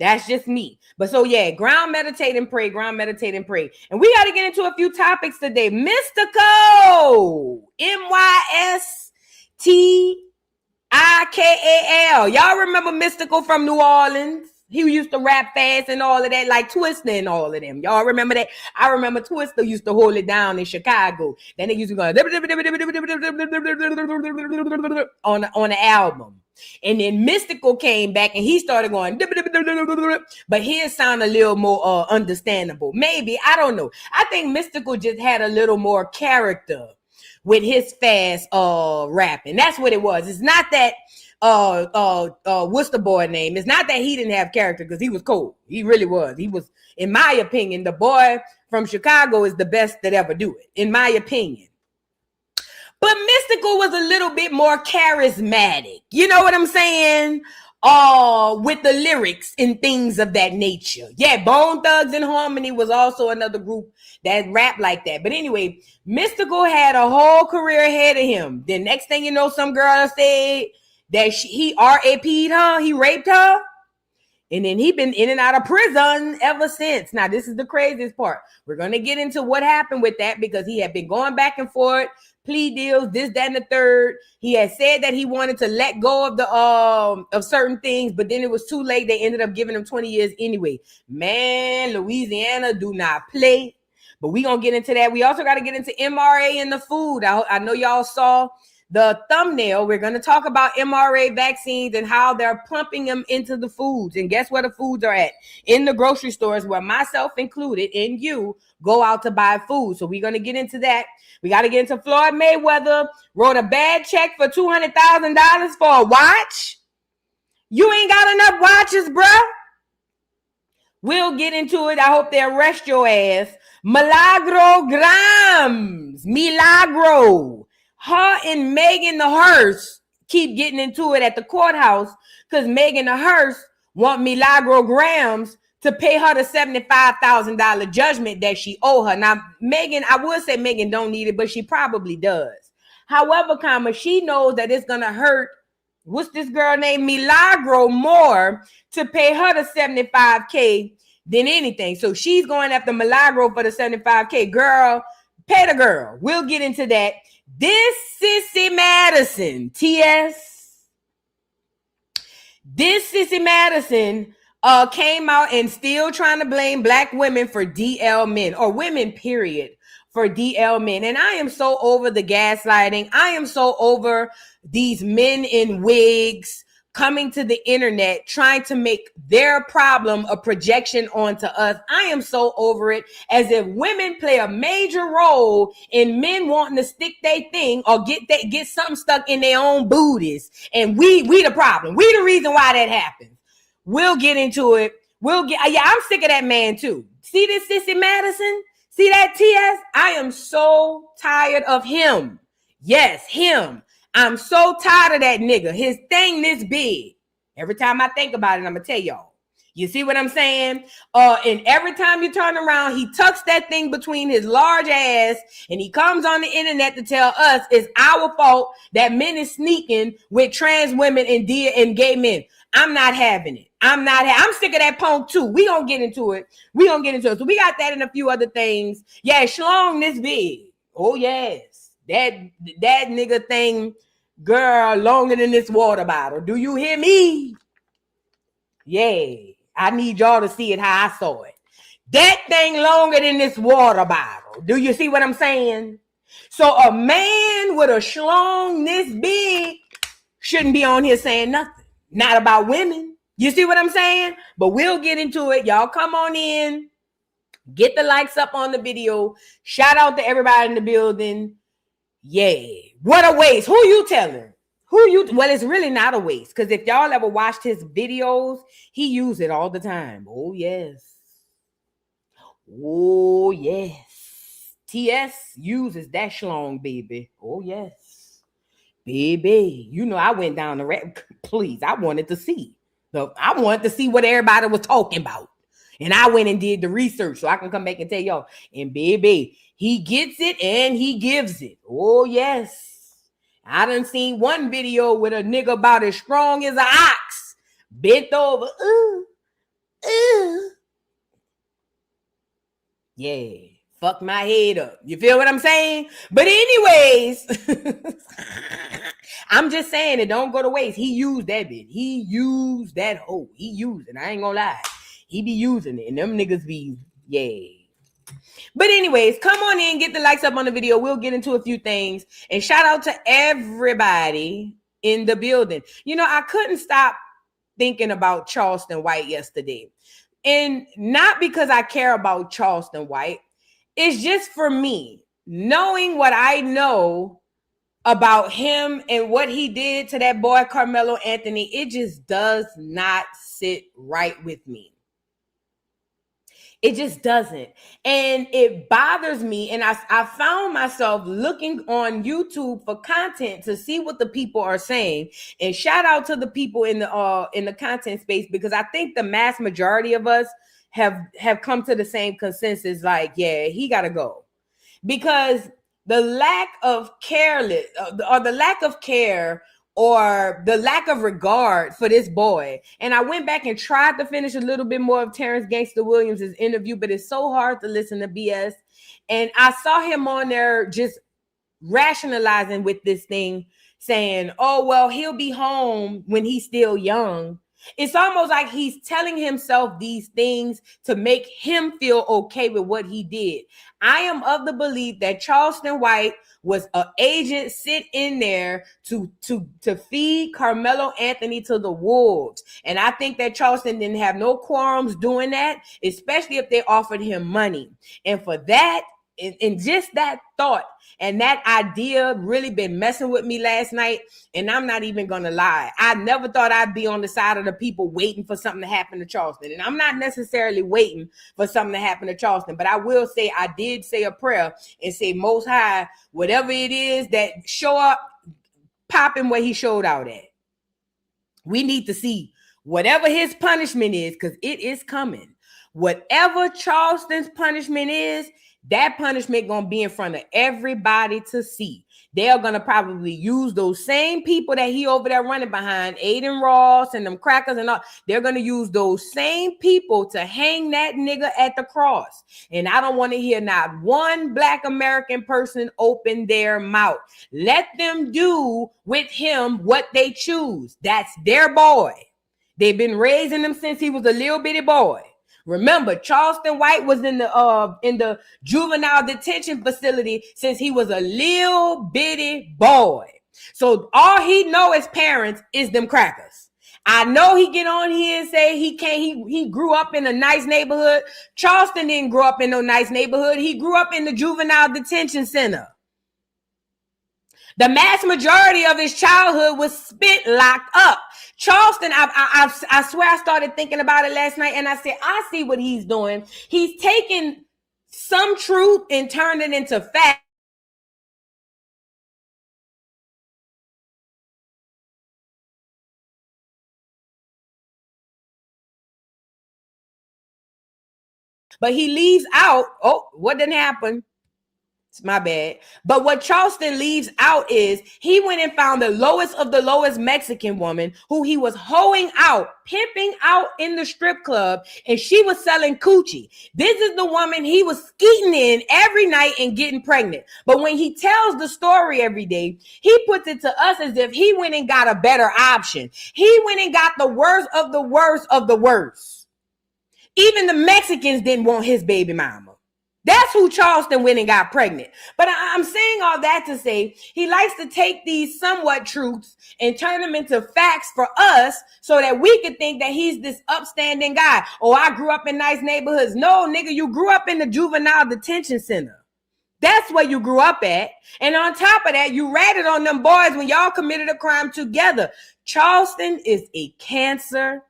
That's just me. But so yeah, ground, meditate, and pray. Ground, meditate, and pray. And we got to get into a few topics today. Mystikal. Mystikal. Y'all remember Mystikal from New Orleans? He used to rap fast and all of that, like Twista and all of them. Y'all remember that? I remember Twista used to hold it down in Chicago. Then they used to go on the album. And then Mystikal came back and he started going, but his sound a little more understandable. Maybe, I don't know. I think Mystikal just had a little more character with his fast rapping. That's what it was. It's not that what's the boy name? It's not that he didn't have character, because he was cool. He really was. He was, in my opinion, the boy from Chicago is the best that ever do it, in my opinion. But Mystikal was a little bit more charismatic. You know what I'm saying? With the lyrics and things of that nature. Yeah, Bone Thugs and Harmony was also another group that rap like that. But anyway, Mystikal had a whole career ahead of him. The next thing you know, some girl said that he RAP'd her, he raped her. And then he been in and out of prison ever since. Now, this is the craziest part. We're going to get into what happened with that, because he had been going back and forth, plea deals, this, that, and the third. He had said that he wanted to let go of the of certain things, but then it was too late. They ended up giving him 20 years anyway. Man, Louisiana do not play. But we're going to get into that. We also got to get into MRA in the food. I know y'all saw the thumbnail. We're going to talk about MRA vaccines and how they're pumping them into the foods. And guess where the foods are at? In the grocery stores, where myself included and you go out to buy food. So we're going to get into that. We got to get into Floyd Mayweather wrote a bad check for $200,000 for a watch. You ain't got enough watches, bruh. We'll get into it. I hope they arrest your ass. Milagro Gramz. Milagro. Her and Megan the Hearse keep getting into it at the courthouse, because Megan the Hearse want Milagro Gramz to pay her the $75,000 judgment that she owe her. Now, Megan, I would say Megan don't need it, but she probably does. However, she knows that it's going to hurt, what's this girl named Milagro, more to pay her the $75K than anything. So she's going after Milagro for the $75K. Girl, pay the girl. We'll get into that. This Sissy Madison, TS. This Sissy Madison came out and still trying to blame black women for DL men, or women, period, for DL men. And I am so over the gaslighting. I am so over these men in wigs coming to the internet, trying to make their problem a projection onto us. I am so over it, as if women play a major role in men wanting to stick their thing or get something stuck in their own booties. And we the problem. We the reason why that happens. We'll get into it. I'm sick of that man too. See this Sissy Madison? See that TS? I am so tired of him. Yes, him. I'm so tired of that nigga. His thing this big. Every time I think about it, I'm going to tell y'all. You see what I'm saying? And every time you turn around, he tucks that thing between his large ass, and he comes on the internet to tell us it's our fault that men is sneaking with trans women and gay men. I'm not having it. I'm sick of that punk too. We gonna get into it. So we got that and a few other things. Yeah, Shlong this big. Oh yes. That nigga thing, girl, longer than this water bottle. Do you hear me? Yeah. I need y'all to see it how I saw it. That thing longer than this water bottle. Do you see what I'm saying? So a man with a schlong this big shouldn't be on here saying nothing. Not about women. You see what I'm saying? But we'll get into it. Y'all come on in. Get the likes up on the video. Shout out to everybody in the building. Yeah. What a waste. Who you telling? Well, it's really not a waste, because if y'all ever watched his videos, he use it all the time. Oh, yes. Oh, yes. TS uses that schlong, baby. Oh, yes. Baby. You know, I went down the rabbit. Please, I wanted to see. I wanted to see what everybody was talking about. And I went and did the research so I can come back and tell y'all. And baby, he gets it and he gives it. Oh, yes. I done seen one video with a nigga about as strong as an ox, bent over. Yeah, fuck my head up. You feel what I'm saying? But anyways, I'm just saying it don't go to waste. He used that bitch. He used that hoe. He used it. I ain't gonna lie. He be using it. And them niggas be, yeah. But anyways, come on in, get the likes up on the video. We'll get into a few things. And shout out to everybody in the building. You know, I couldn't stop thinking about Charleston White yesterday. And not because I care about Charleston White. It's just for me, knowing what I know about him and what he did to that boy Carmelo Anthony, it just does not sit right with me. It just doesn't. And it bothers me. And I found myself looking on YouTube for content to see what the people are saying. And shout out to the people in the content space, because I think the mass majority of us have come to the same consensus, like, yeah, he got to go. Because the lack of careless or the lack of care or the lack of regard for this boy. And I went back and tried to finish a little bit more of Terrence Gangster Williams' interview, but it's so hard to listen to BS. And I saw him on there just rationalizing with this thing, saying, oh, well, he'll be home when he's still young. It's almost like he's telling himself these things to make him feel okay with what he did. I am of the belief that Charleston White was an agent sent in there to feed Carmelo Anthony to the wolves. And I think that Charleston didn't have no qualms doing that, especially if they offered him money. And for that, and just that thought and that idea really been messing with me last night. And I'm not even going to lie. I never thought I'd be on the side of the people waiting for something to happen to Charleston. And I'm not necessarily waiting for something to happen to Charleston, but I will say I did say a prayer and say, Most High, whatever it is that show up, pop him where he showed out at. We need to see whatever his punishment is, because it is coming. Whatever Charleston's punishment is, that punishment gonna be in front of everybody to see. They're gonna probably use those same people that he over there running behind, Aiden Ross and them crackers and all. They're gonna use those same people to hang that nigga at the cross. And I don't want to hear not one Black American person open their mouth. Let them do with him what they choose. That's their boy. They've been raising him since he was a little bitty boy. Remember, Charleston White was in the juvenile detention facility since he was a little bitty boy. So all he know as parents is them crackers. I know he get on here and say he grew up in a nice neighborhood. Charleston didn't grow up in no nice neighborhood. He grew up in the juvenile detention center. The mass majority of his childhood was spent locked up. Charleston, I swear I started thinking about it last night, and I said, I see what he's doing. He's taking some truth and turned it into fact. But he leaves out, oh, what didn't happen? It's my bad. But what Charleston leaves out is he went and found the lowest of the lowest Mexican woman who he was hoeing out, pimping out in the strip club, and she was selling coochie. This is the woman he was skeeting in every night and getting pregnant. But when he tells the story every day, he puts it to us as if he went and got a better option. He went and got the worst of the worst of the worst. Even the Mexicans didn't want his baby mama. That's who Charleston went and got pregnant. But I'm saying all that to say he likes to take these somewhat truths and turn them into facts for us so that we could think that he's this upstanding guy. Oh, I grew up in nice neighborhoods. No, nigga, you grew up in the juvenile detention center. That's where you grew up at. And on top of that, you ratted on them boys when y'all committed a crime together. Charleston is a cancer.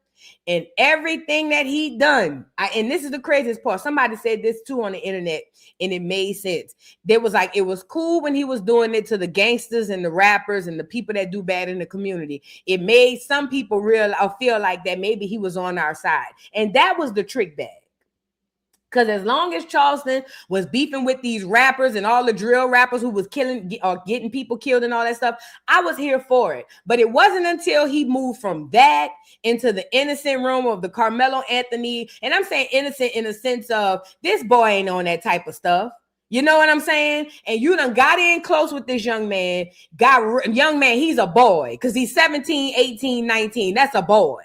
And everything that he done, and this is the craziest part. Somebody said this too on the internet, and it made sense. There was like, it was cool when he was doing it to the gangsters and the rappers and the people that do bad in the community. It made some people feel like that maybe he was on our side. And that was the trick bag. Because as long as Charleston was beefing with these rappers and all the drill rappers who was killing or getting people killed and all that stuff, I was here for it. But it wasn't until he moved from that into the innocent realm of the Carmelo Anthony. And I'm saying innocent in the sense of this boy ain't on that type of stuff. You know what I'm saying? And you done got in close with this young man. Young man, he's a boy because he's 17, 18, 19. That's a boy.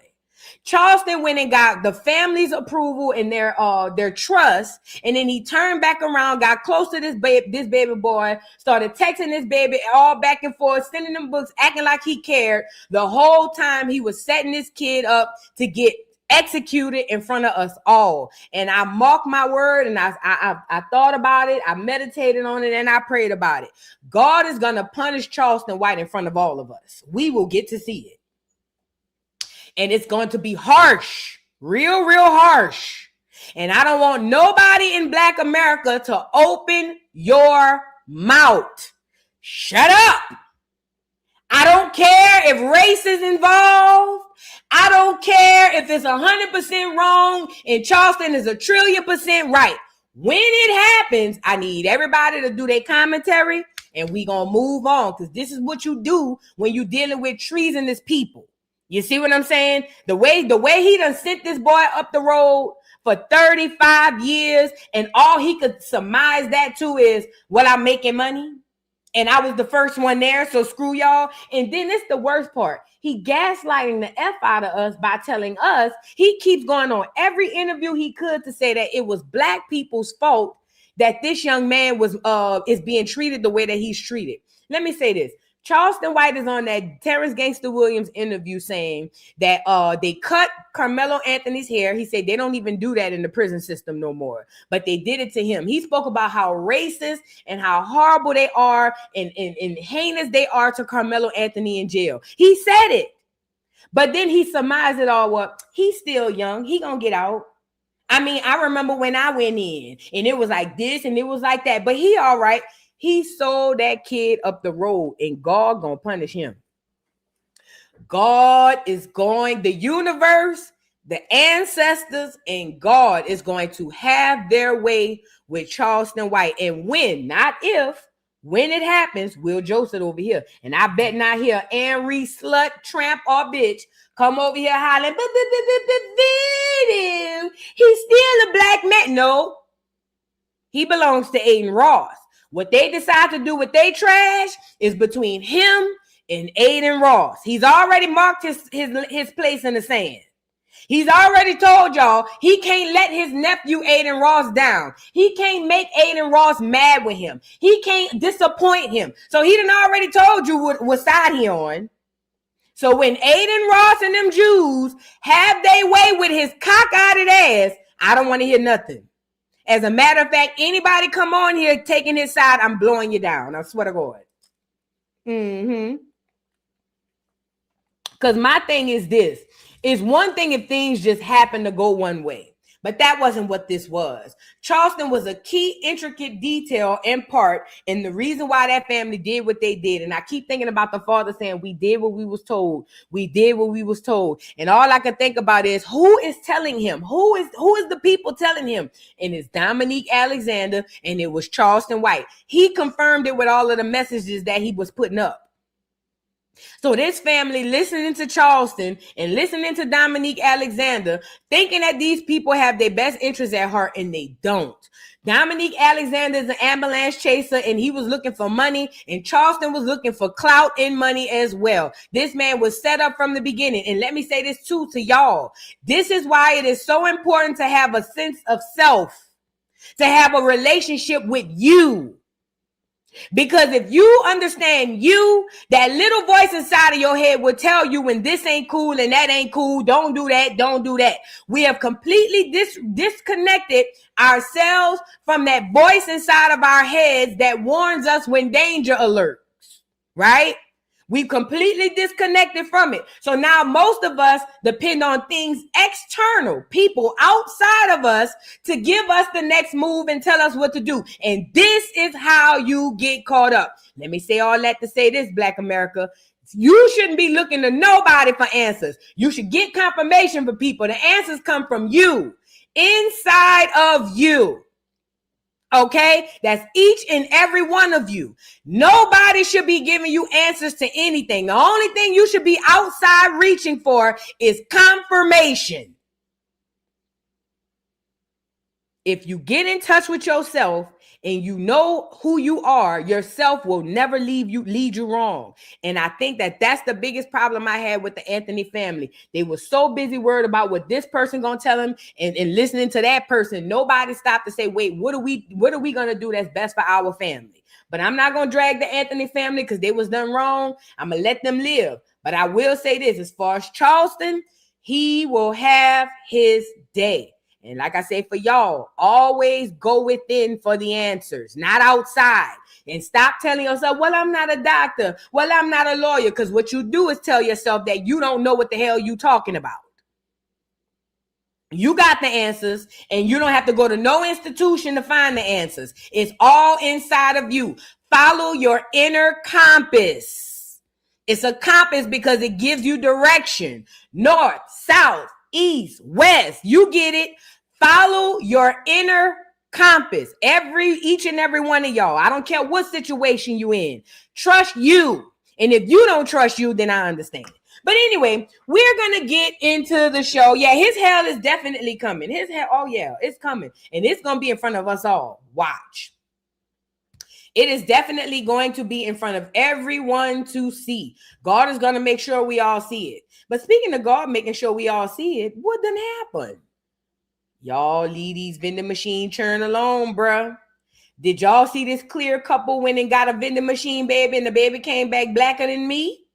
Charleston went and got the family's approval and their trust, and then he turned back around, got close to this baby boy, started texting this baby all back and forth, sending them books, acting like he cared. The whole time he was setting this kid up to get executed in front of us all. And I marked my word, and I thought about it, I meditated on it, and I prayed about it. God is gonna punish Charleston White in front of all of us. We will get to see it. And it's going to be harsh, real harsh. And I don't want nobody in Black America to open your mouth. Shut up. I don't care if race is involved. I don't care if it's 100% wrong and Charleston is 1,000,000,000% right. When it happens, I need everybody to do their commentary and we gonna move on, because this is what you do when you're dealing with treasonous people. You see what I'm saying? The way he done sent this boy up the road for 35 years, and all he could surmise that to is, well, I'm making money, and I was the first one there, so screw y'all. And then it's the worst part. He gaslighting the F out of us by telling us, he keeps going on every interview he could to say that it was Black people's fault that this young man is being treated the way that he's treated. Let me say this. Charleston White is on that Terrence Gangster Williams interview saying that they cut Carmelo Anthony's hair. He said they don't even do that in the prison system no more, but they did it to him. He spoke about how racist and how horrible they are and heinous they are to Carmelo Anthony in jail. He said it, but then he surmised it all up. He's still young. He gonna get out. I mean, I remember when I went in and it was like this and it was like that, but he all right. He sold that kid up the road, and God gonna punish him. God is going, the universe, the ancestors, and God is going to have their way with Charleston White. And when, not if, when it happens, we'll Joce it over here. And I bet not hear Henry, slut, tramp, or bitch come over here hollering, he's still a Black man. No, he belongs to Aiden Ross. What they decide to do with their trash is between him and Aiden Ross. He's already marked his place in the sand. He's already told y'all he can't let his nephew Aiden Ross down. He can't make Aiden Ross mad with him. He can't disappoint him. So he done already told you what side he on. So when Aiden Ross and them Jews have their way with his cock-eyed ass, I don't want to hear nothing. As a matter of fact, anybody come on here taking his side, I'm blowing you down. I swear to God. Because my thing is this. It's one thing if things just happen to go one way. But that wasn't what this was. Charleston was a key, intricate detail and part in the reason why that family did what they did. And I keep thinking about the father saying, we did what we was told. We did what we was told. And all I can think about is, who is telling him? Who is the people telling him? And it's Dominique Alexander, and it was Charleston White. He confirmed it with all of the messages that he was putting up. So this family listening to Charleston and listening to Dominique Alexander, thinking that these people have their best interests at heart, and they don't. Dominique Alexander is an ambulance chaser, and he was looking for money, and Charleston was looking for clout and money as well. This man was set up from the beginning. And let me say this too to y'all. This is why it is so important to have a sense of self, to have a relationship with you. Because if you understand you, that little voice inside of your head will tell you when this ain't cool and that ain't cool, don't do that, don't do that. We have completely disconnected ourselves from that voice inside of our heads that warns us when danger alerts, right? We completely disconnected from it. So now most of us depend on things external, people outside of us, to give us the next move and tell us what to do. And this is how you get caught up. Let me say all that to say this, Black America. You shouldn't be looking to nobody for answers. You should get confirmation from people. The answers come from you. inside of you. Okay, that's each and every one of you. Nobody should be giving you answers to anything. The only thing you should be outside reaching for is confirmation. If you get in touch with yourself and you know who you are, yourself will never lead you wrong. And I think that that's the biggest problem I had with the Anthony family. They were so busy worried about what this person gonna tell them and listening to that person. Nobody stopped to say, wait, what are we gonna do that's best for our family? But I'm not gonna drag the Anthony family because they was done wrong. I'm gonna let them live. But I will say this, as far as Charleston, he will have his day. And like I say, for y'all, always go within for the answers, not outside. And stop telling yourself, well, I'm not a doctor. Well, I'm not a lawyer. Because what you do is tell yourself that you don't know what the hell you talking about. You got the answers, and you don't have to go to no institution to find the answers. It's all inside of you. Follow your inner compass. It's a compass because it gives you direction. North, south, east, west. You get it. Follow your inner compass. Each and every one of y'all. I don't care what situation you in. Trust you. And if you don't trust you, then I understand. But anyway, we're going to get into the show. Yeah, his hell is definitely coming. His hell, oh yeah, it's coming. And it's going to be in front of us all. Watch. It is definitely going to be in front of everyone to see. God is going to make sure we all see it. But speaking of God making sure we all see it, what done happened? Y'all leave these vending machine churn alone, bruh. Did y'all see this clear couple went and got a vending machine baby and the baby came back blacker than me?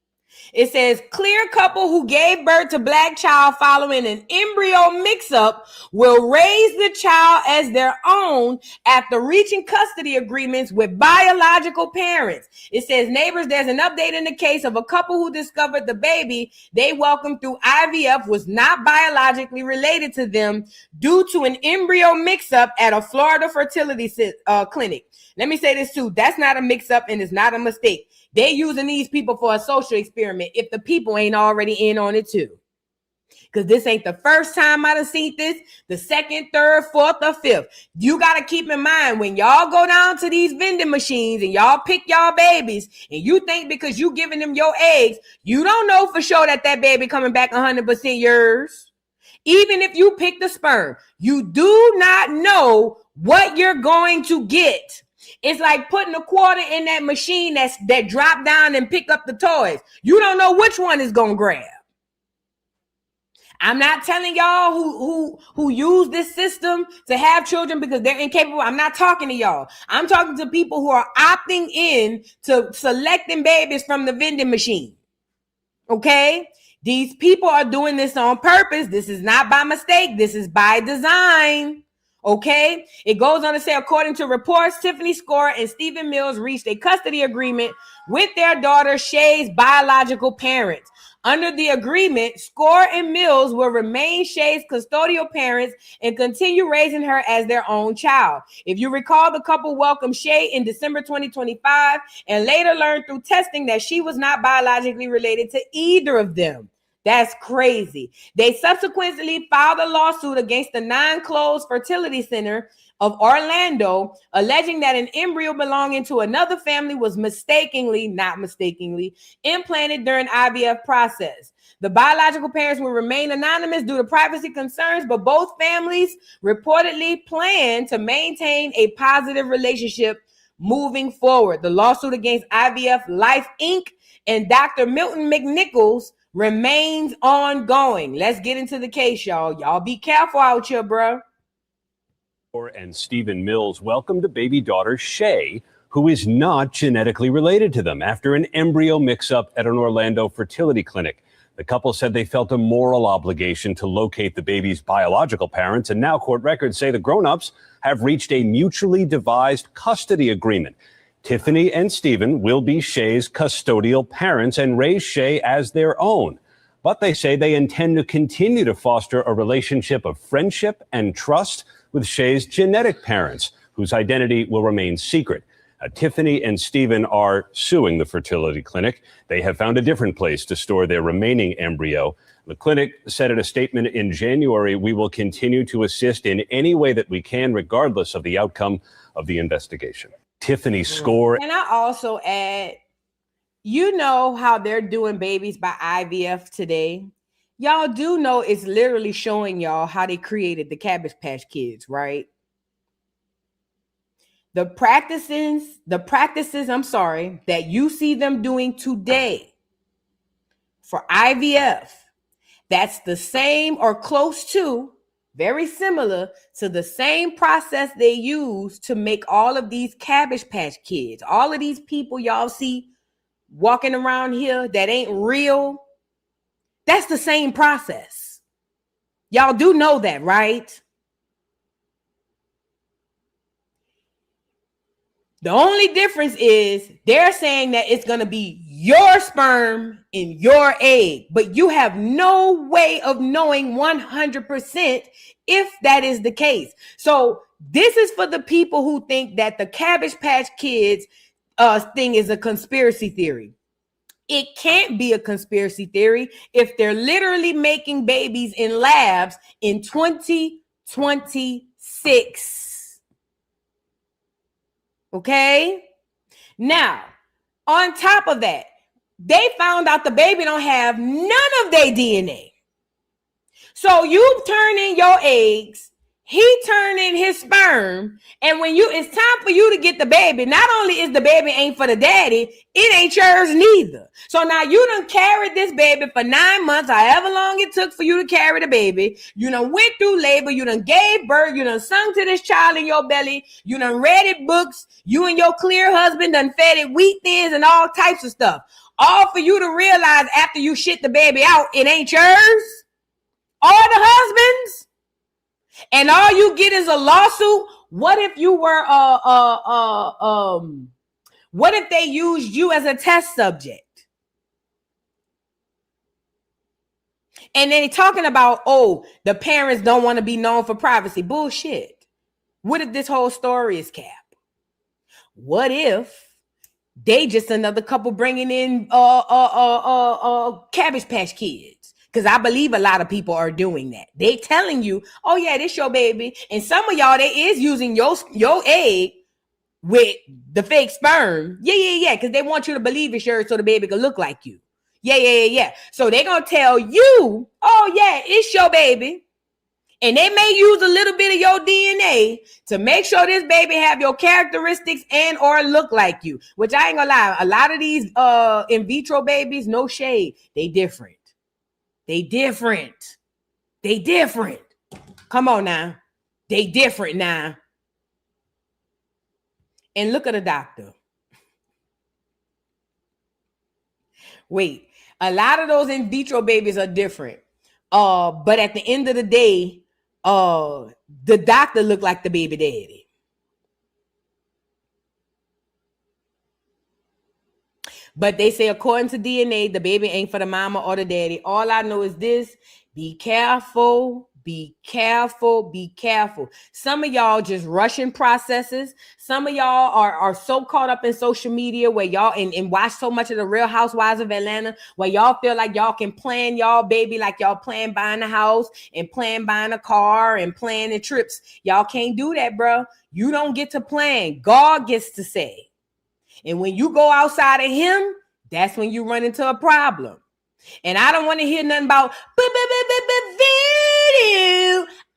It says, clear couple who gave birth to black child following an embryo mix-up will raise the child as their own after reaching custody agreements with biological parents. It says, neighbors, there's an update in the case of a couple who discovered the baby they welcomed through IVF was not biologically related to them due to an embryo mix-up at a Florida fertility clinic. Let me say this too. That's not a mix-up and it's not a mistake. They're using these people for a social experiment if the people ain't already in on it too. Because this ain't the first time I done seen this, the second, third, fourth, or fifth. You got to keep in mind when y'all go down to these vending machines and y'all pick y'all babies and you think because you giving them your eggs, you don't know for sure that baby coming back 100% yours. Even if you pick the sperm, you do not know what you're going to get. It's like putting a quarter in that machine that drop down and pick up the toys. You don't know which one is going to grab. I'm not telling y'all who use this system to have children because they're incapable. I'm not talking to y'all. I'm talking to people who are opting in to selecting babies from the vending machine. Okay? These people are doing this on purpose. This is not by mistake. This is by design. Okay, it goes on to say, according to reports, Tiffany Score and Stephen Mills reached a custody agreement with their daughter Shay's biological parents. Under the agreement, Score and Mills will remain Shay's custodial parents and continue raising her as their own child. If you recall, the couple welcomed Shay in December 2025 and later learned through testing that she was not biologically related to either of them. That's crazy. They subsequently filed a lawsuit against the non-closed fertility center of Orlando, alleging that an embryo belonging to another family was not mistakenly, implanted during IVF process. The biological parents will remain anonymous due to privacy concerns, but both families reportedly plan to maintain a positive relationship moving forward. The lawsuit against IVF Life Inc. and Dr. Milton McNichols remains ongoing. Let's get into the case, y'all. Y'all be careful out here, bro. And Stephen Mills welcomed a baby daughter, Shay, who is not genetically related to them after an embryo mix-up at an Orlando fertility clinic. The couple said they felt a moral obligation to locate the baby's biological parents, and now court records say the grown-ups have reached a mutually devised custody agreement. Tiffany and Stephen will be Shay's custodial parents and raise Shay as their own. But they say they intend to continue to foster a relationship of friendship and trust with Shay's genetic parents, whose identity will remain secret. Tiffany and Stephen are suing the fertility clinic. They have found a different place to store their remaining embryo. The clinic said in a statement in January, "We will continue to assist in any way that we can, regardless of the outcome of the investigation." Tiffany score. Can I also add, you know how they're doing babies by IVF today? Y'all do know it's literally showing y'all how they created the Cabbage Patch Kids, right? The practices, that you see them doing today for IVF, that's the same or close to, very similar to the same process they use to make all of these Cabbage Patch Kids. All of these people y'all see walking around here that ain't real, that's the same process. Y'all do know that, right? The only difference is they're saying that it's going to be your sperm and your egg, but you have no way of knowing 100% if that is the case. So this is for the people who think that the Cabbage Patch Kids thing is a conspiracy theory. It can't be a conspiracy theory if they're literally making babies in labs in 2026. Okay. Now, on top of that, they found out the baby don't have none of their DNA. So you turn in your eggs, he turn in his sperm, and when it's time for you to get the baby, not only is the baby ain't for the daddy, it ain't yours neither. So now you done carried this baby for 9 months, however long it took for you to carry the baby. You done went through labor, you done gave birth, you done sung to this child in your belly, you done read it books, you and your clear husband done fed it wheat thins and all types of stuff. All for you to realize after you shit the baby out, it ain't yours. All the husbands. And all you get is a lawsuit. What if you were what if they used you as a test subject? And then talking about, oh, the parents don't want to be known for privacy. Bullshit. What if this whole story is cap? What if they just another couple bringing in Cabbage Patch Kids? Because I believe a lot of people are doing that. They telling you, oh yeah, this your baby. And some of y'all, they is using your egg with the fake sperm. Yeah. Because they want you to believe it's yours so the baby can look like you. Yeah. So they going to tell you, oh yeah, it's your baby. And they may use a little bit of your DNA to make sure this baby have your characteristics and or look like you. Which I ain't gonna lie. A lot of these in vitro babies, no shade. They different. They different. Come on now. They different now. And look at the doctor. Wait, a lot of those in vitro babies are different. But at the end of the day, the doctor looked like the baby daddy. But they say, according to DNA, the baby ain't for the mama or the daddy. All I know is this: be careful, be careful, be careful. Some of y'all just rushing processes. Some of y'all are so caught up in social media where y'all and watch so much of the Real Housewives of Atlanta where y'all feel like y'all can plan y'all baby like y'all plan buying a house and plan buying a car and planning trips. Y'all can't do that, bro. You don't get to plan. God gets to say. And when you go outside of him, that's when you run into a problem. And I don't want to hear nothing about voodoo.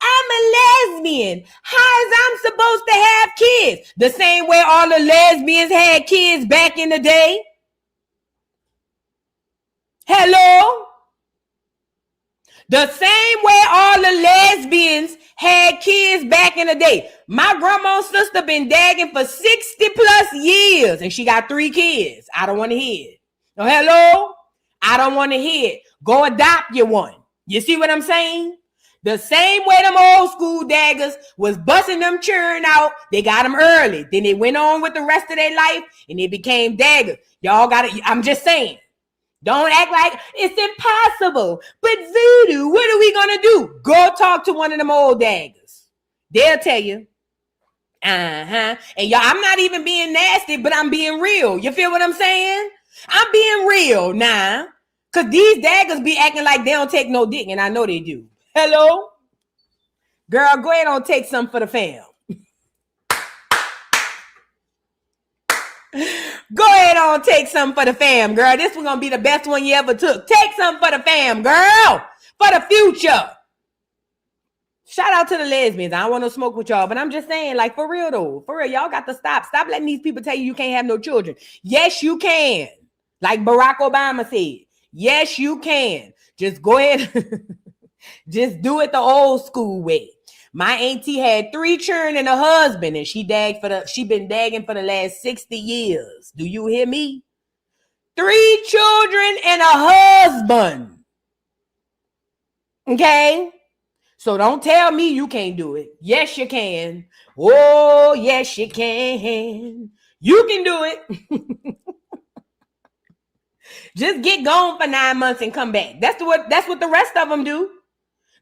I'm a lesbian. How is I'm supposed to have kids? The same way all the lesbians had kids back in the day. Hello? The same way all the lesbians had kids back in the day. My grandma's sister been dagging for 60 plus years and she got 3 kids. I don't want to hear it. Oh, hello? I don't want to hear it. Go adopt your one. You see what I'm saying? The same way them old school daggers was busting them children out. They got them early. Then they went on with the rest of their life and they became daggers. Y'all got it. I'm just saying. Don't act like it's impossible. But voodoo, what are we going to do? Go talk to one of them old daggers. They'll tell you. And y'all, I'm not even being nasty, but I'm being real. You feel what I'm saying? I'm being real now. Because these daggers be acting like they don't take no dick, and I know they do. Hello? Girl, go ahead and take some for the fam. Go ahead on, take some for the fam, girl. This one gonna be the best one you ever took. Take some for the fam, girl. For the future. Shout out to the lesbians. I don't want to smoke with y'all, but I'm just saying, like, for real though. For real, y'all got to stop. Stop letting these people tell you can't have no children. Yes, you can. Like Barack Obama said. Yes, you can. Just go ahead. Just do it the old school way. My auntie had 3 children and a husband, and she been dagging for the last 60 years. Do you hear me? 3 children and a husband. Okay? So don't tell me you can't do it. Yes, you can. Oh, yes, you can. You can do it. Just get gone for 9 months and come back. That's what the rest of them do.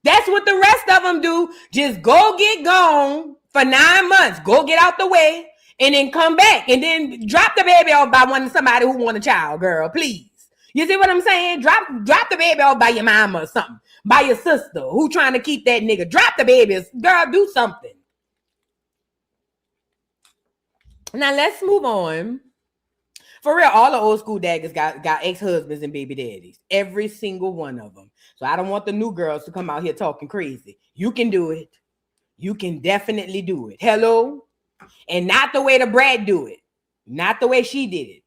That's what the rest of them do. Just go get gone for 9 months. Go get out the way and then come back. And then drop the baby off by somebody who want a child, girl, please. You see what I'm saying? Drop the baby off by your mama or something. By your sister who trying to keep that nigga. Drop the babies. Girl, do something. Now let's move on. For real, all the old school daggers got ex-husbands and baby daddies. Every single one of them. So I don't want the new girls to come out here talking crazy. You can do it. You can definitely do it. Hello? And not the way the brat do it. Not the way she did it.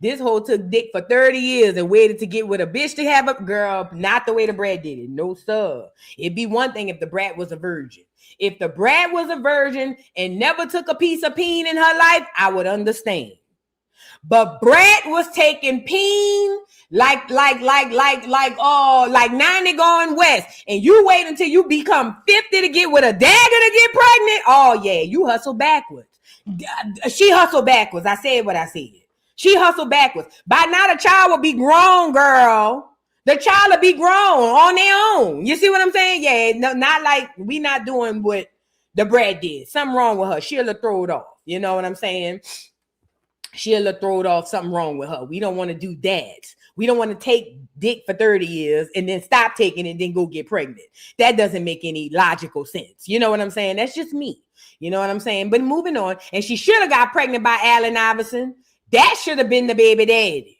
This hoe took dick for 30 years and waited to get with a bitch to have a girl. Not the way the brat did it. No, sir. It'd be one thing if the brat was a virgin. If the brat was a virgin and never took a piece of peen in her life, I would understand. But Brat was taking peen like 90 going west. And you wait until you become 50 to get with a dagger to get pregnant. Oh, yeah, you hustle backwards. She hustled backwards. I said what I said. She hustled backwards. By now, the child will be grown, girl. The child will be grown on their own. You see what I'm saying? Yeah, no, not like we not doing what the Brat did. Something wrong with her. She'll throw it off. You know what I'm saying? She'll throw it off. Something wrong with her. We don't want to do that. We don't want to take dick for 30 years and then stop taking it and then go get pregnant. That doesn't make any logical sense. You know what I'm saying? That's just me. You know what I'm saying? But moving on. And she should have got pregnant by Allen Iverson. That should have been the baby daddy.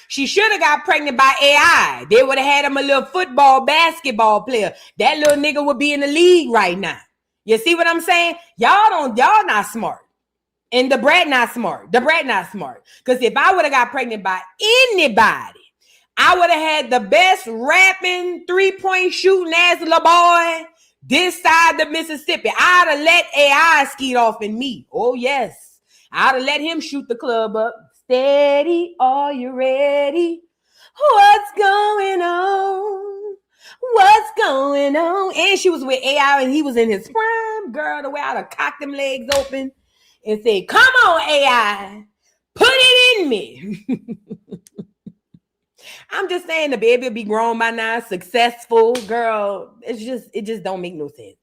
She should have got pregnant by AI. They would have had him a little football, basketball player. That little nigga would be in the league right now. You see what I'm saying? Y'all not smart. And the Brat not smart. The Brat not smart. Because if I would have got pregnant by anybody, I would have had the best rapping, 3-point shooting ass little boy this side of Mississippi. I'd have let AI skeet off in me. Oh, yes. I'd have let him shoot the club up. Steady, are you ready? What's going on? What's going on? And she was with AI and he was in his prime. Girl, the way I'd have cocked them legs open and say, come on, AI, put it in me. I'm just saying the baby will be grown by now, successful. Girl, it just don't make no sense.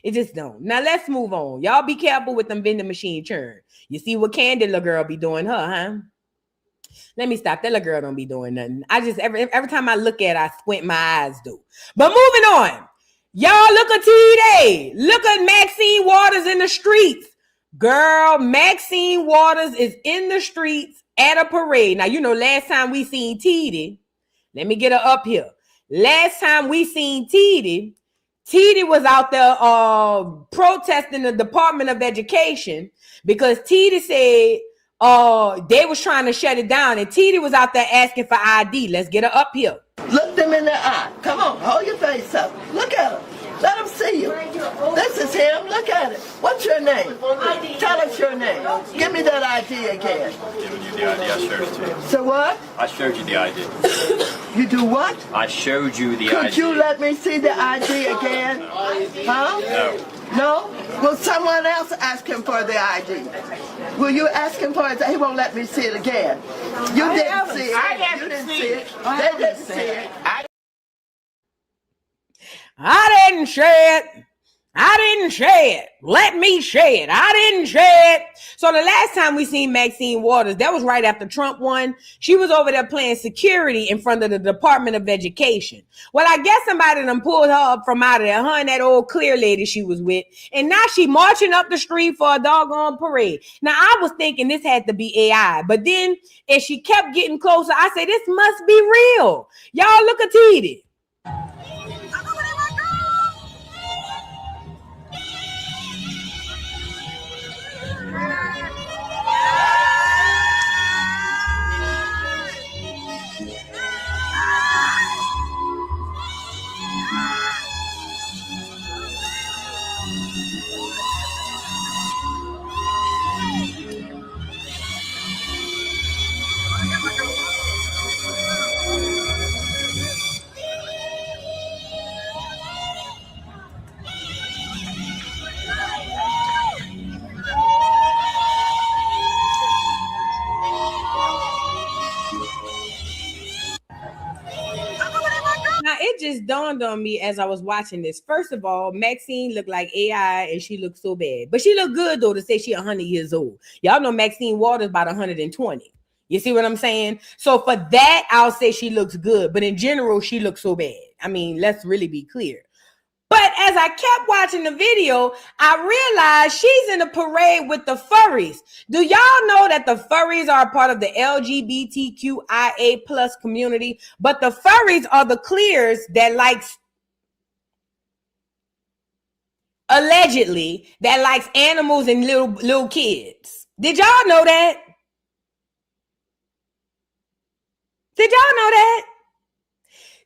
It just don't. Now let's move on. Y'all be careful with them vending machine churn. You see what Candy little girl be doing her, huh? Let me stop. That little girl don't be doing nothing. I just, every time I look at her, I squint my eyes do. But moving on. Y'all look at T-Day. Look at Maxine Waters in the streets. Girl, Maxine Waters is in the streets at a parade. Now, you know, last time we seen T-Day, let me get her up here. Last time we seen T-Day was out there protesting the Department of Education because T-Day said they was trying to shut it down, and T-Day was out there asking for ID. Let's get her up here. Look them in the eye. Come on, hold your face up. Look at him. Let him see you. This is him. Look at it. What's your name? Tell us your name. Give me that ID again. Giving you the ID. I showed it to you. So what? I showed you the ID. You do what? I showed you the ID. Could you let me see the ID again? Huh? No. No? Will someone else ask him for the ID? Will you ask him for it? He won't let me see it again. You didn't see it. You didn't see it. They didn't see it. I didn't say it. I didn't share it. Let me share it. I didn't share it. So the last time we seen Maxine Waters, that was right after Trump won. She was over there playing security in front of the Department of Education. Well, I guess somebody done pulled her up from out of there, her and that old clear lady she was with. And now she marching up the street for a doggone parade. Now, I was thinking this had to be AI. But then as she kept getting closer, I said, this must be real. Y'all look at Titi. Now, it just dawned on me as I was watching this. First of all, Maxine looked like AI and she looked so bad. But she looked good, though, to say she 100 years old. Y'all know Maxine Waters about 120. You see what I'm saying? So for that, I'll say she looks good. But in general, she looks so bad. I mean, let's really be clear. But as I kept watching the video, I realized she's in a parade with the furries. Do y'all know that the furries are a part of the LGBTQIA plus community? But the furries are the clears that likes, allegedly, that likes animals and little kids. Did y'all know that? Did y'all know that?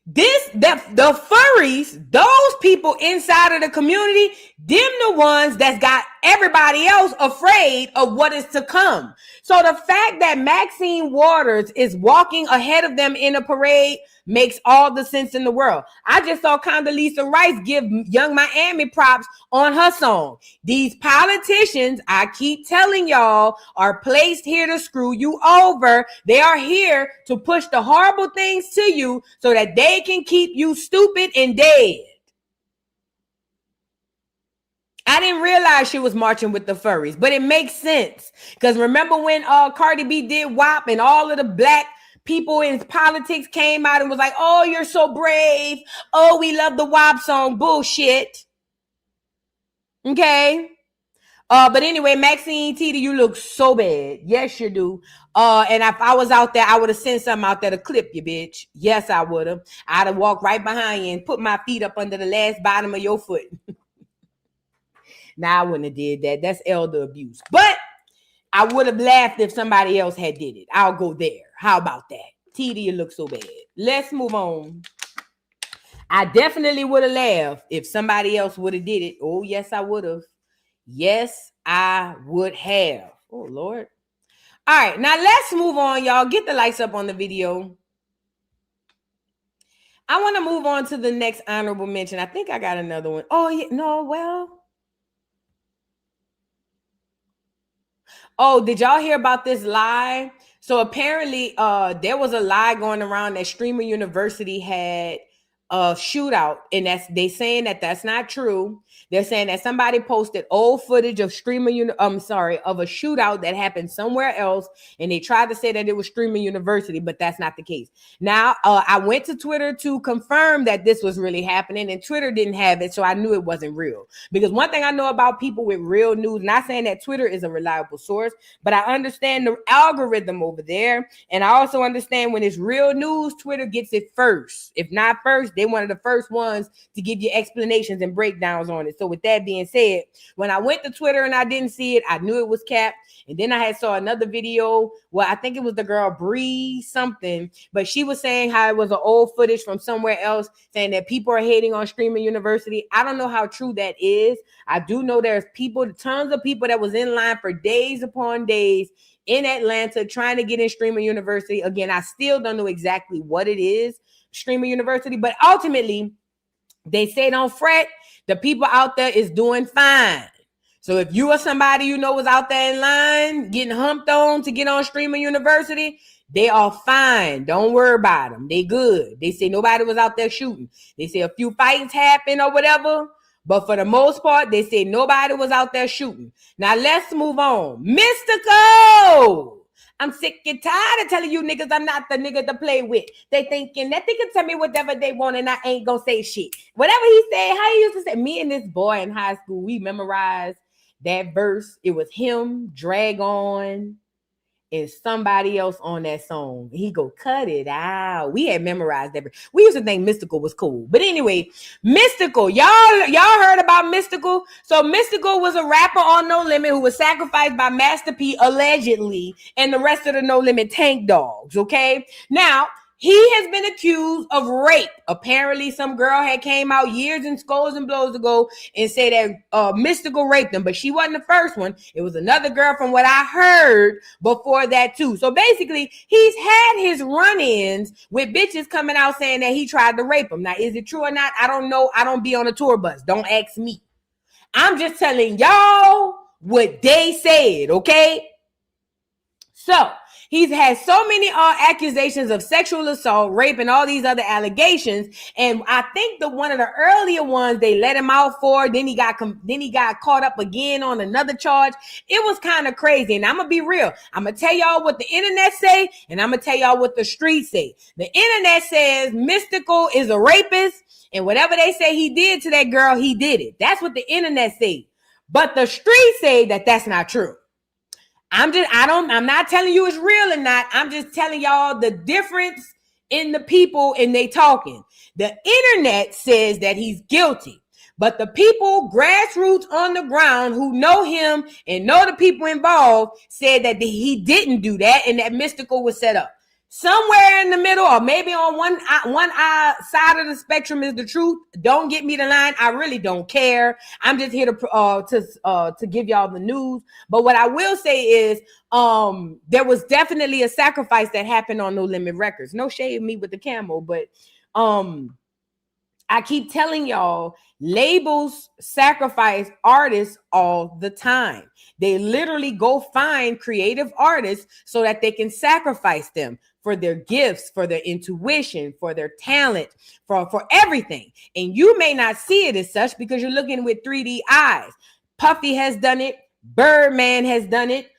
The furries, those people inside of the community, them the ones that's got everybody else afraid of what is to come. So the fact that Maxine Waters is walking ahead of them in a parade makes all the sense in the world. I just saw Condoleezza Rice give Young Miami props on her song. These politicians, I keep telling y'all, are placed here to screw you over. They are here to push the horrible things to you so that they can keep you stupid and dead. I didn't realize she was marching with the furries, but it makes sense. Because remember when Cardi B did WAP and all of the black people in politics came out and was like, oh, you're so brave. Oh, we love the WAP song. Bullshit. Okay. But anyway, Maxine Tita, you look so bad. Yes, you do. And if I was out there, I would have sent something out there to clip you, bitch. Yes, I would have. I'd have walked right behind you and put my feet up under the last bottom of your foot. Now, I wouldn't have did that. That's elder abuse. But I would have laughed if somebody else had did it. I'll go there. How about that? Tita, you look so bad. Let's move on. I definitely would have laughed if somebody else would have did it. Oh, yes, I would have. Yes, I would have. Oh, Lord. All right, now let's move on, y'all. Get the likes up on the video. I want to move on to the next honorable mention. I think I got another one. Oh, yeah, no, well. Oh, did y'all hear about this lie? So apparently there was a lie going around that Streamer University had a shootout, and they saying that that's not true. They're saying that somebody posted old footage of of a shootout that happened somewhere else, and they tried to say that it was Streamer University, but that's not the case. Now, I went to Twitter to confirm that this was really happening, and Twitter didn't have it, so I knew it wasn't real. Because one thing I know about people with real news, not saying that Twitter is a reliable source, but I understand the algorithm over there, and I also understand when it's real news, Twitter gets it first. If not first, they're one of the first ones to give you explanations and breakdowns on it. So with that being said, when I went to Twitter and I didn't see it, I knew it was capped. And then I saw another video. Well, I think it was the girl Bree something, but she was saying how it was an old footage from somewhere else, saying that people are hating on Streamer University. I don't know how true that is. I do know there's tons of people that was in line for days upon days in Atlanta trying to get in Streamer University. Again, I still don't know exactly what it is, Streamer University, but ultimately they say don't fret. The people out there is doing fine. So if you or somebody you know was out there in line getting humped on to get on Streamer University, they are fine. Don't worry about them. They good. They say nobody was out there shooting. They say a few fights happened or whatever, But for the most part, they say nobody was out there shooting. Now let's move on. Mystikal. I'm sick and tired of telling you niggas I'm not the nigga to play with. They thinking that they can tell me whatever they want and I ain't gonna say shit. Whatever he said, how he used to say, me and this boy in high school, we memorized that verse. It was him, Drag On, and somebody else on that song. He go, cut it out. We had memorized that. We used to think Mystikal was cool. But anyway, Mystikal. Y'all heard about Mystikal? So Mystikal was a rapper on No Limit who was sacrificed by Master P, allegedly, and the rest of the No Limit Tank Dogs, okay? Now, he has been accused of rape. Apparently, some girl had came out years and scolds and blows ago and said that Mystikal raped him, but she wasn't the first one. It was another girl from what I heard before that too. So basically, he's had his run-ins with bitches coming out saying that he tried to rape him. Now, is it true or not? I don't know. I don't be on a tour bus. Don't ask me. I'm just telling y'all what they said, okay? So, he's had so many accusations of sexual assault, rape, and all these other allegations. And I think one of the earlier ones they let him out for. Then he got caught up again on another charge. It was kind of crazy. And I'm gonna be real. I'm gonna tell y'all what the internet say, and I'm gonna tell y'all what the streets say. The internet says Mystikal is a rapist, and whatever they say he did to that girl, he did it. That's what the internet say. But the streets say that that's not true. I'm not telling you it's real or not. I'm just telling y'all the difference in the people and they talking. The internet says that he's guilty, but the people, grassroots on the ground who know him and know the people involved said that he didn't do that and that Mystikal was set up. Somewhere in the middle, or maybe on one side of the spectrum is the truth. Don't get me the line. I really don't care. I'm just here to give y'all the news. But what I will say is, there was definitely a sacrifice that happened on No Limit Records. No shade me with the camel, but I keep telling y'all, labels sacrifice artists all the time. They literally go find creative artists so that they can sacrifice them for their gifts, for their intuition, for their talent, for everything. And you may not see it as such because you're looking with 3D eyes. Puffy has done it. Birdman has done it.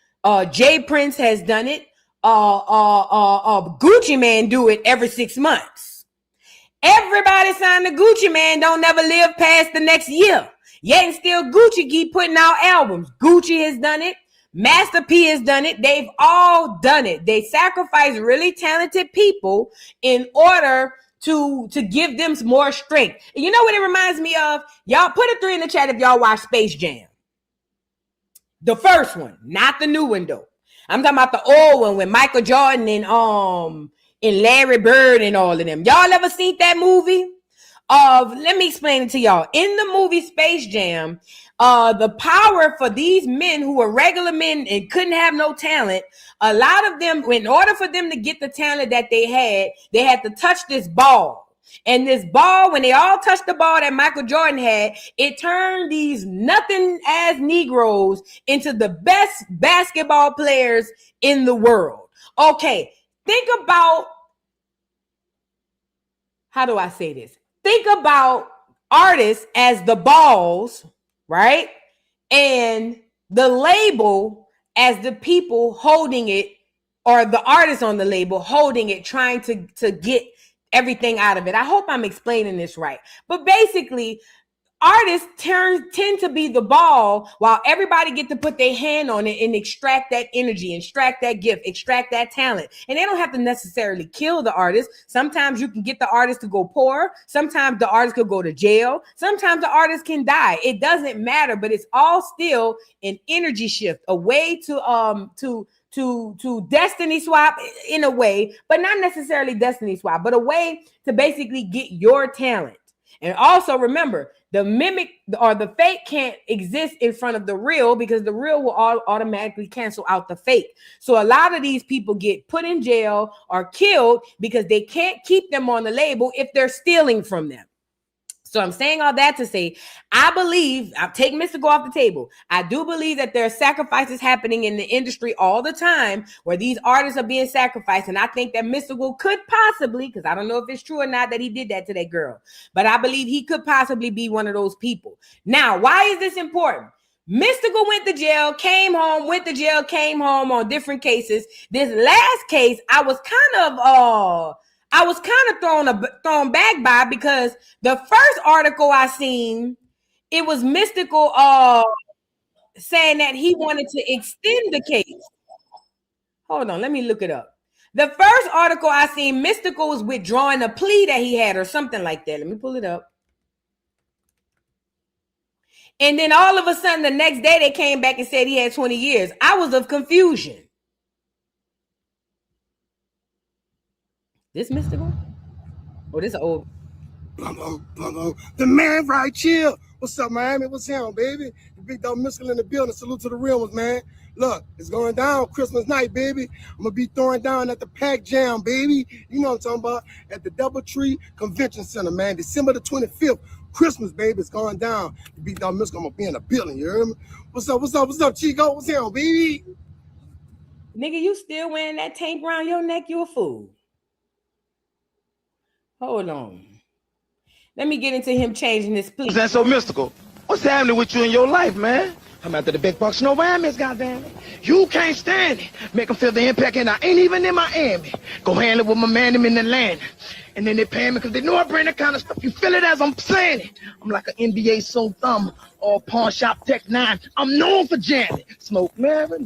Jay Prince has done it. Gucci Man do it every 6 months. Everybody signed to Gucci Man don't never live past the next year. Yet and still Gucci keep putting out albums. Gucci has done it. Master P has done it. They've all done it. They sacrifice really talented people in order to give them more strength. And you know what it reminds me of? Y'all put a 3 in the chat if y'all watch Space Jam. The first one, not the new one though. I'm talking about the old one with Michael Jordan and Larry Bird and all of them. Y'all ever seen that movie? Let me explain it to y'all. In the movie Space Jam, the power for these men who were regular men and couldn't have no talent, a lot of them, in order for them to get the talent that they had to touch this ball. And this ball, when they all touched the ball that Michael Jordan had, it turned these nothing ass Negroes into the best basketball players in the world. Okay, think about, how do I say this? Think about artists as the balls, right? And the label as the people holding it, or the artists on the label holding it, trying to get everything out of it. I hope I'm explaining this right. But basically, artists tend to be the ball while everybody get to put their hand on it and extract that energy, extract that gift, extract that talent. And they don't have to necessarily kill the artist. Sometimes you can get the artist to go poor. Sometimes the artist could go to jail. Sometimes the artist can die. It doesn't matter, but it's all still an energy shift, a way to destiny swap in a way, but not necessarily destiny swap, but a way to basically get your talent. And also remember, the mimic or the fake can't exist in front of the real because the real will automatically cancel out the fake. So a lot of these people get put in jail or killed because they can't keep them on the label if they're stealing from them. So I'm saying all that to say, I believe, I'll take Mystikal off the table. I do believe that there are sacrifices happening in the industry all the time where these artists are being sacrificed. And I think that Mystikal could possibly, because I don't know if it's true or not that he did that to that girl, but I believe he could possibly be one of those people. Now, why is this important? Mystikal went to jail, came home, went to jail, came home on different cases. This last case, I was kind of thrown back by, because the first article I seen, it was Mystikal saying that he wanted to extend the case. Hold on, let me look it up. The first article I seen, Mystikal was withdrawing a plea that he had or something like that. Let me pull it up. And then all of a sudden, the next day, they came back and said he had 20 years. I was of confusion. This Mystikal? Oh, this is old. The man right chill. What's up, Miami? What's him, baby? The big dog Mystikal in the building. Salute to the real ones, man. Look, it's going down Christmas night, baby. I'm going to be throwing down at the Pack Jam, baby. You know what I'm talking about. At the Doubletree Convention Center, man. December the 25th. Christmas, baby. It's going down. The big dog Mystikal, I'm going to be in the building, you hear me? What's up, Chico? What's him, baby? Nigga, you still wearing that tank around your neck? You a fool. Hold on. Let me get into him changing his plea. That's so Mystikal. What's happening with you in your life, man? I'm after the big bucks, no Miami's, goddamn it. You can't stand it. Make them feel the impact, and I ain't even in Miami. Go handle it with my man, them in the land. And then they pay me because they know I bring that kind of stuff. You feel it as I'm saying it. I'm like an NBA Soul Thumb or Pawn Shop Tech 9. I'm known for jamming. Smoke Mary.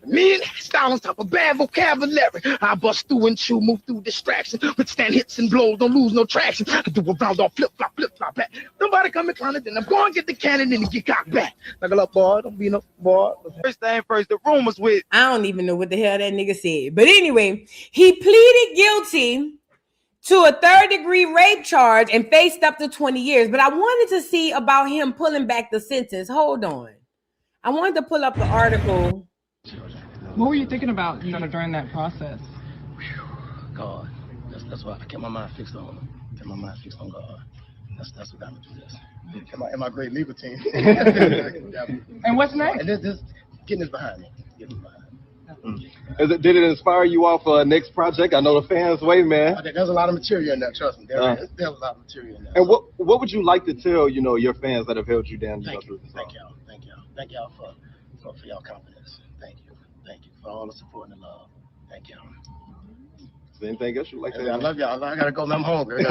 Me and style on top of bad vocabulary. I bust through and chew, move through distraction. Withstand hits and blows, don't lose no traction. I do a round off, flip flop back. Nobody come and clown it, then I'm going to get the cannon and get cocked back. Like a little boy, don't be no boy. First thing first, the rumors with. I don't even know what the hell that nigga said. But anyway, he pleaded guilty to a third-degree rape charge and faced up to 20 years. But I wanted to see about him pulling back the sentence. Hold on. I wanted to pull up the article. What were you thinking about during that process? God, that's why I kept my mind fixed on him. Kept my mind fixed on God. That's what got me through this. And my great legal team. And what's next? And this getting this behind me. Did it inspire you off next project? I know the fans wait, man. There's a lot of material in there, trust me. There's a lot of material in there. And what would you like to tell, your fans that have held you down? Thank y'all for y'all confidence. Thank you for all the support and the love. Thank y'all. Is there anything else you'd like to say? I love y'all. I gotta go. I'm hungry.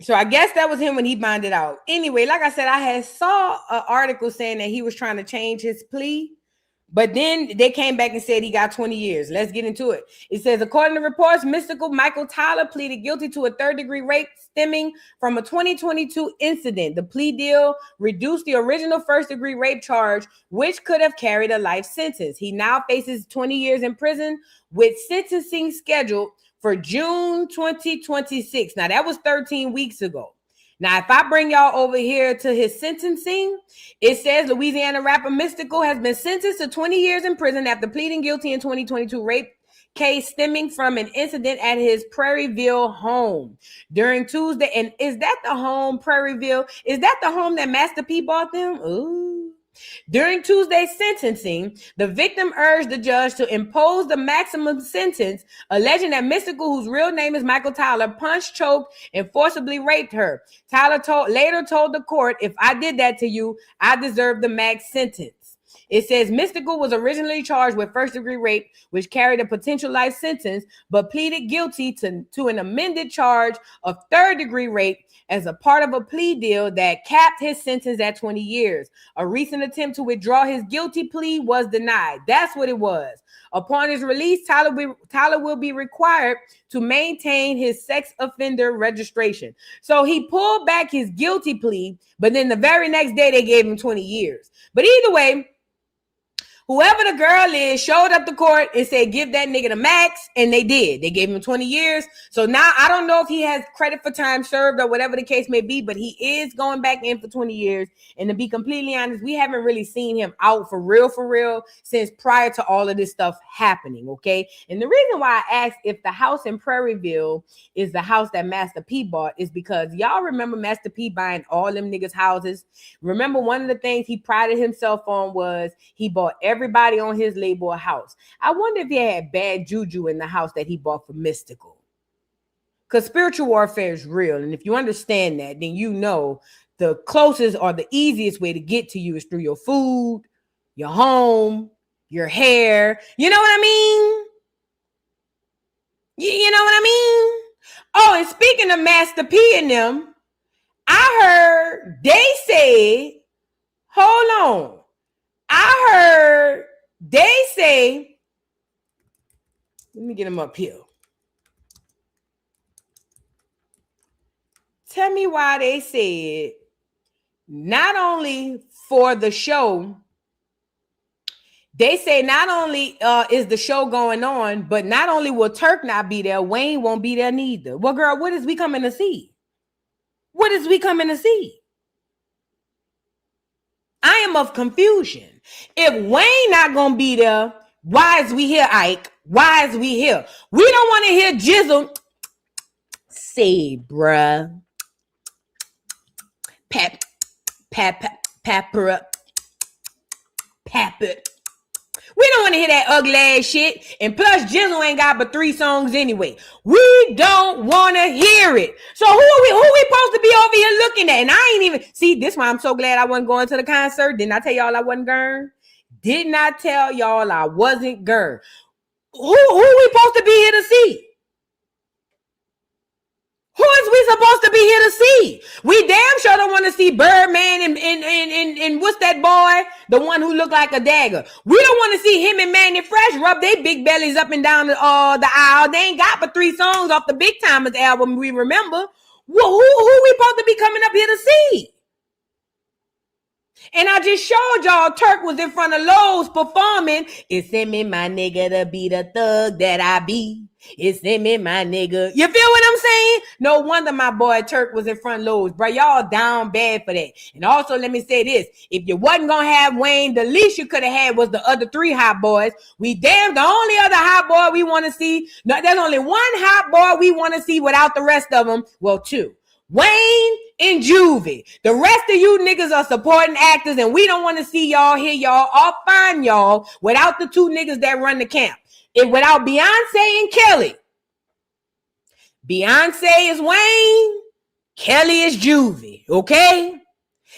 So I guess that was him when he bonded out. Anyway, like I said, I had saw an article saying that he was trying to change his plea, but then they came back and said he got 20 years. Let's get into it. It says, according to reports, Mystikal Michael Tyler pleaded guilty to a third-degree rape stemming from a 2022 incident. The plea deal reduced the original first-degree rape charge, which could have carried a life sentence. He now faces 20 years in prison with sentencing scheduled for June 2026. Now, that was 13 weeks ago. Now, if I bring y'all over here to his sentencing, it says Louisiana rapper Mystikal has been sentenced to 20 years in prison after pleading guilty in 2022 rape case stemming from an incident at his Prairieville home during Tuesday. And is that the home, Prairieville? Is that the home that Master P bought them? Ooh. During Tuesday's sentencing, the victim urged the judge to impose the maximum sentence, alleging that Mystikal, whose real name is Michael Tyler, punched, choked, and forcibly raped her. Tyler later told the court, "If I did that to you, I deserve the max sentence." It says Mystikal was originally charged with first-degree rape, which carried a potential life sentence, but pleaded guilty to an amended charge of third-degree rape as a part of a plea deal that capped his sentence at 20 years. A recent attempt to withdraw his guilty plea was denied. That's what it was. Upon his release, Tyler will be required to maintain his sex offender registration. So he pulled back his guilty plea, but then the very next day they gave him 20 years. But either way, Whoever the girl is showed up to court and said, give that nigga the max. And they did. They gave him 20 years. So now I don't know if he has credit for time served or whatever the case may be, but he is going back in for 20 years. And to be completely honest, we haven't really seen him out for real since prior to all of this stuff happening. Okay. And the reason why I asked if the house in Prairieville is the house that Master P bought is because y'all remember Master P buying all them niggas' houses. Remember, one of the things he prided himself on was he bought everybody on his label a house. I wonder if he had bad juju in the house that he bought for Mystikal. Because spiritual warfare is real. And if you understand that, then you know the closest or the easiest way to get to you is through your food, your home, your hair. You know what I mean? You know what I mean? Oh, and speaking of Master P and them, I heard they said, hold on. I heard they say, let me get them up here. Tell me why they said not only for the show, they say not only is the show going on, but not only will Turk not be there, Wayne won't be there neither. Well, girl, what is we coming to see? What is we coming to see? I am of confusion. If Wayne not gonna be there, why is we here, Ike? Why is we here? We don't want to hear Jizzle say, bruh. Pap it. We don't want to hear that ugly ass shit. And plus, Jizzle ain't got but 3 songs anyway. We don't want to hear it. So who we supposed to be over here looking at? And I ain't even see this one. I'm so glad I wasn't going to the concert. Didn't I tell y'all I wasn't going? Did not tell y'all I wasn't going. Who we supposed to be here to see? Who is we supposed to be here to see? We damn sure don't want to see Birdman and what's that boy? The one who looked like a dagger. We don't want to see him and Manny Fresh rub their big bellies up and down the aisle. They ain't got but 3 songs off the Big Timers album, we remember. Who we supposed to be coming up here to see? And I just showed y'all Turk was in front of Lowe's performing. It's in me, my nigga, to be the thug that I be. It's in me, my nigga. You feel what I'm saying? No wonder my boy Turk was in front of Lowe's. Bro, y'all down bad for that. And also, let me say this. If you wasn't going to have Wayne, the least you could have had was the other 3 hot boys. The only other hot boy we want to see. No, there's only one hot boy we want to see without the rest of them. Well, 2. Wayne and Juvie. The rest of you niggas are supporting actors, and we don't want to see y'all, hear y'all, or find y'all without the 2 niggas that run the camp. Without Beyonce and Kelly. Beyonce is Wayne, Kelly is Juvie, okay?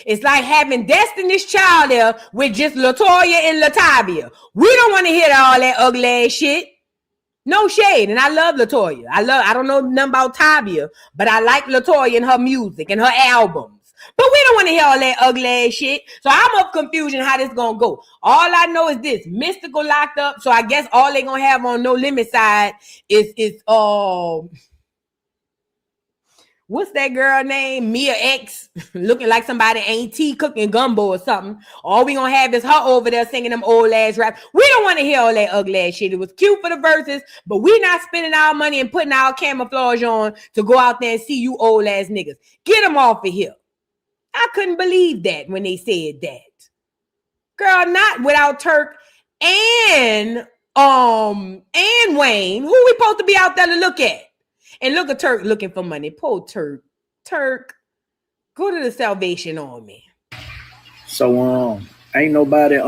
It's like having Destiny's Child there with just LaToya and LaTavia. We don't want to hear all that ugly ass shit. No shade, and I love LaToya. I don't know nothing about Tavia, but I like LaToya and her music and her albums. But we don't want to hear all that ugly ass shit. So I'm of confusion how this gonna go. All I know is this: Mystikal locked up. So I guess all they gonna have on No Limit side is what's that girl name? Mia X, looking like somebody auntie cooking gumbo or something. All we gonna have is her over there singing them old ass rap. We don't want to hear all that ugly ass shit. It was cute for the verses, but we not spending our money and putting our camouflage on to go out there and see you old ass niggas. Get them off of here. I couldn't believe that when they said that. Girl, not without Turk and Wayne. Who we supposed to be out there to look at? And look at Turk looking for money. Poor Turk. Turk, go to the Salvation Army. So ain't nobody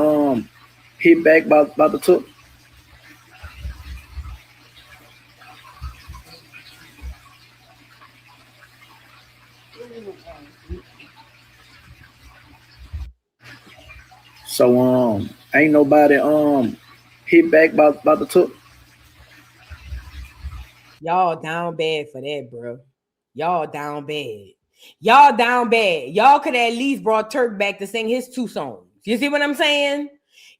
hit back about the took. So ain't nobody hit back about the took. Y'all down bad for that, bro. Y'all down bad. Y'all down bad. Y'all could at least brought Turk back to sing his 2 songs. You see what I'm saying?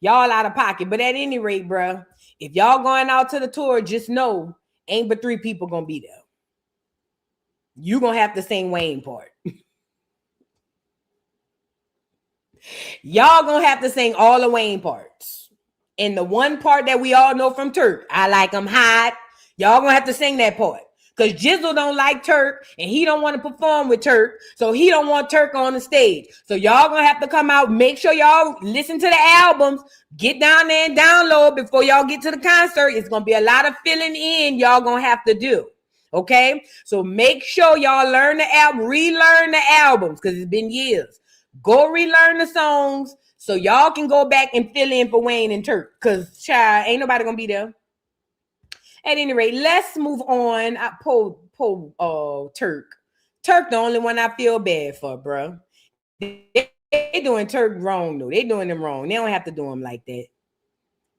Y'all out of pocket. But at any rate, bro, if y'all going out to the tour, just know ain't but 3 people gonna be there. You gonna have to sing Wayne part. Y'all gonna have to sing all the Wayne parts. And the one part that we all know from Turk, I like him hot. Y'all gonna have to sing that part. Because Jizzle don't like Turk and he don't want to perform with Turk. So he don't want Turk on the stage. So y'all gonna have to come out. Make sure y'all listen to the albums. Get down there and download before y'all get to the concert. It's gonna be a lot of filling in y'all gonna have to do. Okay? So make sure y'all learn the album, relearn the albums because it's been years. Go relearn the songs so y'all can go back and fill in for Wayne and Turk. Because, child, ain't nobody gonna be there. At any rate, let's move on. I pull Turk. Turk the only one I feel bad for, bro. They doing Turk wrong, though. They doing them wrong. They don't have to do them like that.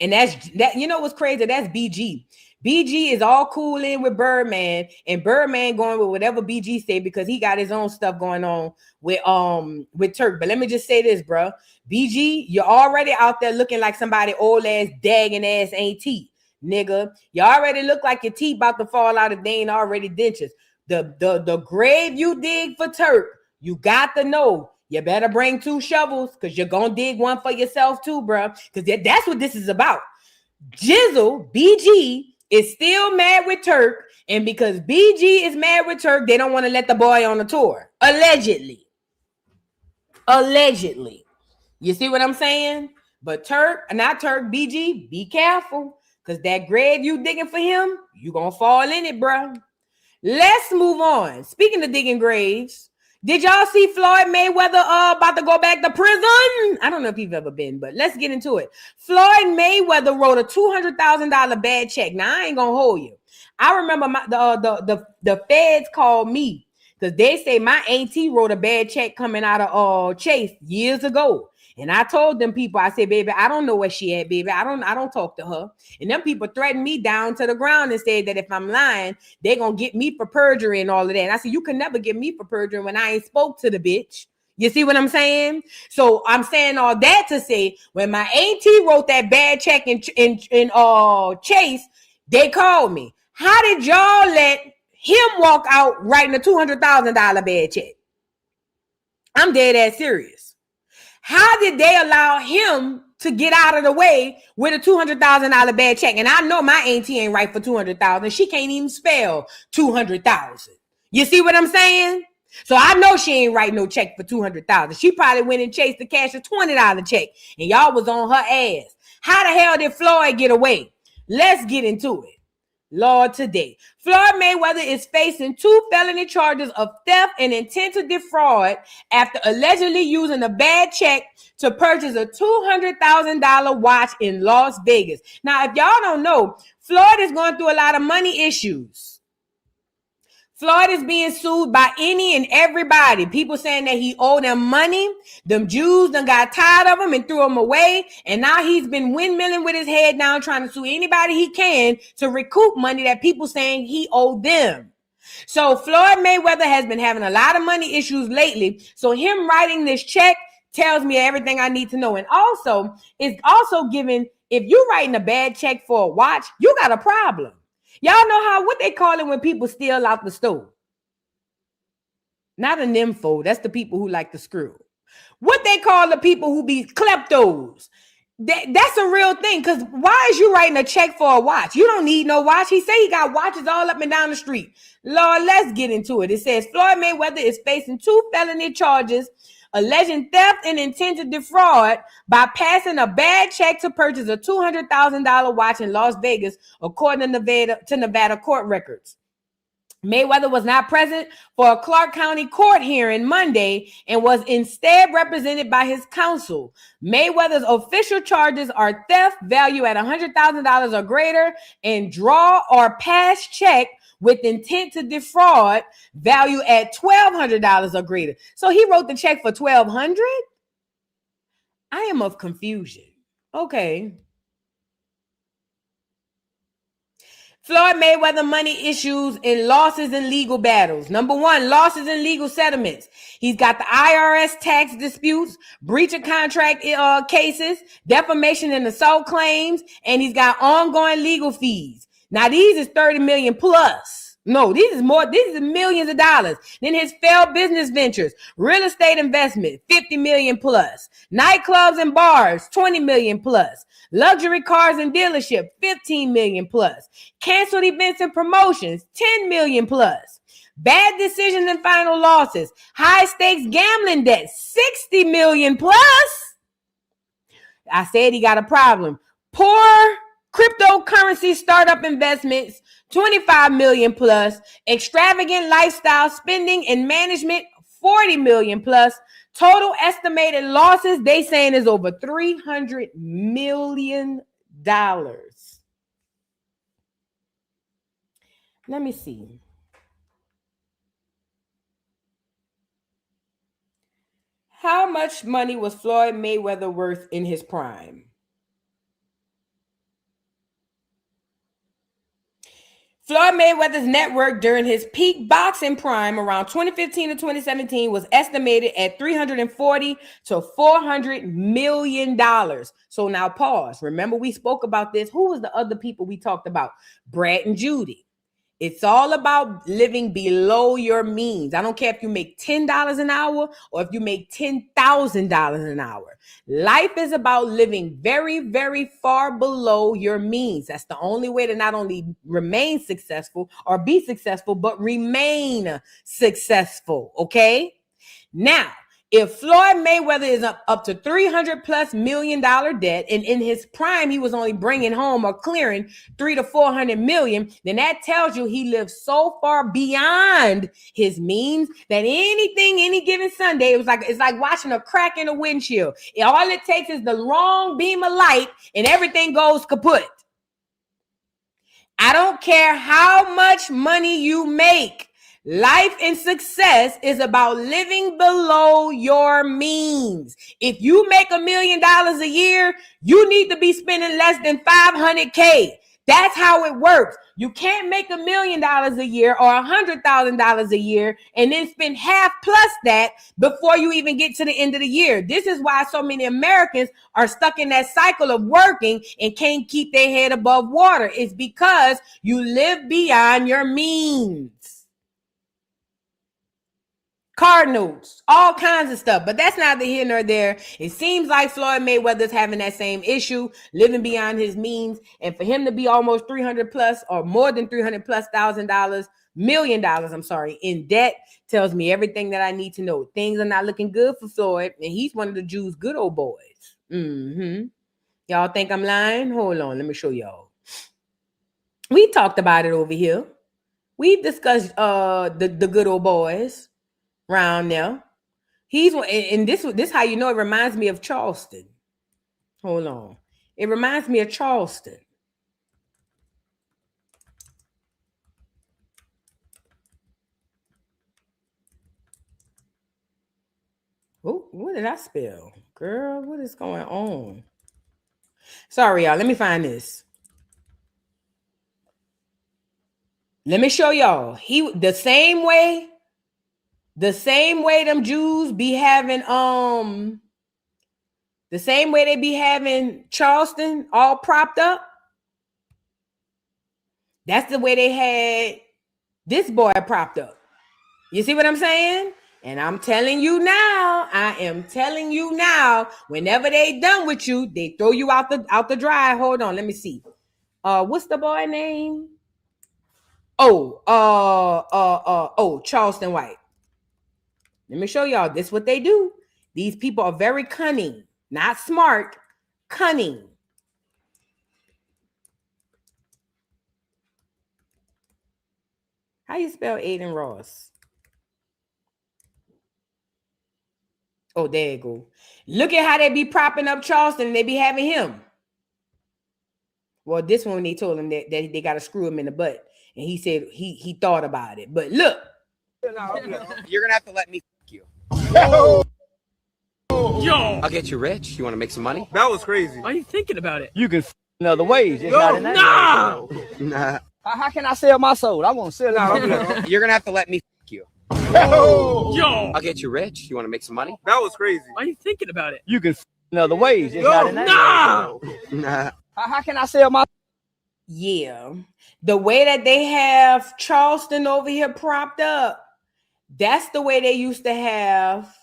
And that's that. You know what's crazy? That's BG. BG is all cool in with Birdman, and Birdman going with whatever BG say because he got his own stuff going on with Turk. But let me just say this, bro. BG, you're already out there looking like somebody old ass, dagging ass auntie. Nigga, you already look like your teeth about to fall out if they ain't already dentures. The grave you dig for Turk, you got to know you better bring 2 shovels because you're gonna dig one for yourself too, bro. Because that's what this is about. Jizzle, BG, is still mad with Turk, and because BG is mad with Turk, they don't want to let the boy on the tour. Allegedly. You see what I'm saying? But BG, be careful. Because that grave you digging for him, you gonna fall in it, bro. Let's move on. Speaking of digging graves, did y'all see Floyd Mayweather about to go back to prison? I don't know if you've ever been, but let's get into it. Floyd Mayweather wrote a $200,000 bad check. Now, I ain't gonna hold you. I remember the feds called me because they say my auntie wrote a bad check coming out of Chase years ago. And I told them people, I said, baby, I don't know where she at, baby. I don't talk to her. And them people threatened me down to the ground and said that if I'm lying, they're going to get me for perjury and all of that. And I said, you can never get me for perjury when I ain't spoke to the bitch. You see what I'm saying? So I'm saying all that to say, when my auntie wrote that bad check in Chase, they called me. How did y'all let him walk out writing a $200,000 bad check? I'm dead ass serious. How did they allow him to get out of the way with a $200,000 bad check? And I know my auntie ain't right for $200,000. She can't even spell 200,000. You see what I'm saying? So I know she ain't write no check for 200,000. She probably went and chased the cash a $20 check, and y'all was on her ass. How the hell did Floyd get away? Let's get into it. Lord, today, Floyd Mayweather is facing 2 felony charges of theft and intent to defraud after allegedly using a bad check to purchase a $200,000 watch in Las Vegas. Now, if y'all don't know, Floyd is going through a lot of money issues. Floyd is being sued by any and everybody. People saying that he owed them money. Them Jews done got tired of him and threw him away. And now he's been windmilling with his head down trying to sue anybody he can to recoup money that people saying he owed them. So Floyd Mayweather has been having a lot of money issues lately. So him writing this check tells me everything I need to know. And also, it's also giving, if you're writing a bad check for a watch, you got a problem. Y'all know what they call it when people steal out the store? Not a nympho. That's the people who like to screw. What they call the people who be kleptos. That's a real thing. Because why is you writing a check for a watch? You don't need no watch. He say he got watches all up and down the street. Lord, let's get into it. It says Floyd Mayweather is facing 2 felony charges alleging theft and intent to defraud by passing a bad check to purchase a $200,000 watch in Las Vegas, according to Nevada court records. Mayweather was not present for a Clark County court hearing Monday and was instead represented by his counsel. Mayweather's official charges are theft, value at $100,000 or greater, and draw or pass check with intent to defraud, value at $1,200 or greater. So he wrote the check for $1,200? I am of confusion. Okay. Floyd Mayweather money issues and losses in legal battles. Number 1, losses in legal settlements. He's got the IRS tax disputes, breach of contract cases, defamation and assault claims, and he's got ongoing legal fees. Now, these is $30 million plus. No, these is millions of dollars. Then his failed business ventures, real estate investment, 50 million plus. Nightclubs and bars, 20 million plus. Luxury cars and dealership, 15 million plus. Canceled events and promotions, 10 million plus. Bad decisions and final losses. High stakes gambling debt, 60 million plus. I said he got a problem. Poor cryptocurrency startup investments, 25 million plus. Extravagant lifestyle spending and management, 40 million plus. Total estimated losses, they saying, is over $300 million. Let me see. How much money was Floyd Mayweather worth in his prime? Floyd Mayweather's net worth during his peak boxing prime around 2015 to 2017 was estimated at $340 to $400 million. So now pause. Remember, we spoke about this. Who was the other people we talked about? Brad and Judy. It's all about living below your means. I don't care if you make $10 an hour or if you make $10,000 an hour. Life is about living very, very far below your means. That's the only way to not only remain successful or be successful, but remain successful. Okay? Now, if Floyd Mayweather is up to $300+ million debt, and in his prime he was only bringing home or clearing $300 to $400 million, then that tells you he lives so far beyond his means that any given Sunday, it's like watching a crack in a windshield. All it takes is the wrong beam of light and everything goes kaput. I don't care how much money you make. Life and success is about living below your means. If you make $1 million a year, you need to be spending less than $500K. That's how it works. You can't make $1 million a year or $100,000 a year and then spend half plus that before you even get to the end of the year. This is why so many Americans are stuck in that cycle of working and can't keep their head above water. It's because you live beyond your means. Car notes, all kinds of stuff, but that's neither here nor there. It seems like Floyd Mayweather's having that same issue, living beyond his means, and for him to be almost 300 plus or more than $300,000+ million, in debt tells me everything that I need to know. Things are not looking good for Floyd, and he's one of the Jews' good old boys. Y'all think I'm lying? Hold on, let me show y'all. We talked about it over here. We've discussed the good old boys. Round now, he's and this how you know it reminds me of Charleston. Hold on, it reminds me of Charleston. Oh, what did I spell, girl? What is going on? Sorry, y'all. Let me find this. Let me show y'all. The same way them Jews be having, the same way they be having Charleston all propped up. That's the way they had this boy propped up. You see what I'm saying? And I'm telling you now, whenever they done with you, they throw you out the dry. Hold on, let me see. What's the boy name? Charleston White. Let me show y'all. This is what they do. These people are very cunning, not smart, cunning. How you spell Aiden Ross? Oh, there you go. Look at how they be propping up Charleston and they be having him. Well, this one, they told him that they got to screw him in the butt. And he said he thought about it. But look. You're going to have to let me you. Yo! I'll get you rich. You want to make some money? That was crazy. Why are you thinking about it? You can in other ways. Just Yo, not nah. How can I sell my soul? I want to sell it. You're going to have to let me you. Yo! I'll get you rich. You want to make some money? That was crazy. Why are you thinking about it? You can in other ways. Just Yo, not nah. How can I sell my Yeah. The way that they have Charleston over here propped up, that's the way they used to have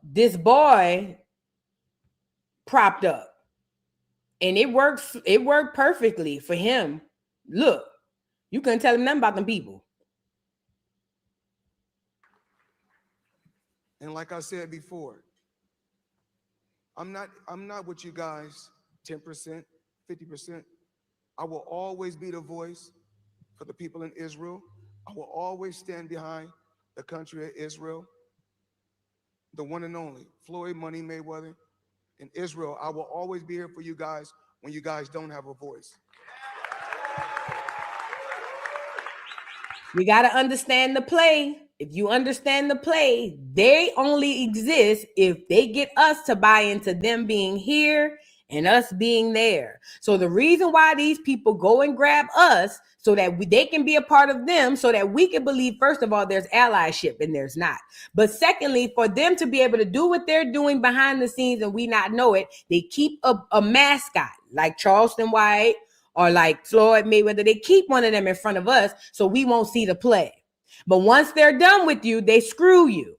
this boy propped up. And it worked perfectly for him. Look, you couldn't tell him nothing about them people. And like I said before, I'm not with you guys 10%, 50%. I will always be the voice for the people in Israel. I will always stand behind the country of Israel, the one and only Floyd Money Mayweather in Israel. I will always be here for you guys when you guys don't have a voice. We got to understand the play. If you understand the play, they only exist if they get us to buy into them being here and us being there. So the reason why these people go and grab us so that they can be a part of them, so that we can believe, first of all, there's allyship and there's not. But secondly, for them to be able to do what they're doing behind the scenes and we not know it, they keep a mascot like Charleston White or like Floyd Mayweather. They keep one of them in front of us so we won't see the play. But once they're done with you, they screw you.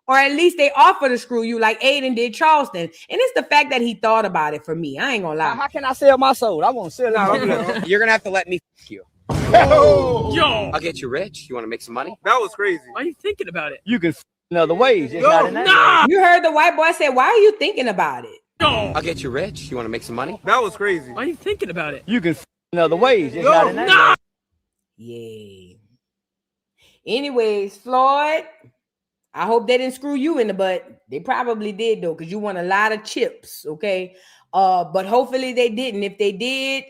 Or at least they offer to screw you like Aiden did Charleston. And it's the fact that he thought about it for me. I ain't gonna lie. How can I sell my soul? I won't sell it. You're gonna have to let me f you. Yo! I'll get you rich. You want to make some money? That was crazy. Why are you thinking about it? You can in other ways. Just Yo, not in that nah! You heard the white boy say, why are you thinking about it? Yo! I'll get you rich. You want to make some money? That was crazy. Why are you thinking about it? You can in other ways. Just Yo, not in that nah! Yeah. Anyways, Floyd, I hope they didn't screw you in the butt. They probably did though, because you won a lot of chips, okay? But hopefully they didn't. If they did,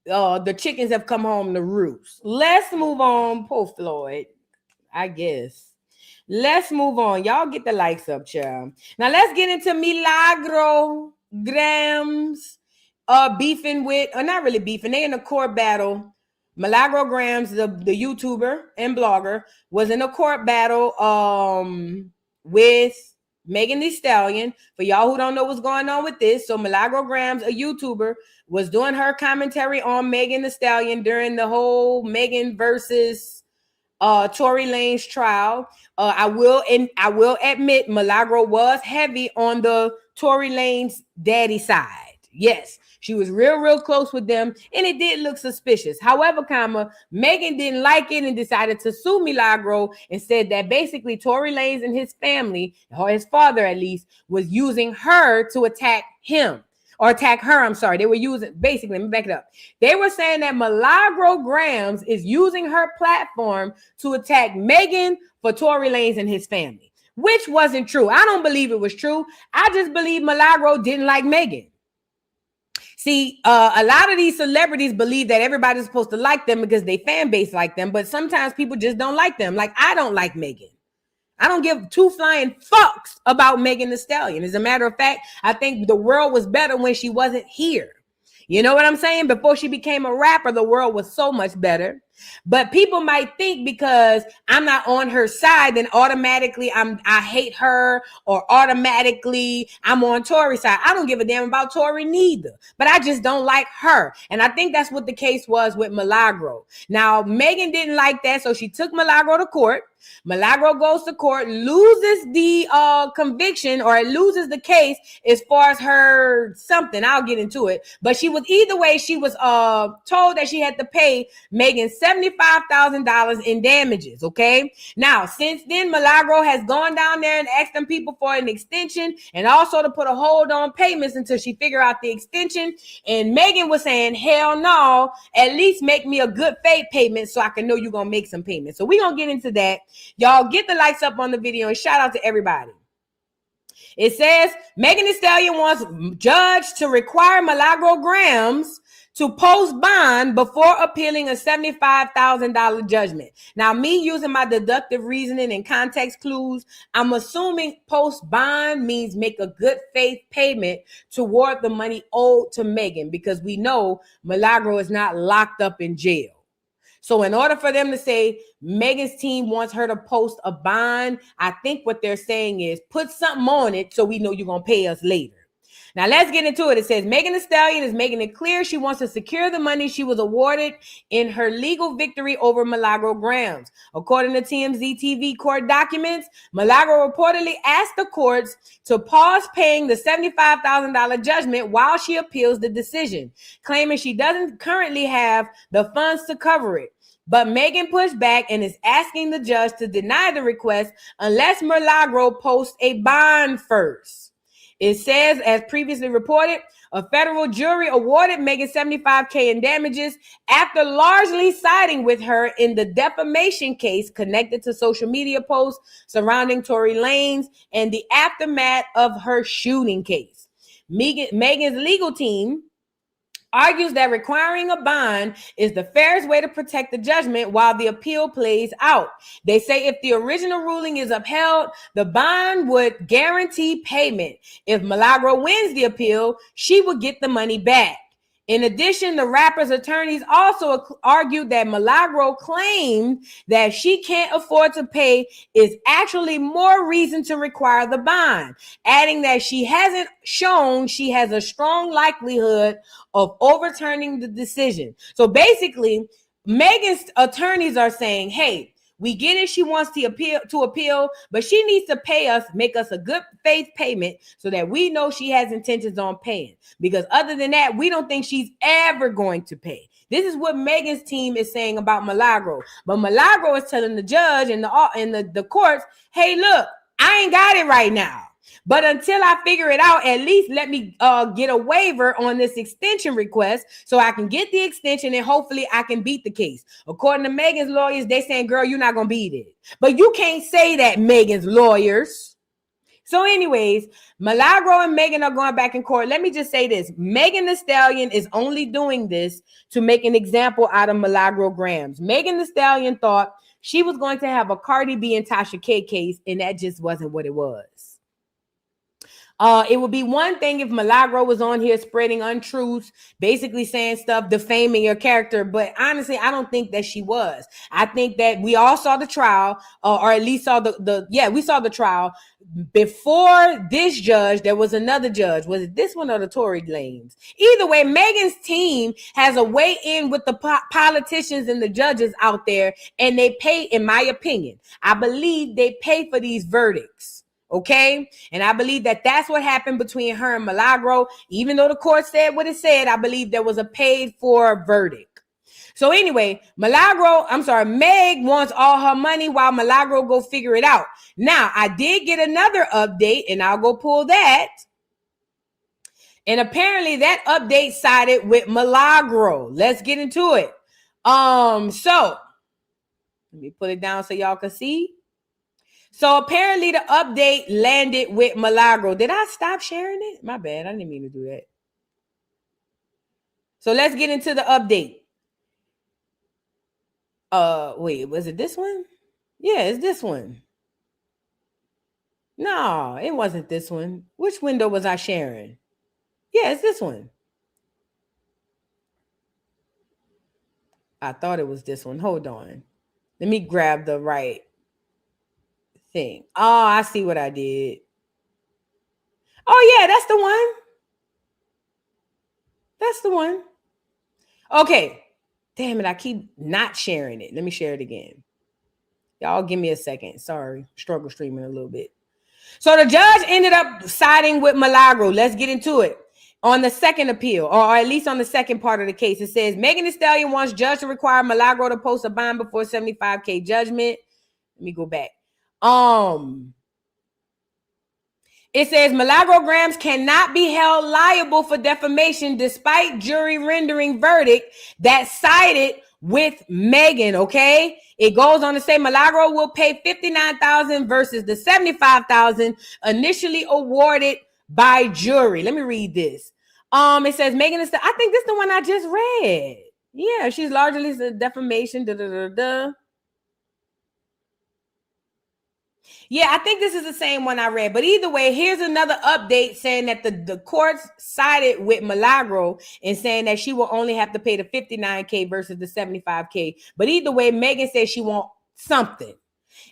the chickens have come home to roost. Let's move on. Poor Floyd, I guess. Let's move on. Y'all get the likes up, child. Now let's get into Milagro Gramz beefing with, or not really beefing, they in a court battle. Milagro Gramz, the YouTuber and blogger, was in a court battle with Megan Thee Stallion. For y'all who don't know what's going on with this, so Milagro Gramz, a YouTuber, was doing her commentary on Megan Thee Stallion during the whole Megan versus Tory Lanez trial. I will admit Milagro was heavy on the Tory Lanez daddy side. Yes. She was real close with them, and it did look suspicious. However, Megan didn't like it and decided to sue Milagro and said that basically Tory Lanez and his family, or his father at least, was using her to attack him. Or attack her, I'm sorry. They were using, basically, let me back it up. They were saying that Milagro Gramz is using her platform to attack Megan for Tory Lanez and his family, which wasn't true. I don't believe it was true. I just believe Milagro didn't like Megan. See, a lot of these celebrities believe that everybody's supposed to like them because they fan base like them, but sometimes people just don't like them. Like, I don't like Megan. I don't give two flying fucks about Megan Thee Stallion. As a matter of fact, I think the world was better when she wasn't here. You know what I'm saying? Before she became a rapper, the world was so much better. But people might think because I'm not on her side, then automatically I hate her, or automatically I'm on Tory's side. I don't give a damn about Tory neither, but I just don't like her. And I think that's what the case was with Milagro. Now, Megan didn't like that, so she took Milagro to court. Milagro goes to court, loses the conviction, or it loses the case as far as her something. I'll get into it. But she was, either way, she was told that she had to pay Megan $75,000 in damages, okay? Now, since then, Milagro has gone down there and asked them people for an extension and also to put a hold on payments until she figure out the extension. And Megan was saying, hell no, at least make me a good faith payment so I can know you're going to make some payments. So we're going to get into that. Y'all get the likes up on the video and shout out to everybody. It says Megan Thee Stallion wants judge to require Milagro Gramz to post bond before appealing a $75,000 judgment. Now, me using my deductive reasoning and context clues, I'm assuming post bond means make a good faith payment toward the money owed to Megan, because we know Milagro is not locked up in jail. So in order for them to say Megan's team wants her to post a bond, I think what they're saying is put something on it so we know you're going to pay us later. Now let's get into it. It says Megan Thee Stallion is making it clear she wants to secure the money she was awarded in her legal victory over Milagro Gramz. According to TMZ TV court documents, Milagro reportedly asked the courts to pause paying the $75,000 judgment while she appeals the decision, claiming she doesn't currently have the funds to cover it. But Megan pushed back and is asking the judge to deny the request unless Milagro posts a bond first. It says, as previously reported, a federal jury awarded Megan $75,000 in damages after largely siding with her in the defamation case connected to social media posts surrounding Tory Lanez and the aftermath of her shooting case. Megan's legal team argues that requiring a bond is the fairest way to protect the judgment while the appeal plays out. They say if the original ruling is upheld, the bond would guarantee payment. If Milagro wins the appeal, she would get the money back. In addition, the rapper's attorneys also argued that Milagro claimed that she can't afford to pay is actually more reason to require the bond, adding that she hasn't shown she has a strong likelihood of overturning the decision. So basically, Megan's attorneys are saying, hey, we get it. She wants to appeal, but she needs to pay us, make us a good faith payment so that we know she has intentions on paying. Because other than that, we don't think she's ever going to pay. This is what Megan's team is saying about Milagro. But Milagro is telling the judge and the courts, hey, look, I ain't got it right now. But until I figure it out, at least let me get a waiver on this extension request so I can get the extension and hopefully I can beat the case. According to Megan's lawyers, they saying, girl, you're not going to beat it. But you can't say that, Megan's lawyers. So anyways, Milagro and Megan are going back in court. Let me just say this. Megan Thee Stallion is only doing this to make an example out of Milagro Gramz. Megan Thee Stallion thought she was going to have a Cardi B and Tasha K case, and that just wasn't what it was. It would be one thing if Milagro was on here spreading untruths, basically saying stuff, defaming your character. But honestly, I don't think that she was. I think that we all saw the trial, or at least saw we saw the trial. Before this judge, there was another judge. Was it this one or the Tory Lanez? Either way, Megan's team has a way in with the politicians and the judges out there, and they pay, in my opinion, I believe they pay for these verdicts. Okay. And I believe that that's what happened between her and Milagro. Even though the court said what it said, I believe there was a paid for verdict. So anyway, Meg wants all her money while Milagro go figure it out. Now, I did get another update and I'll go pull that. And apparently that update sided with Milagro. Let's get into it. So let me put it down so y'all can see. So apparently the update landed with Milagro. Did I stop sharing it? My bad. I didn't mean to do that. So let's get into the update. Wait, was it this one? Yeah, it's this one. No, it wasn't this one. Which window was I sharing? Yeah, it's this one. I thought it was this one. Hold on. Let me grab the right thing. Oh, I see what I did. Oh, yeah, that's the one. That's the one. Okay. Damn it, I keep not sharing it. Let me share it again. Y'all give me a second. Sorry, struggle streaming a little bit. So the judge ended up siding with Milagro. Let's get into it. On the second appeal, or at least on the second part of the case, it says Megan Thee Stallion wants judge to require Milagro to post a bond before $75,000 judgment. Let me go back. It says Milagro Gramz cannot be held liable for defamation despite jury rendering verdict that sided with Megan. Okay, it goes on to say Milagro will pay $59,000 versus the $75,000 initially awarded by jury. Let me read this. It says Megan is. I think this is the one I just read. Yeah, she's largely the defamation. Yeah, I think this is the same one I read. But either way, here's another update saying that the courts sided with Milagro and saying that she will only have to pay the $59,000 versus the $75,000. But either way, Megan says she wants something.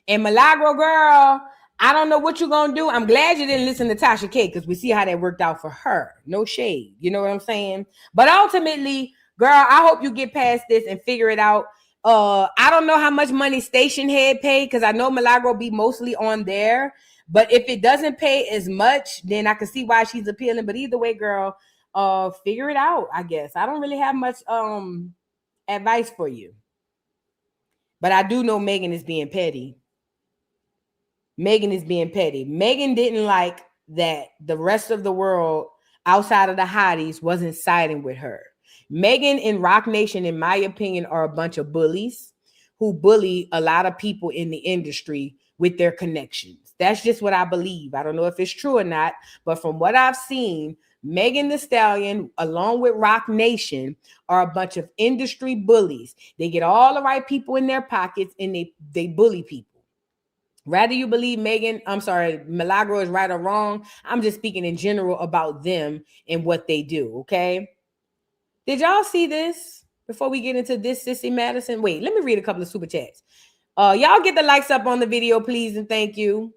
And Milagro, girl, I don't know what you're going to do. I'm glad you didn't listen to Tasha K because we see how that worked out for her. No shade. You know what I'm saying? But ultimately, girl, I hope you get past this and figure it out. I don't know how much money Station Head paid because I know Milagro be mostly on there. But if it doesn't pay as much, then I can see why she's appealing. But either way, girl, figure it out, I guess. I don't really have much advice for you. But I do know Megan is being petty. Megan is being petty. Megan didn't like that the rest of the world outside of the hotties wasn't siding with her. Megan and Rock Nation, in my opinion, are a bunch of bullies who bully a lot of people in the industry with their connections. That's just what I believe. I don't know if it's true or not, but from what I've seen, Megan Thee Stallion, along with Rock Nation, are a bunch of industry bullies. They get all the right people in their pockets and they bully people. Rather you believe Milagro is right or wrong, I'm just speaking in general about them and what they do, okay? Did y'all see this before we get into this, Sissy Madison? Wait, let me read a couple of super chats. Y'all get the likes up on the video, please, and thank you.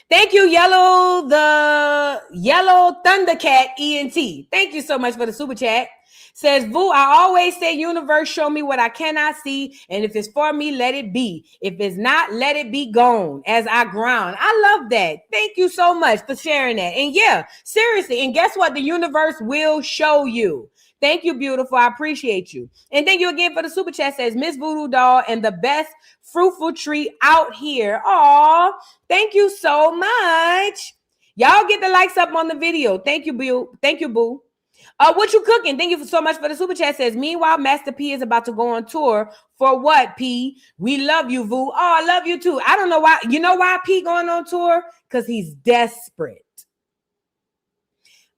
Thank you, the Yellow Thundercat ENT. Thank you so much for the super chat. Says, Vu, I always say, universe, show me what I cannot see. And if it's for me, let it be. If it's not, let it be gone as I ground. I love that. Thank you so much for sharing that. And yeah, seriously. And guess what? The universe will show you. Thank you, beautiful. I appreciate you. And thank you again for the super chat. Says Miss Voodoo Doll and the best fruitful tree out here. Aw, thank you so much. Y'all get the likes up on the video. Thank you, Boo. Thank you, Boo. What you cooking? Thank you so much for the super chat. Says, meanwhile, Master P is about to go on tour. For what, P? We love you, Vu. Oh, I love you too. I don't know why. You know why P going on tour? Because he's desperate.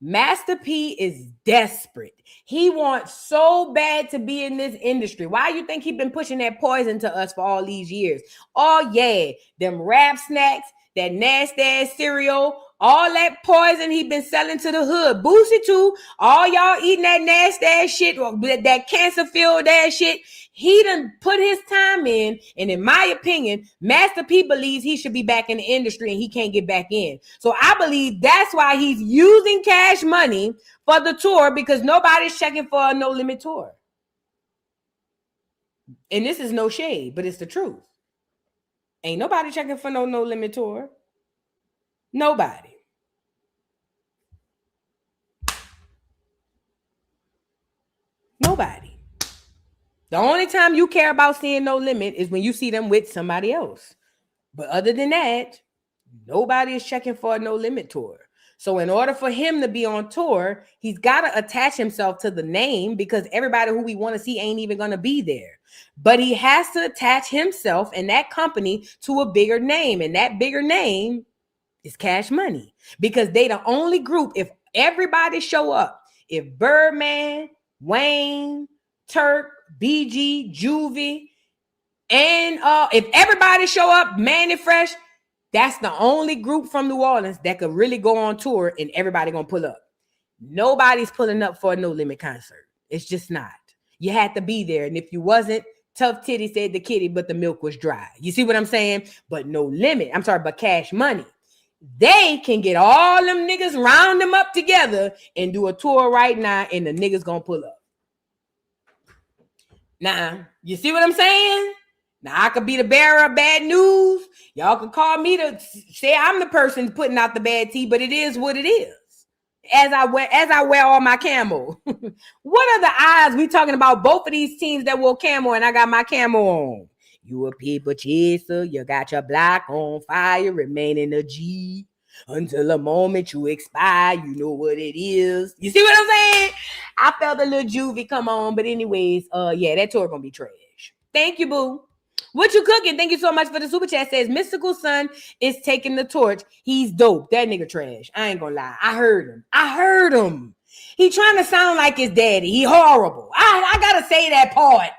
Master P is desperate. He wants so bad to be in this industry. Why you think he been pushing that poison to us for all these years? Oh, yeah. Them rap snacks, that nasty ass cereal, all that poison he been selling to the hood. Boosie too. All y'all eating that nasty ass shit, that cancer-filled ass shit. He done put his time in, and in my opinion, Master P believes he should be back in the industry and he can't get back in. So I believe that's why he's using cash money for the tour, because nobody's checking for a No Limit tour. And this is no shade, but it's the truth. Ain't nobody checking for no Limit tour. Nobody. Nobody. The only time you care about seeing No Limit is when you see them with somebody else. But other than that, nobody is checking for a No Limit tour. So in order for him to be on tour, he's got to attach himself to the name, because everybody who we want to see ain't even going to be there. But he has to attach himself and that company to a bigger name. And that bigger name is Cash Money, because they the only group. If everybody show up, if Birdman, Wayne, Turk, BG, Juvie, and if everybody show up, Man and Fresh, that's the only group from New Orleans that could really go on tour and everybody gonna pull up. Nobody's pulling up for a No Limit concert. It's just not. You had to be there, and if you wasn't, Tough Titty said the kitty, but the milk was dry. You see what I'm saying? But No Limit, but Cash Money, they can get all them niggas, round them up together and do a tour right now, and the niggas gonna pull up. Now, you see what I'm saying? Now, I could be the bearer of bad news. Y'all can call me to say I'm the person putting out the bad tea, but it is what it is. As I wear all my camo. What are the odds we talking about both of these teams that wore camo and I got my camo on? You a people chaser, you got your block on fire, remaining a G until the moment you expire. You know what it is. You see what I'm saying? I felt a little juvie come on, but anyways, yeah, that tour gonna be trash. Thank you, boo. What you cooking? Thank you so much for the super chat. Says Mystikal son is taking the torch. He's dope. That nigga trash. I ain't gonna lie. I heard him. He trying to sound like his daddy. He horrible. I gotta say that part.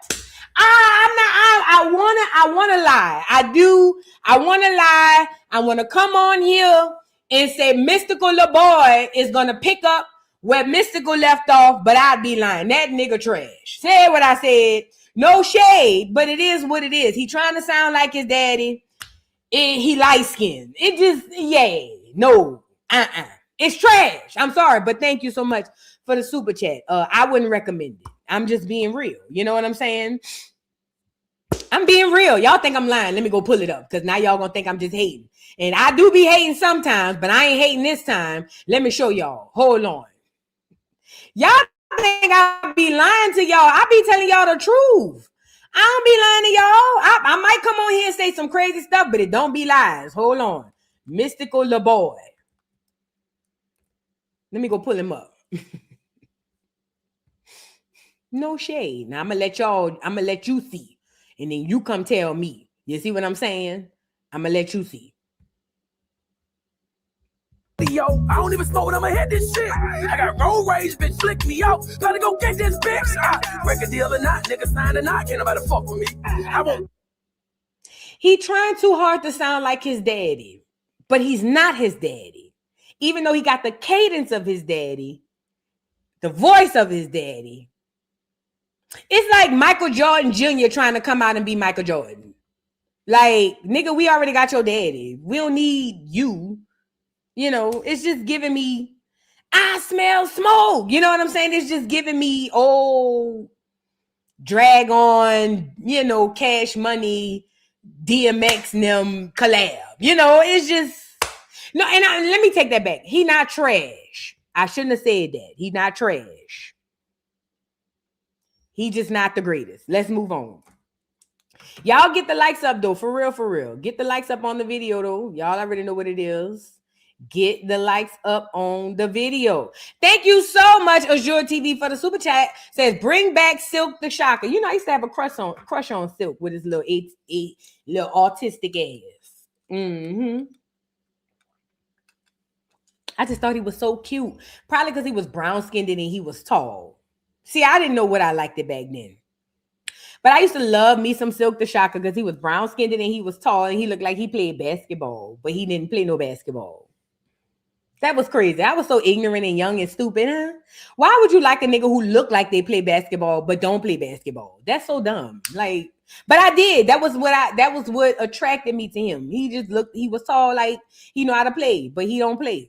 I wanna lie. I do. I wanna lie. I wanna come on here and say Mystikal the boy is gonna pick up where Mystikal left off, but I'd be lying. That nigga trash. Say what I said. No shade, but it is what it is. He trying to sound like his daddy. he light skinned. It just, no, it's trash. I'm sorry, but thank you so much for the super chat. I wouldn't recommend it. I'm just being real. You know what I'm saying? I'm being real. Y'all think I'm lying. Let me go pull it up because now y'all gonna think I'm just hating. And I do be hating sometimes, but I ain't hating this time. Let me show y'all. Hold on. Y'all think I be lying to y'all. I be telling y'all the truth. I don't be lying to y'all. I might come on here and say some crazy stuff, but it don't be lies. Hold on. Mystikal the boy. Let me go pull him up. No shade. Now I'm gonna let you see. And then you come tell me. You see what I'm saying? I'm gonna let you see. Yo, I don't even smoke when I'ma hit this shit. I got road rage, bitch, flick me out. Gotta go get this bitch. Break a deal or not, nigga sign or not. Can't nobody fuck with me. I won't. He trying too hard to sound like his daddy, but he's not his daddy. Even though he got the cadence of his daddy, the voice of his daddy. It's like Michael Jordan Jr. trying to come out and be Michael Jordan. Like, nigga, we already got your daddy. We don't need you. You know, it's just giving me, I smell smoke. You know what I'm saying? It's just giving me, drag on, you know, Cash Money, DMX and them collab. You know, it's just, no, and let me take that back. He not trash. I shouldn't have said that. He not trash. He just not the greatest. Let's move on. Y'all get the likes up, though. For real, for real. Get the likes up on the video, though. Y'all already know what it is. Get the likes up on the video. Thank you so much, Azure TV, for the super chat. Says, bring back Silk the Shocker. You know, I used to have a crush on Silk with his little little autistic ass. Mm-hmm. I just thought he was so cute. Probably because he was brown-skinned and he was tall. See, I didn't know what I liked it back then. But I used to love me some Silk the Shocker because he was brown-skinned and he was tall and he looked like he played basketball, but he didn't play no basketball. That was crazy. I was so ignorant and young and stupid. Huh? Why would you like a nigga who looked like they play basketball but don't play basketball? That's so dumb. Like, but I did. That was what attracted me to him. He was tall, like he know how to play, but he don't play.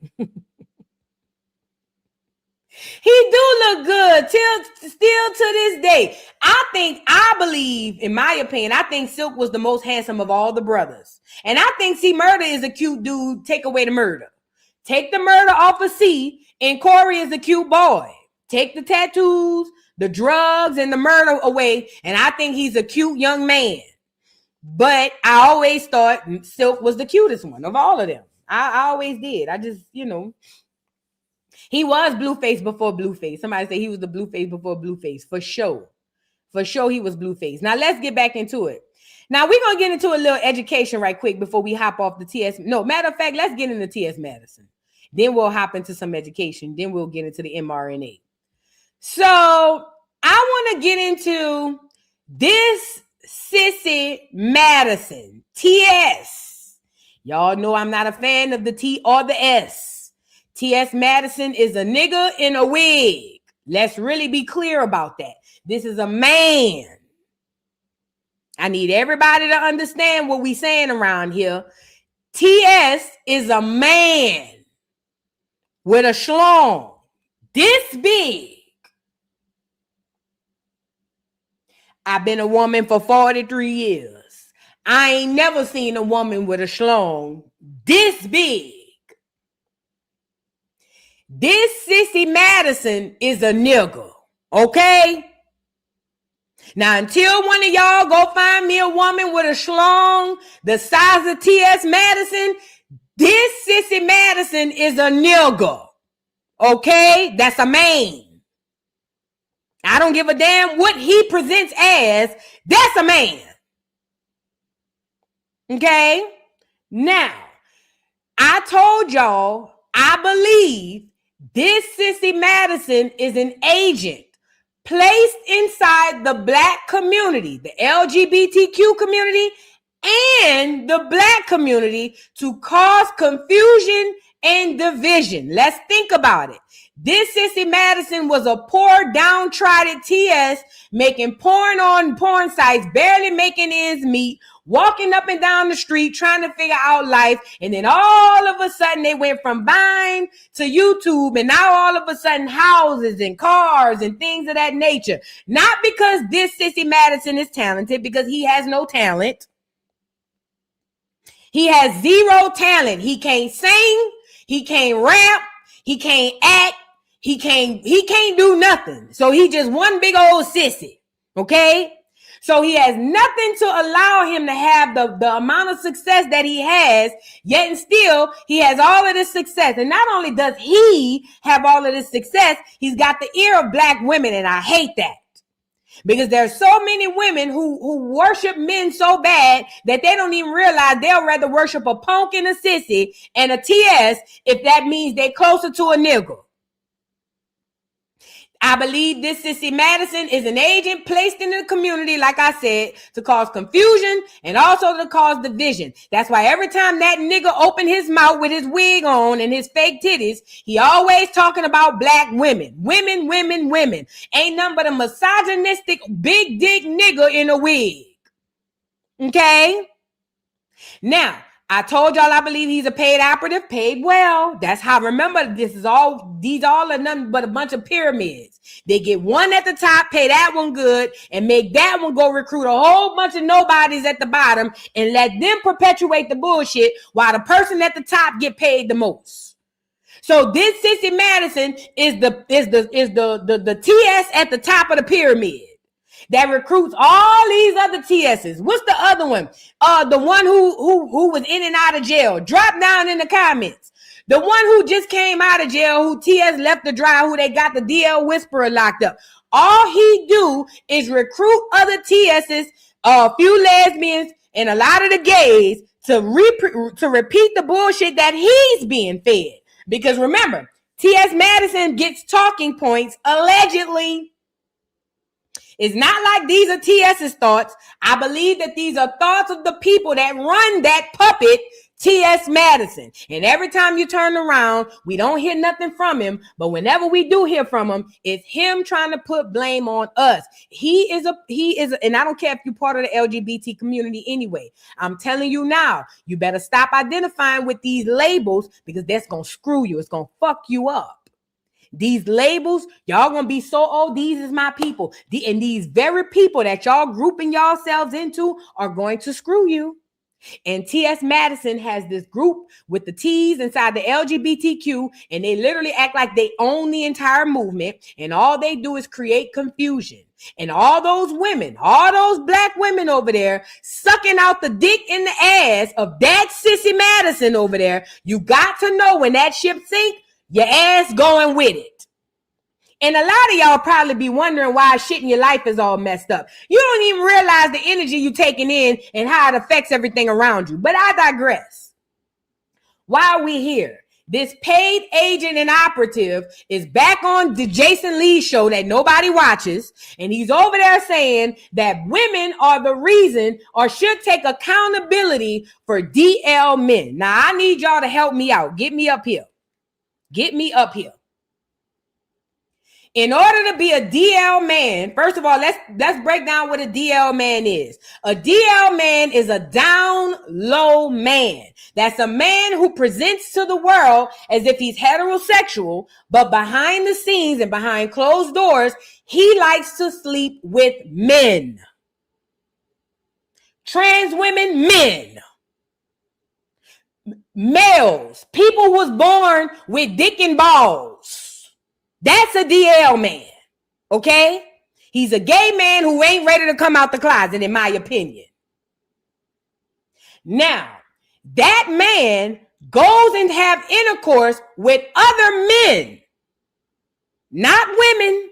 He do look good still to this day. I believe, in my opinion, I think Silk was the most handsome of all the brothers. And I think C Murder is a cute dude. Take away the murder. Take the murder off of C, and Corey is a cute boy. Take the tattoos, the drugs, and the murder away, and I think he's a cute young man. But I always thought Silk was the cutest one of all of them. I always did. I just, you know. He was Blueface before Blueface. Somebody say he was the Blueface before Blueface. For sure. For sure he was Blueface. Now let's get back into it. Now we're going to get into a little education right quick before we hop off the TS. No, matter of fact, let's get into TS Madison. Then we'll hop into some education. Then we'll get into the mRNA. So I want to get into this sissy Madison. TS. Y'all know I'm not a fan of the T or the S. T.S. Madison is a nigga in a wig. Let's really be clear about that. This is a man. I need everybody to understand what we saying around here. T.S. is a man with a schlong this big. I've been a woman for 43 years. I ain't never seen a woman with a schlong this big. This sissy Madison is a nigga, okay? Now, until one of y'all go find me a woman with a schlong the size of T.S. Madison, this sissy Madison is a nigga, okay? That's a man. I don't give a damn what he presents as. That's a man, okay? Now, I told y'all I believe this sissy Madison is an agent placed inside the black community, the LGBTQ community, and the black community to cause confusion and division. Let's think about it. This Sissy Madison was a poor, downtrodden TS making porn on porn sites, barely making ends meet, walking up and down the street trying to figure out life. And then all of a sudden they went from Vine to YouTube, and now all of a sudden houses and cars and things of that nature. Not because this Sissy Madison is talented, because he has no talent. He has zero talent. He can't sing. He can't rap. He can't act. He can't do nothing. So he just one big old sissy. Okay? So he has nothing to allow him to have the amount of success that he has, yet and still he has all of this success. And not only does he have all of this success, he's got the ear of black women, and I hate that. Because there's so many women who worship men so bad that they don't even realize they'll rather worship a punk and a sissy and a TS if that means they're closer to a nigga. I believe this Sissy Madison is an agent placed in the community, like I said, to cause confusion and also to cause division. That's why every time that nigga open his mouth with his wig on and his fake titties, he always talking about black women. Women. Ain't nothing but a misogynistic big dick nigga in a wig. Okay? Now, I told y'all I believe he's a paid operative, paid well. That's how, remember, these all are nothing but a bunch of pyramids. They get one at the top, pay that one good, and make that one go recruit a whole bunch of nobodies at the bottom and let them perpetuate the bullshit while the person at the top get paid the most. So this Sissy Madison is the TS at the top of the pyramid that recruits all these other TSs. What's the other one? The one who was in and out of jail. Drop down in the comments. The one who just came out of jail, who TS left to dry, who they got the DL Whisperer locked up. All he do is recruit other TSs, a few lesbians, and a lot of the gays to repeat the bullshit that he's being fed. Because remember, TS Madison gets talking points allegedly. It's not like these are TS's thoughts. I believe that these are thoughts of the people that run that puppet, TS Madison. And every time you turn around, we don't hear nothing from him. But whenever we do hear from him, it's him trying to put blame on us. He is, and I don't care if you're part of the LGBT community anyway. I'm telling you now, you better stop identifying with these labels, because that's going to screw you. It's going to fuck you up. These labels, y'all gonna be so, oh, these is my people. And these very people that y'all grouping yourselves into are going to screw you. And TS Madison has this group with the T's inside the LGBTQ, and they literally act like they own the entire movement, and all they do is create confusion. And all those women, all those black women over there sucking out the dick in the ass of that Sissy Madison over there, you got to know when that ship sinks, your ass going with it. And a lot of y'all probably be wondering why shit in your life is all messed up. You don't even realize the energy you taking in and how it affects everything around you. But I digress. While we here, this paid agent and operative is back on the Jason Lee show that nobody watches. And he's over there saying that women are the reason or should take accountability for DL men. Now, I need y'all to help me out. Get me up here. Get me up here. In order to be a DL man, first of all, let's break down what a DL man is. A DL man is a down low man. That's a man who presents to the world as if he's heterosexual, but behind the scenes and behind closed doors, he likes to sleep with men. Trans women, men. Males, people who was born with dick and balls. That's a DL man, okay? He's a gay man who ain't ready to come out the closet, in my opinion. Now, that man goes and have intercourse with other men, not women.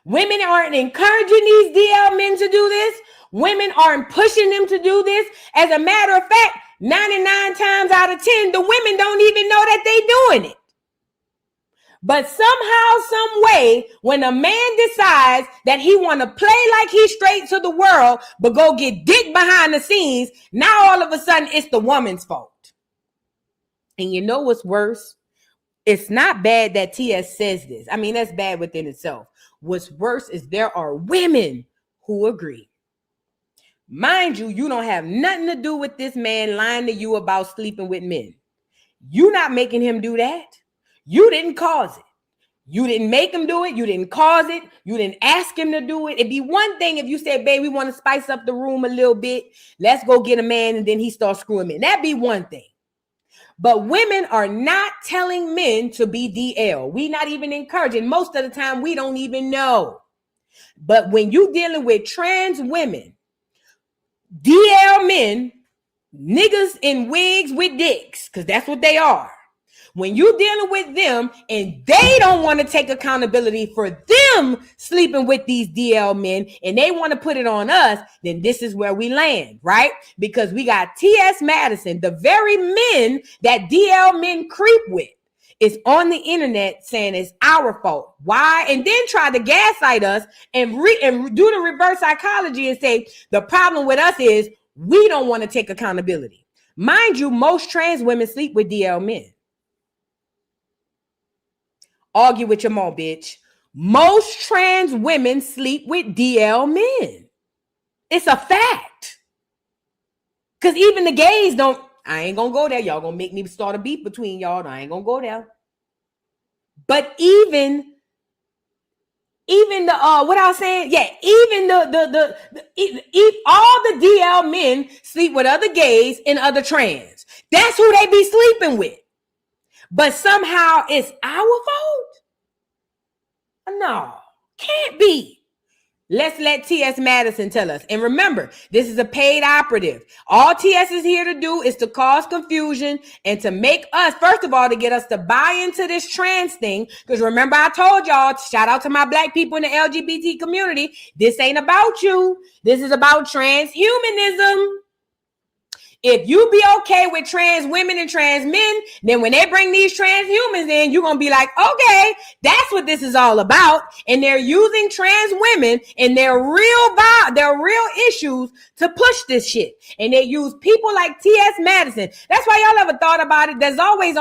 Women aren't encouraging these DL men to do this. Women aren't pushing them to do this. As a matter of fact, 99 times out of 10, the women don't even know that they're doing it. But somehow, some way, when a man decides that he want to play like he's straight to the world, but go get dick behind the scenes, now all of a sudden it's the woman's fault. And you know what's worse? it's not bad that TS says this. I mean, that's bad within itself. What's worse is there are women who agree. Mind you, you don't have nothing to do with this man lying to you about sleeping with men. You're not making him do that. You didn't cause it. You didn't make him do it. You didn't cause it. You didn't ask him to do it. It'd be one thing if you said, babe, we want to spice up the room a little bit. Let's go get a man. And then he starts screwing men. That'd be one thing. But women are not telling men to be DL. We not even encouraging. Most of the time, we don't even know. But when you dealing with trans women, DL men, niggas in wigs with dicks, because that's what they are. When you dealing with them and they don't want to take accountability for them sleeping with these DL men and they want to put it on us, then this is where we land, right? Because we got T.S. Madison, the very men that DL men creep with, is on the internet saying it's our fault. Why? And then try to gaslight us and do the reverse psychology and say the problem with us is we don't want to take accountability. Mind you, most trans women sleep with DL men. Argue with your mom, bitch. Most trans women sleep with DL men. It's a fact. Because even the gays don't, I ain't gonna go there. Y'all gonna make me start a beef between y'all. I ain't gonna go there. But even the what I was saying, yeah, even all the DL men sleep with other gays and other trans. That's who they be sleeping with. But somehow it's our fault? No, can't be. Let's let T.S. Madison tell us. And remember, this is a paid operative. All T.S. is here to do is to cause confusion and to make us, first of all, to get us to buy into this trans thing. Because remember, I told y'all, shout out to my black people in the LGBT community. This ain't about you. This is about transhumanism. If you be okay with trans women and trans men, then when they bring these transhumans in, you're going to be like, okay, that's what this is all about. And they're using trans women and their real issues to push this shit. And they use people like T.S. Madison. That's why y'all ever thought about it. There's always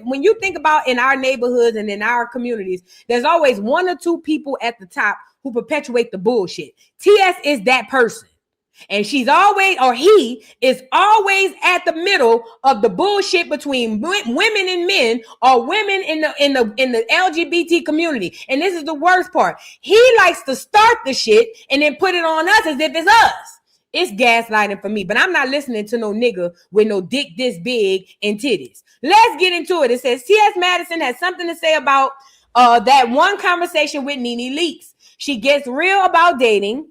when you think about in our neighborhoods and in our communities, there's always one or two people at the top who perpetuate the bullshit. T.S. is that person. And she's always, or he is always at the middle of the bullshit between women and men, or women in the LGBT community. And this is the worst part. He likes to start the shit and then put it on us as if it's us. It's gaslighting for me, but I'm not listening to no nigga with no dick this big and titties. Let's get into it. It says T.S. Madison has something to say about that one conversation with Nene Leakes. She gets real about dating,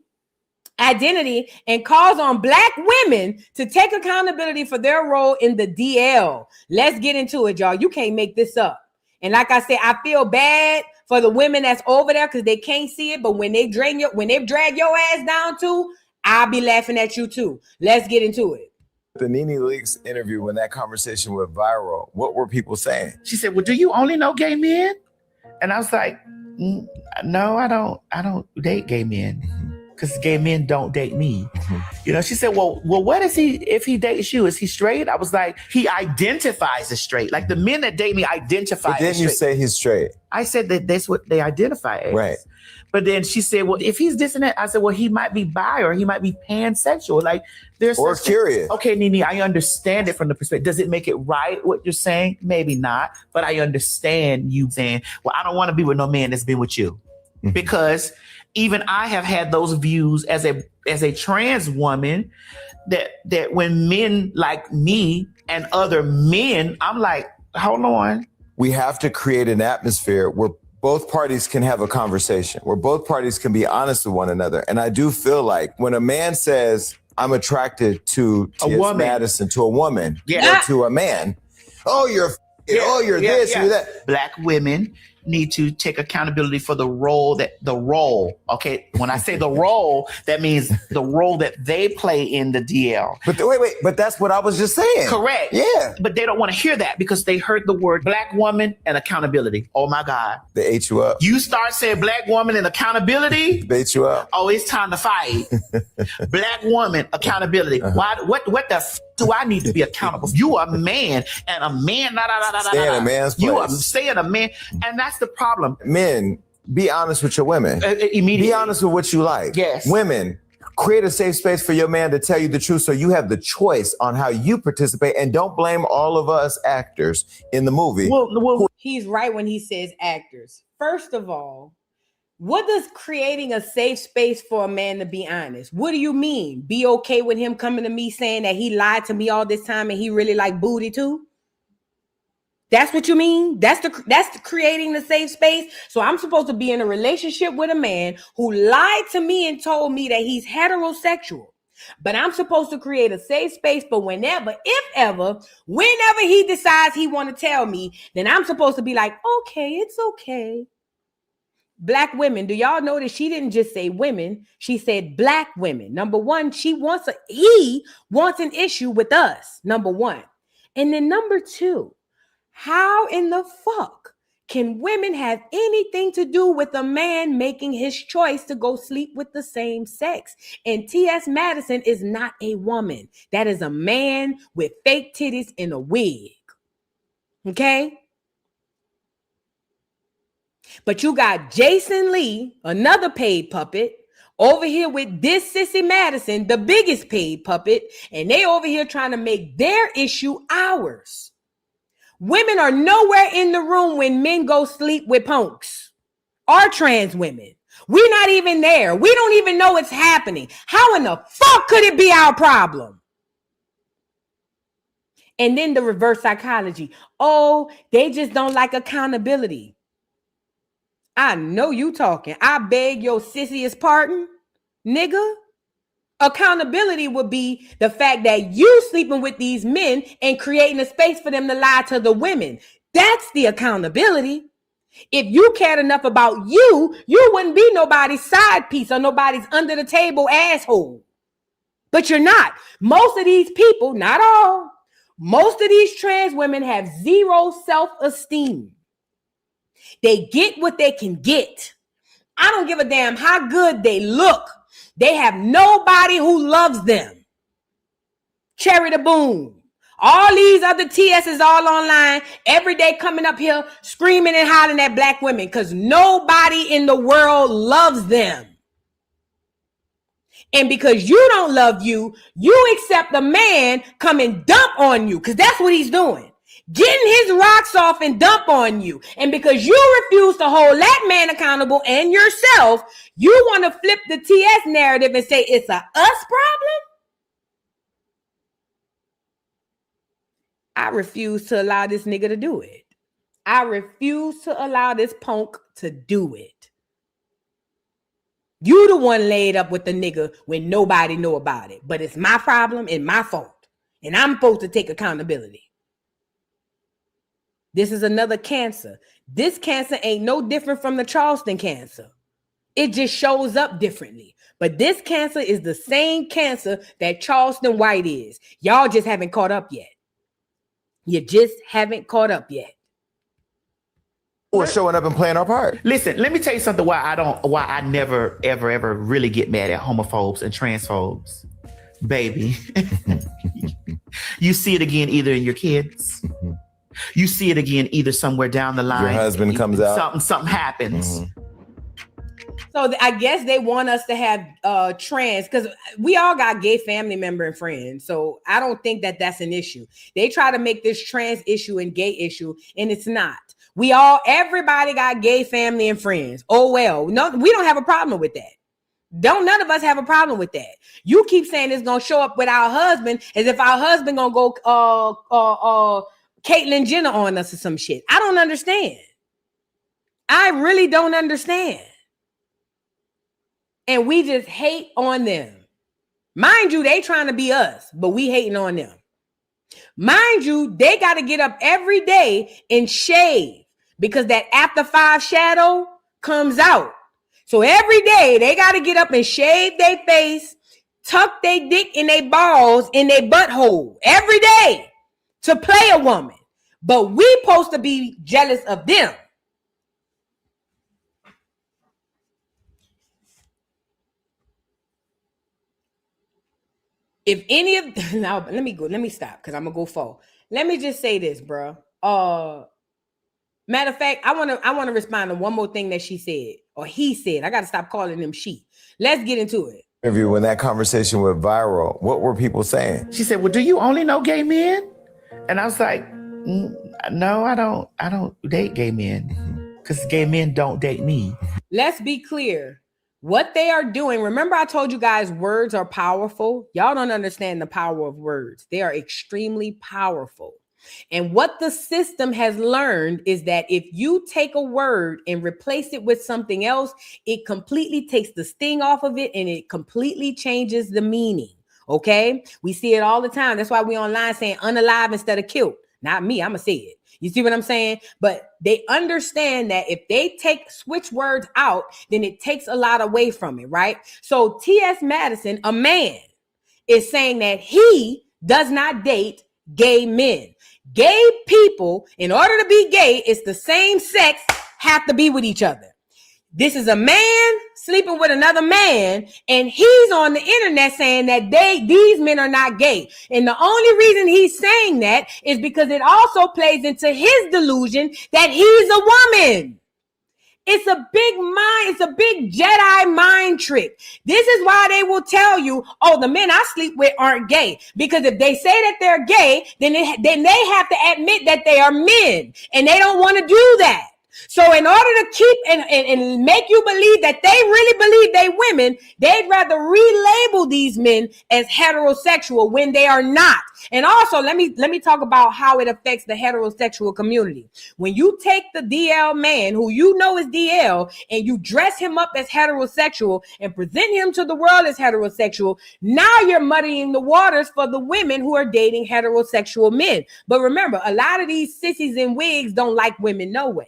identity, and calls on black women to take accountability for their role in the DL. Let's get into it, y'all. You can't make this up. And like I said, I feel bad for the women that's over there because they can't see it. But when they drag your ass down too, I'll be laughing at you too. Let's get into it. The Nene Leakes interview, when that conversation went viral, what were people saying? She said, well, do you only know gay men? And I was like, no, I don't date gay men. Because gay men don't date me. You know, she said, well, what is he, if he dates you, is he straight? I was like, he identifies as straight. Like the men that date me identify as straight. Didn't you say he's straight? I said that that's what they identify as. Right. But then she said, well, if he's this and that, I said, well, he might be bi or he might be pansexual. Like there's or curious. Okay, Nene, I understand it from the perspective. Does it make it right what you're saying? Maybe not. But I understand you saying, well, I don't want to be with no man that's been with you. Because even I have had those views as a trans woman that when men like me and other men, I'm like, hold on. We have to create an atmosphere where both parties can have a conversation, where both parties can be honest with one another. And I do feel like when a man says, I'm attracted to T.S. Madison, to a woman, or to a man, you're this, you're that. Black women need to take accountability for the role. Okay, when I say the role, that means the role that they play in the DL. But but that's what I was just saying. Correct. Yeah. But they don't want to hear that because they heard the word black woman and accountability. Oh my God. They ate you up. You start saying black woman and accountability. They ate you up. Oh, it's time to fight. Black woman, accountability. Why? What the f do I need to be accountable? You are a man, and a man. Stay in a man's place. You are staying a man, and that's the problem. Men, be honest with your women. Immediately. Be honest with what you like. Yes. Women, create a safe space for your man to tell you the truth, so you have the choice on how you participate, and don't blame all of us actors in the movie. Well, he's right when he says actors. First of all, what does creating a safe space for a man to be honest? What do you mean? Be okay with him coming to me saying that he lied to me all this time and he really like booty too? That's what you mean? That's the creating the safe space. So I'm supposed to be in a relationship with a man who lied to me and told me that he's heterosexual. But I'm supposed to create a safe space for whenever he decides he want to tell me, then I'm supposed to be like, okay, it's okay. Black women, do y'all notice she didn't just say women, she said black women. Number one, he wants an issue with us, number one. And then number two, how in the fuck can women have anything to do with a man making his choice to go sleep with the same sex? And T.S. Madison is not a woman. That is a man with fake titties and a wig. Okay? But you got Jason Lee, another paid puppet, over here with this Sissy Madison, the biggest paid puppet, and they over here trying to make their issue ours. Women are nowhere in the room when men go sleep with punks or trans women. We're not even there. We don't even know it's happening. How in the fuck could it be our problem? And then the reverse psychology. Oh, they just don't like accountability. I know you talking. I beg your sissiest pardon, nigga. Accountability would be the fact that you sleeping with these men and creating a space for them to lie to the women. That's the accountability. If you cared enough about you wouldn't be nobody's side piece or nobody's under the table asshole. But you're not. Most of these people, not all, most of these trans women have zero self-esteem. They get what they can get. I don't give a damn how good they look. They have nobody who loves them. Cherry the Boom. All these other TSs all online every day coming up here screaming and hollering at black women because nobody in the world loves them. And because you don't love you accept the man come and dump on you because that's what he's doing. Getting his rocks off and dump on you. And because you refuse to hold that man accountable and yourself, you want to flip the TS narrative and say it's a us problem? I refuse to allow this nigga to do it. I refuse to allow this punk to do it. You the one laid up with the nigga when nobody know about it. But it's my problem and my fault. And I'm supposed to take accountability. This is another cancer. This cancer ain't no different from the Charleston cancer. It just shows up differently. But this cancer is the same cancer that Charleston White is. Y'all just haven't caught up yet. You just haven't caught up yet. We're showing up and playing our part. Listen, let me tell you something why I never, ever really get mad at homophobes and transphobes. Baby. You see it again either in your kids. You see it again either somewhere down the line. Your husband comes out. Something happens. So I guess they want us to have trans because we all got gay family member and friends. So I don't think that that's an issue. They try to make this trans issue and gay issue, and it's not. Everybody got gay family and friends. Oh, well, no, we don't have a problem with that. None of us have a problem with that. You keep saying it's going to show up with our husband as if our husband going to go Caitlyn Jenner on us or some shit. I don't understand. I really don't understand. And we just hate on them. Mind you, they trying to be us, but we hating on them. Mind you, they got to get up every day and shave because that after 5 shadow comes out. So every day they got to get up and shave their face, tuck their dick in their balls in their butthole every day to play a woman. But we supposed to be jealous of them. If any of now, let me stop because I'm gonna go full. Let me just say this, bro. Matter of fact, I wanna respond to one more thing that she said or he said. I gotta stop calling them she. Let's get into it. Interview, when that conversation went viral, what were people saying? She said, "Well, do you only know gay men?" And I was like, "No, I don't date gay men because gay men don't date me." Let's be clear. What they are doing, remember I told you guys words are powerful. Y'all don't understand the power of words. They are extremely powerful. And what the system has learned is that if you take a word and replace it with something else, it completely takes the sting off of it and it completely changes the meaning. Okay? We see it all the time. That's why we online saying unalive instead of killed. Not me, I'm going to say it. You see what I'm saying? But they understand that if they switch words out, then it takes a lot away from it, right? So T.S. Madison, a man, is saying that he does not date gay men. Gay people, in order to be gay, it's the same sex have to be with each other. This is a man sleeping with another man, and he's on the internet saying that these men are not gay. And the only reason he's saying that is because it also plays into his delusion that he's a woman. It's a big Jedi mind trick. This is why they will tell you, oh, the men I sleep with aren't gay. Because if they say that they're gay, then they have to admit that they are men. And they don't want to do that. So in order to keep and make you believe that they really believe they women, they'd rather relabel these men as heterosexual when they are not. And also, let me talk about how it affects the heterosexual community. When you take the DL man who you know is DL and you dress him up as heterosexual and present him to the world as heterosexual, now you're muddying the waters for the women who are dating heterosexual men. But remember, a lot of these sissies in wigs don't like women no way.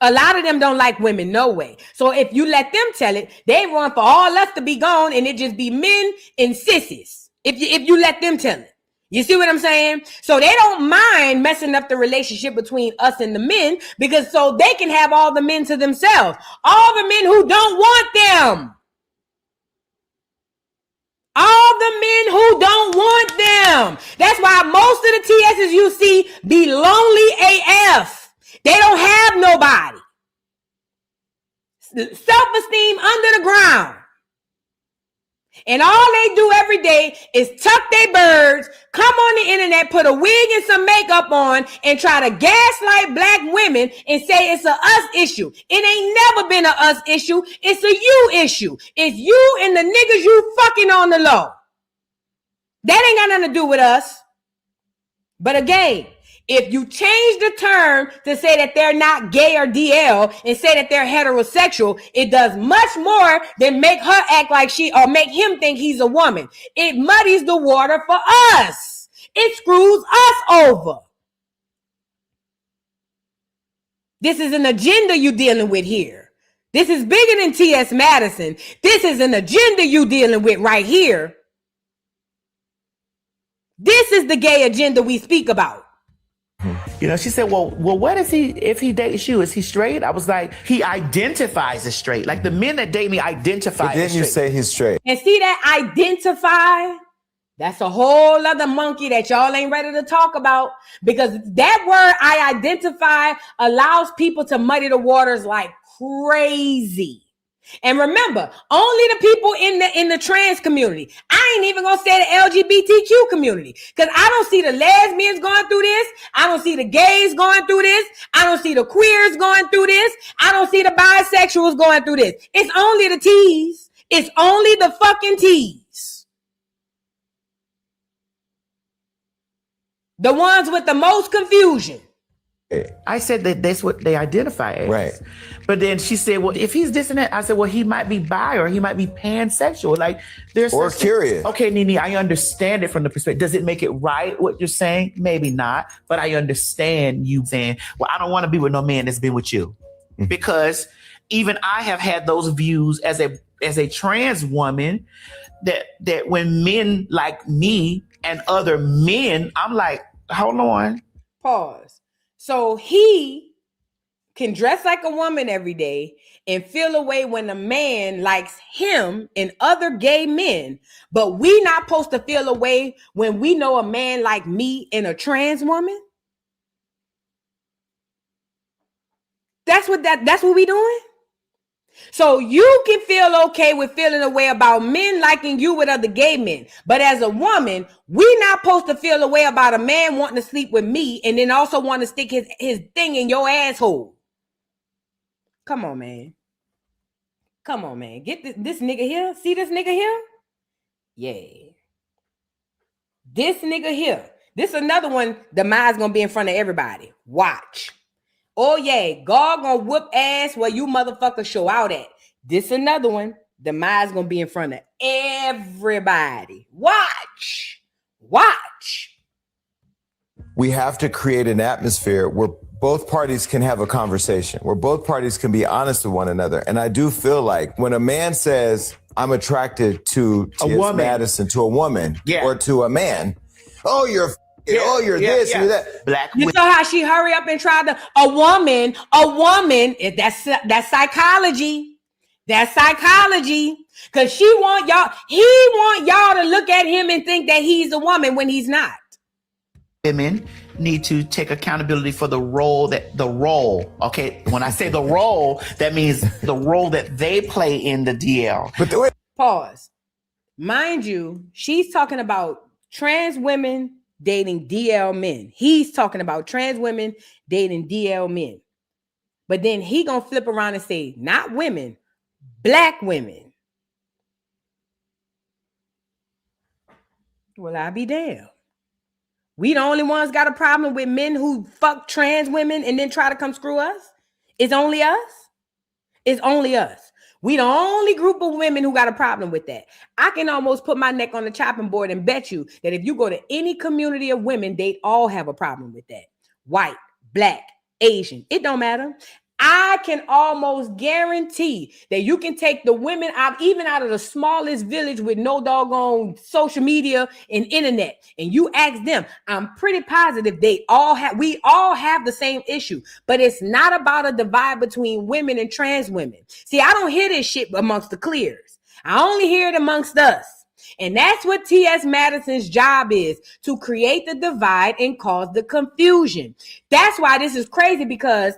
A lot of them don't like women, no way. So if you let them tell it, they want for all us to be gone and it just be men and sissies. If you let them tell it. You see what I'm saying? So they don't mind messing up the relationship between us and the men because so they can have all the men to themselves. All the men who don't want them. All the men who don't want them. That's why most of the TSs you see be lonely AF. They don't have nobody. Self-esteem under the ground. And all they do every day is tuck their birds, come on the internet, put a wig and some makeup on, and try to gaslight black women and say it's a us issue. It ain't never been a us issue. It's a you issue. It's you and the niggas you fucking on the low. That ain't got nothing to do with us. But again, if you change the term to say that they're not gay or DL and say that they're heterosexual, it does much more than make her act like she or make him think he's a woman. It muddies the water for us. It screws us over. This is an agenda you're dealing with here. This is bigger than T.S. Madison. This is an agenda you're dealing with right here. This is the gay agenda we speak about. You know, she said, well, what is he, if he dates you, is he straight? I was like, he identifies as straight. Like the men that date me identify as straight. But didn't you say he's straight? And see that identify? That's a whole other monkey that y'all ain't ready to talk about because that word I identify allows people to muddy the waters like crazy. And remember, only the people in the trans community. I ain't even gonna say the LGBTQ community because I don't see the lesbians going through this. I don't see the gays going through this. I don't see the queers going through this. I don't see the bisexuals going through this. It's only the T's. It's only the fucking T's. The ones with the most confusion. I said that that's what they identify as. Right. But then she said, well, if he's this and that, I said, well, he might be bi or he might be pansexual. Like, there's or curious. Okay, Nene, I understand it from the perspective. Does it make it right what you're saying? Maybe not. But I understand you saying, well, I don't want to be with no man that's been with you. Mm-hmm. Because even I have had those views as a trans woman that when men like me and other men, I'm like, hold on. Pause. So he can dress like a woman every day and feel a way when a man likes him and other gay men, but we not supposed to feel a way when we know a man like me and a trans woman? That's what we doing? So you can feel okay with feeling a way about men liking you with other gay men. But as a woman, we not supposed to feel a way about a man wanting to sleep with me and then also want to stick his thing in your asshole. Come on, man. Come on, man. Get this nigga here. See this nigga here? Yeah. This nigga here. This another one, the mind's gonna be in front of everybody. Watch. Oh yeah, God gonna whoop ass where you motherfuckers show out at. This another one. The mind's gonna be in front of everybody. Watch. Watch. We have to create an atmosphere where both parties can have a conversation, where both parties can be honest with one another. And I do feel like when a man says, I'm attracted to a woman, Madison, to a woman, or to a man, oh, you're this, you're that. Black. You saw how she hurry up and try to a woman. That's psychology. That's psychology. Cause he want y'all to look at him and think that he's a woman when he's not. Women need to take accountability for the role. Okay, when I say the role, that means the role that they play in the DL. But pause. Mind you, she's talking about trans women dating DL men. He's talking about trans women dating DL men. But then he gonna flip around and say, not women, black women. Well, I be damned. We the only ones got a problem with men who fuck trans women and then try to come screw us? It's only us? It's only us. We the only group of women who got a problem with that. I can almost put my neck on the chopping board and bet you that if you go to any community of women, they all have a problem with that. White, black, Asian, it don't matter. I can almost guarantee that you can take the women out, even out of the smallest village with no doggone social media and internet, and you ask them, I'm pretty positive we all have the same issue, but it's not about a divide between women and trans women. See, I don't hear this shit amongst the clears. I only hear it amongst us. And that's what T.S. Madison's job is, to create the divide and cause the confusion. That's why this is crazy, because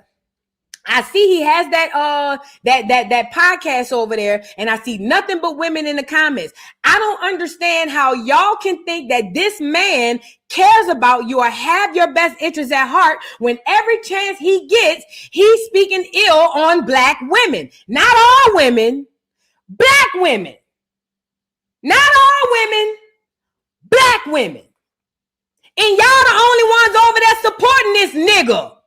I see he has that podcast over there, and I see nothing but women in the comments. I don't understand how y'all can think that this man cares about you or have your best interests at heart when every chance he gets, he's speaking ill on black women. Not all women, black women. Not all women, black women. And y'all the only ones over there supporting this nigga.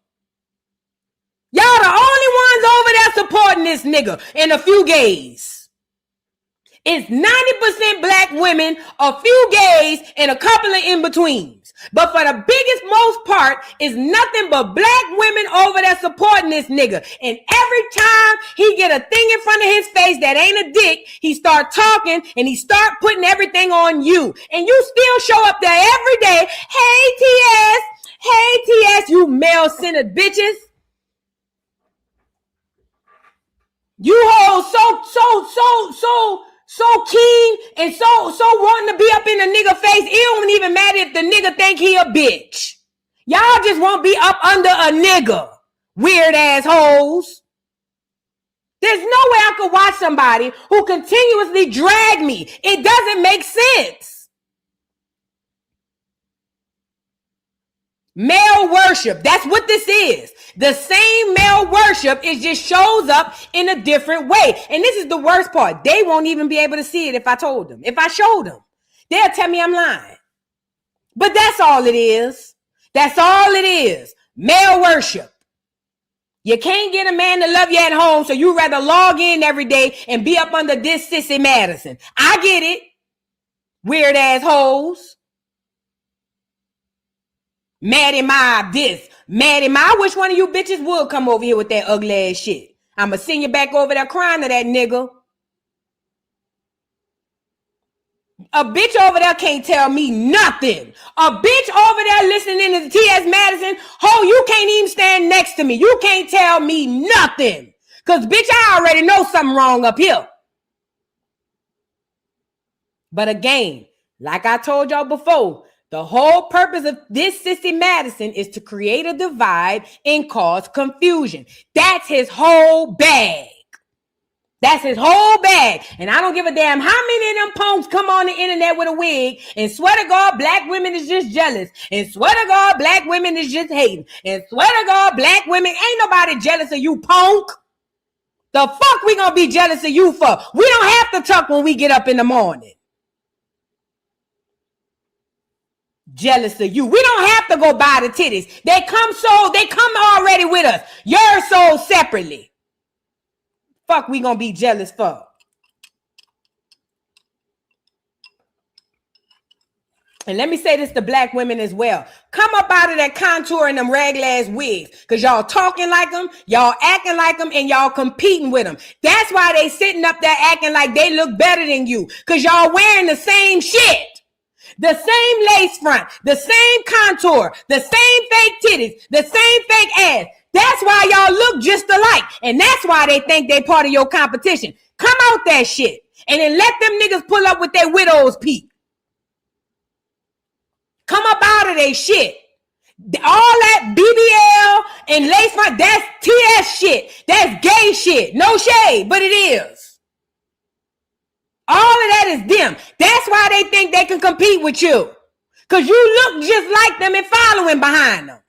Y'all the only ones over there supporting this nigga, and a few gays. It's 90% black women, a few gays, and a couple of in-betweens. But for the biggest, most part, it's nothing but black women over there supporting this nigga. And every time he get a thing in front of his face that ain't a dick, he start talking and he start putting everything on you. And you still show up there every day. Hey, TS, you male-centered bitches. You hoes so keen and so wanting to be up in a nigga face. It don't even matter if the nigga think he a bitch. Y'all just won't be up under a nigga. Weird ass hoes. There's no way I could watch somebody who continuously drag me. It doesn't make sense. Male worship. That's what this is. The same male worship, it just shows up in a different way. And this is the worst part. They won't even be able to see it if I told them. If I showed them, they'll tell me I'm lying. But that's all it is. That's all it is. Male worship. You can't get a man to love you at home, so you rather log in every day and be up under this sissy Madison. I get it. Weird ass hoes. Maddie Ma this. Maddie Ma, I wish one of you bitches would come over here with that ugly ass shit. I'ma send you back over there crying to that nigga. A bitch over there can't tell me nothing. A bitch over there listening to T.S. Madison, ho, you can't even stand next to me. You can't tell me nothing. Because, bitch, I already know something wrong up here. But again, like I told y'all before, the whole purpose of this sissy Madison is to create a divide and cause confusion. That's his whole bag. That's his whole bag. And I don't give a damn how many of them punks come on the internet with a wig and swear to God, black women is just jealous. And swear to God, black women is just hating. And swear to God, black women, ain't nobody jealous of you, punk. The fuck we gonna be jealous of you for? We don't have to talk when we get up in the morning. Jealous of you. We don't have to go buy the titties. They come already with us. Yours sold separately. Fuck we gonna be jealous for? And let me say this to black women as well. Come up out of that contour and them raglass wigs. Because y'all talking like them, y'all acting like them, and y'all competing with them. That's why they sitting up there acting like they look better than you. Because y'all wearing the same shit. The same lace front, the same contour, the same fake titties, the same fake ass. That's why y'all look just alike. And that's why they think they part of your competition. Come out that shit. And then let them niggas pull up with their widow's peak. Come up out of their shit. All that BBL and lace front, that's TS shit. That's gay shit. No shade, but it is. All of that is them. That's why they think they can compete with you. Because you look just like them and following behind them.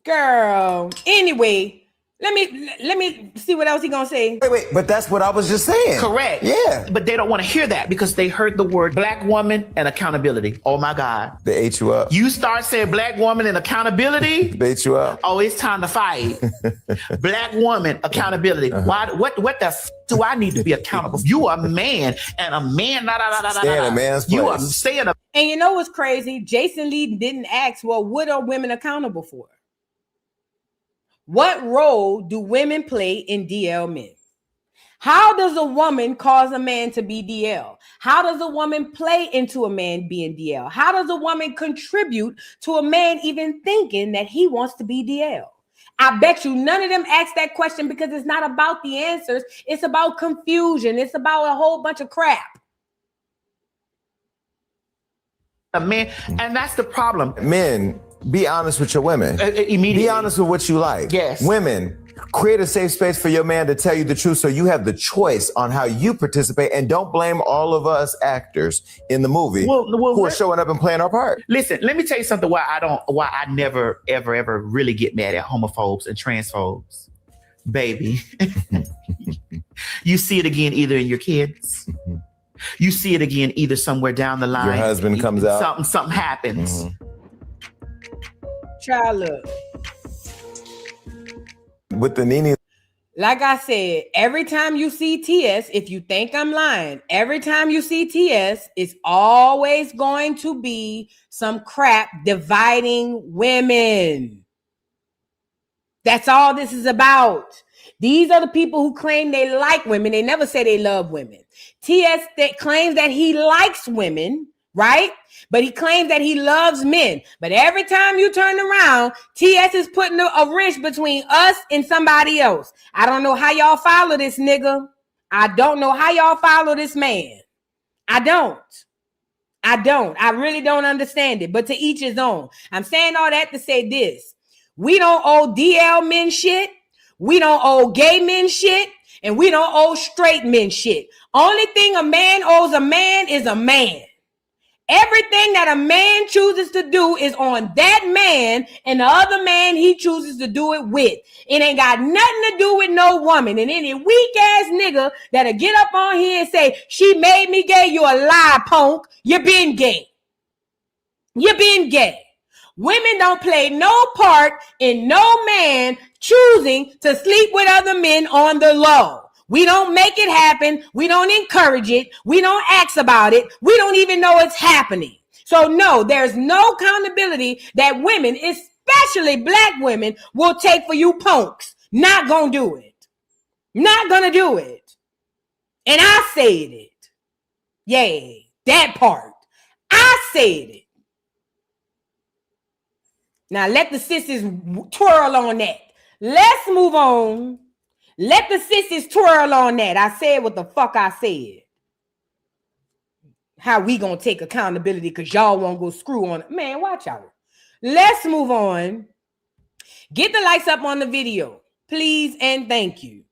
Girl. Anyway, let me see what else he gonna say. Wait, but that's what I was just saying. Correct. Yeah. But they don't want to hear that because they heard the word black woman and accountability. Oh my God. They ate you up. You start saying black woman and accountability. They ate you up. Oh, it's time to fight. Black woman, accountability. Why? What the f do I need to be accountable? You are a man and a man. Stay in a man's place. You are staying a. And you know what's crazy? Jason Lee didn't ask, well, what are women accountable for? What role do women play in DL men? How does a woman cause a man to be DL? How does a woman play into a man being DL? How does a woman contribute to a man even thinking that he wants to be DL? I bet you none of them ask that question because it's not about the answers. It's about confusion. It's about a whole bunch of crap. A man, and that's the problem. Men, be honest with your women. Immediately. Be honest with what you like. Yes. Women, create a safe space for your man to tell you the truth so you have the choice on how you participate, and don't blame all of us actors in the movie who are showing up and playing our part. Listen, let me tell you something why I never, ever really get mad at homophobes and transphobes. Baby, you see it again either in your kids. You see it again either somewhere down the line. Your husband comes out. Something happens. Child look. With the Nene. Like I said, every time you see TS, if you think I'm lying, every time you see TS, it's always going to be some crap dividing women. That's all this is about. These are the people who claim they like women. They never say they love women. TS that claims that he likes women, right? But he claims that he loves men. But every time you turn around, TS is putting a wrench between us and somebody else. I don't know how y'all follow this nigga. I don't know how y'all follow this man. I don't. I really don't understand it. But to each his own. I'm saying all that to say this. We don't owe DL men shit. We don't owe gay men shit. And we don't owe straight men shit. Only thing a man owes a man is a man. Everything that a man chooses to do is on that man and the other man he chooses to do it with. It ain't got nothing to do with no woman. And any weak ass nigga that'll get up on here and say, she made me gay, you a lie, punk. You been gay. You're being gay. Women don't play no part in no man choosing to sleep with other men on the low. We don't make it happen. We don't encourage it. We don't ask about it. We don't even know it's happening. So no, there's no accountability that women, especially black women, will take for you punks. Not gonna do it. Not gonna do it. And I said it. Yay, that part. I said it. Now let the sissies twirl on that. Let's move on. Let the sissies twirl on that. I said what the fuck I said. How we gonna take accountability because y'all won't go screw on it. Man, watch out. Let's move on. Get the likes up on the video, please and thank you.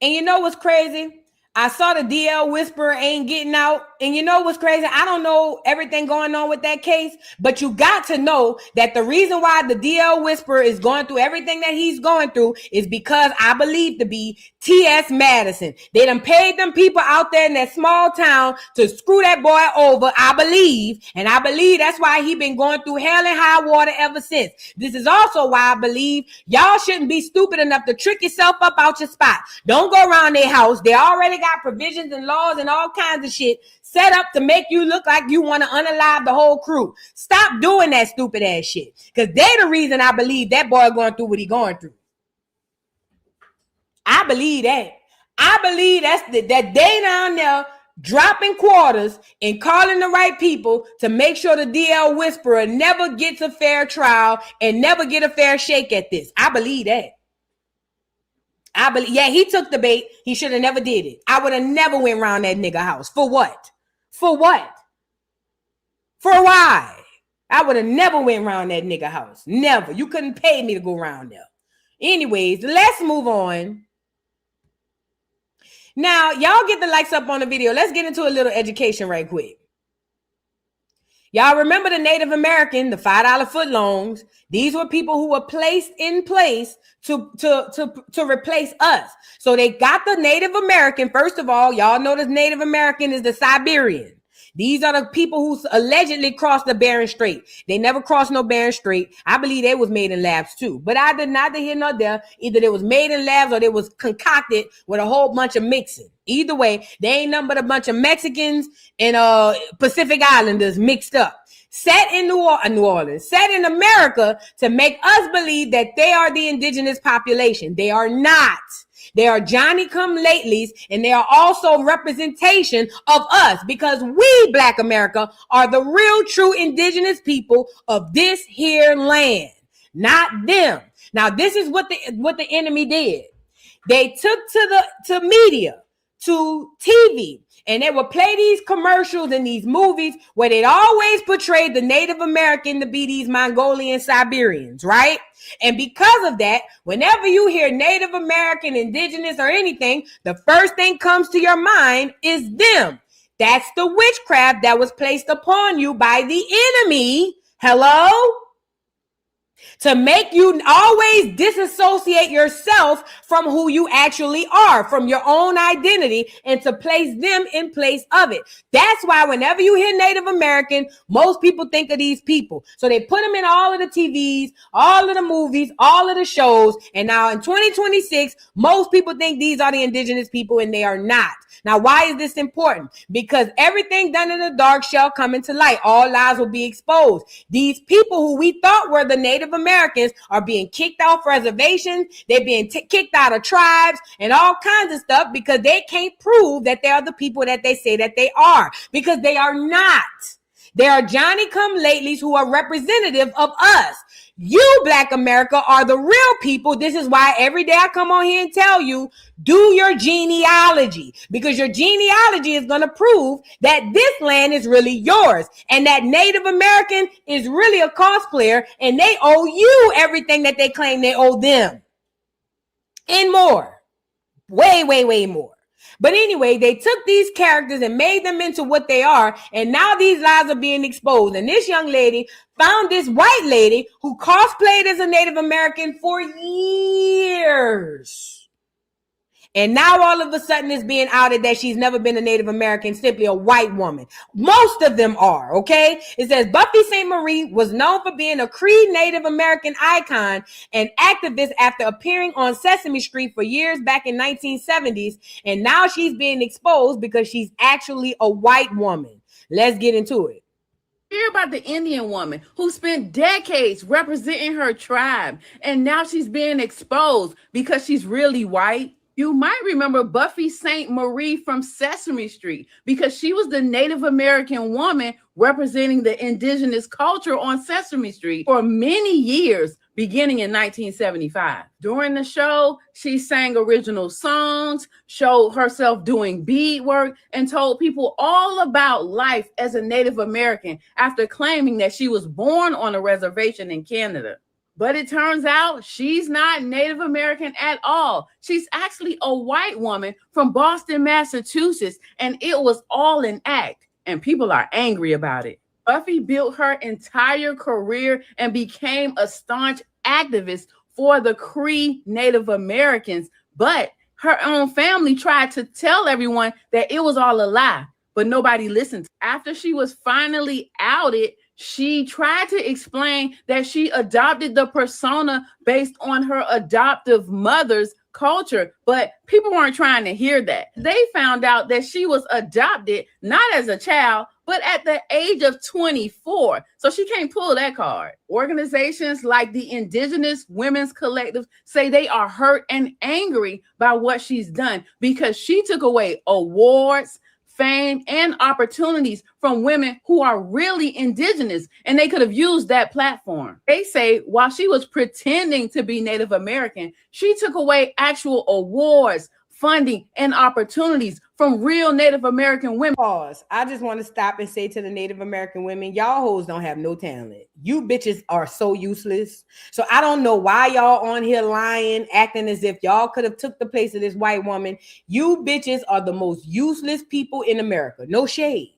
And you know what's crazy? I saw the DL Whisperer ain't getting out. And you know what's crazy? I don't know everything going on with that case, but you got to know that the reason why the DL Whisperer is going through everything that he's going through is because I believe to be T.S. Madison. They done paid them people out there in that small town to screw that boy over, I believe. And I believe that's why he been going through hell and high water ever since. This is also why I believe y'all shouldn't be stupid enough to trick yourself up out your spot. Don't go around their house. They already got provisions and laws and all kinds of shit set up to make you look like you want to unalive the whole crew. Stop doing that stupid ass shit. Because they the reason I believe that boy going through what he going through. I believe that. I believe that they down there dropping quarters and calling the right people to make sure the DL Whisperer never gets a fair trial and never get a fair shake at this. I believe that. Yeah, he took the bait. He should have never did it. I would have never went around that nigga house. For what? For what? For why? I would have never went around that nigga house. Never. You couldn't pay me to go around there. Anyways, let's move on. Now, y'all get the likes up on the video. Let's get into a little education right quick. Y'all remember the Native American, the $5 footlongs. These were people who were placed in place to replace us. So they got the Native American. First of all, y'all know the Native American is the Siberian. These are the people who allegedly crossed the Bering Strait. They never crossed no Bering Strait. I believe they was made in labs too. But I did not hear nor there. Either they was made in labs or they was concocted with a whole bunch of mixing. Either way, they ain't nothing but a bunch of Mexicans and Pacific Islanders mixed up. Set in New Orleans, set in America to make us believe that they are the indigenous population. They are not. They are Johnny-come-latelys, and they are also representation of us because we, Black America, are the real, true indigenous people of this here land, not them. Now, this is what the enemy did. They took to media, to TV, and they would play these commercials and these movies where they'd always portray the Native American to be these Mongolian Siberians, right? And because of that, whenever you hear Native American, indigenous, or anything, the first thing comes to your mind is them. That's the witchcraft that was placed upon you by the enemy. Hello? To make you always disassociate yourself from who you actually are, from your own identity, and to place them in place of it. That's why whenever you hear Native American, most people think of these people. So they put them in all of the TVs, all of the movies, all of the shows. And now in 2026, most people think these are the indigenous people, and they are not. Now, why is this important? Because everything done in the dark shall come into light. All lies will be exposed. These people who we thought were the Native Americans are being kicked off reservations. They're being kicked out of tribes and all kinds of stuff because they can't prove that they are the people that they say that they are, because they are not. They are Johnny-come-latelys who are representative of us. You, Black America, are the real people. This is why every day I come on here and tell you, do your genealogy, because your genealogy is going to prove that this land is really yours and that Native American is really a cosplayer and they owe you everything that they claim they owe them and more. Way, way, way more. But anyway, they took these characters and made them into what they are, and now these lies are being exposed. And this young lady found this white lady who cosplayed as a Native American for years. And now all of a sudden it's being outed that she's never been a Native American, simply a white woman. Most of them are, okay? It says Buffy St. Marie was known for being a Cree Native American icon and activist after appearing on Sesame Street for years back in 1970s. And now she's being exposed because she's actually a white woman. Let's get into it. Hear about the Indian woman who spent decades representing her tribe, and now she's being exposed because she's really white. You might remember Buffy St. Marie from Sesame Street because she was the Native American woman representing the indigenous culture on Sesame Street for many years, beginning in 1975. During the show, she sang original songs, showed herself doing beadwork, and told people all about life as a Native American after claiming that she was born on a reservation in Canada. But it turns out she's not Native American at all. She's actually a white woman from Boston, Massachusetts, and it was all an act, and people are angry about it. Buffy built her entire career and became a staunch activist for the Cree Native Americans, but her own family tried to tell everyone that it was all a lie, but nobody listened. After she was finally outed, she tried to explain that she adopted the persona based on her adoptive mother's culture, but people weren't trying to hear that. They found out that she was adopted not as a child, but at the age of 24. So she can't pull that card. Organizations like the Indigenous Women's Collective say they are hurt and angry by what she's done because she took away awards, fame, and opportunities from women who are really indigenous, and they could have used that platform. They say while she was pretending to be Native American, she took away actual awards, funding, and opportunities from real Native American women. Pause. I just want to stop and say to the Native American women, y'all hoes don't have no talent. You bitches are so useless. So I don't know why y'all on here lying, acting as if y'all could have took the place of this white woman. You bitches are the most useless people in America. No shade.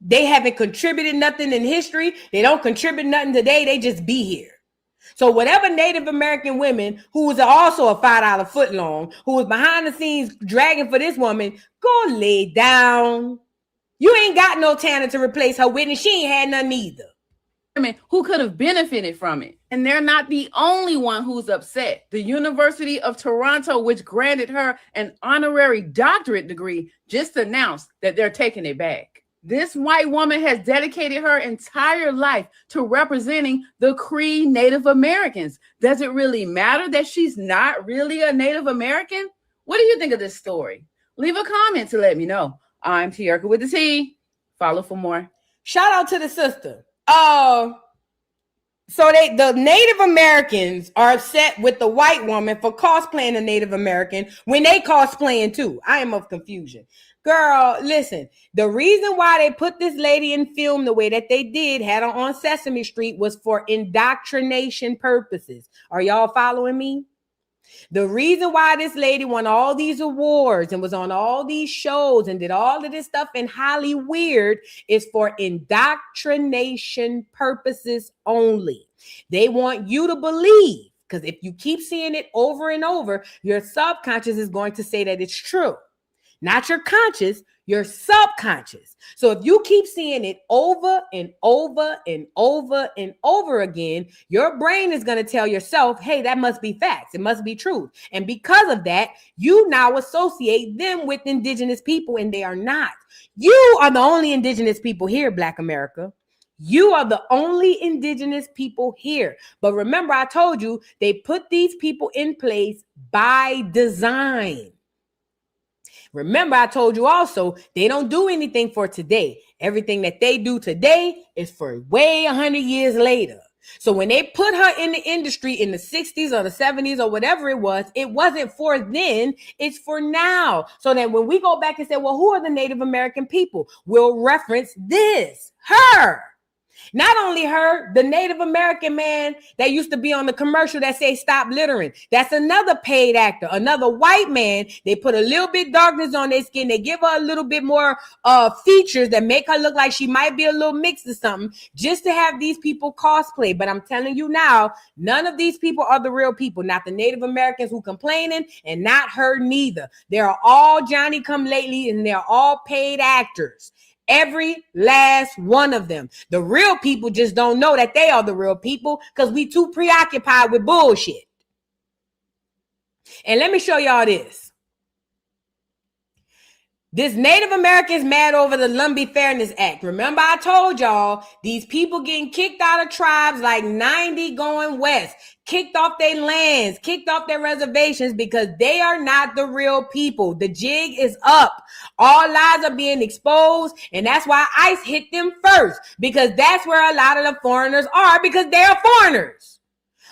They haven't contributed nothing in history. They don't contribute nothing today. They just be here. So whatever Native American women who was also a $5 foot long, who was behind the scenes dragging for this woman, go lay down. You ain't got no talent to replace her with, and she ain't had none either. Women who could have benefited from it. And they're not the only one who's upset. The University of Toronto, which granted her an honorary doctorate degree, just announced that they're taking it back. This white woman has dedicated her entire life to representing the Cree Native Americans. Does it really matter that she's not really a Native American? What do you think of this story? Leave a comment to let me know. I'm Tierka with the T. Follow for more. Shout out to the sister. So the Native Americans are upset with the white woman for cosplaying a Native American when they cosplaying too. I am of confusion. Girl, listen, the reason why they put this lady in film the way that they did, had her on Sesame Street, was for indoctrination purposes. Are y'all following me? The reason why this lady won all these awards and was on all these shows and did all of this stuff in Hollywood is for indoctrination purposes only. They want you to believe, because if you keep seeing it over and over, your subconscious is going to say that it's true. Not your conscious, your subconscious. So if you keep seeing it over and over and over and over again, your brain is going to tell yourself, hey, that must be facts. It must be truth. And because of that, you now associate them with indigenous people, and they are not. You are the only indigenous people here, Black America. You are the only indigenous people here. But remember, I told you they put these people in place by design. Remember, I told you also, they don't do anything for today. Everything that they do today is for way 100 years later. So when they put her in the industry in the 60s or the 70s or whatever it wasn't for then, it's for now. So then when we go back and say, well, who are the Native American people? We'll reference this, her. Not only her, the Native American man that used to be on the commercial that say stop littering. That's another paid actor, another white man. They put a little bit darkness on their skin. They give her a little bit more features that make her look like she might be a little mixed or something just to have these people cosplay. But I'm telling you now, none of these people are the real people. Not the Native Americans who complaining and not her neither. They're all Johnny come lately and they're all paid actors. Every last one of them. The real people just don't know that they are the real people because we too preoccupied with bullshit. And let me show y'all this. This Native Americans mad over the Lumbee Fairness Act. Remember I told y'all these people getting kicked out of tribes like 90 going west. Kicked off their lands, kicked off their reservations because they are not the real people. The jig is up. All lies are being exposed, and that's why ICE hit them first, because that's where a lot of the foreigners are, because they are foreigners.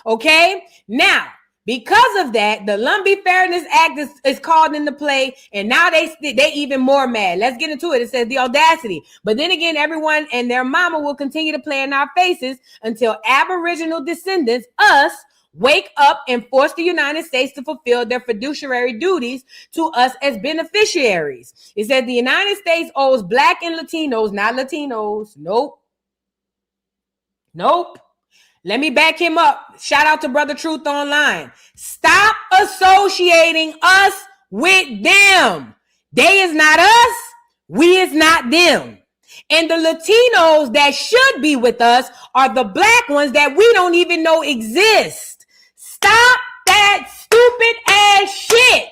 Okay? Now, because of that, the Lumbee Fairness Act is called into play, and now they even more mad. Let's get into it. It says the audacity. But then again, everyone and their mama will continue to play in our faces until Aboriginal descendants, us, wake up and force the United States to fulfill their fiduciary duties to us as beneficiaries. It said the United States owes Black and Latinos, not Latinos. Nope. Let me back him up. Shout out to Brother Truth Online. Stop associating us with them. They is not us. We is not them. And the Latinos that should be with us are the Black ones that we don't even know exist. Stop that stupid ass shit.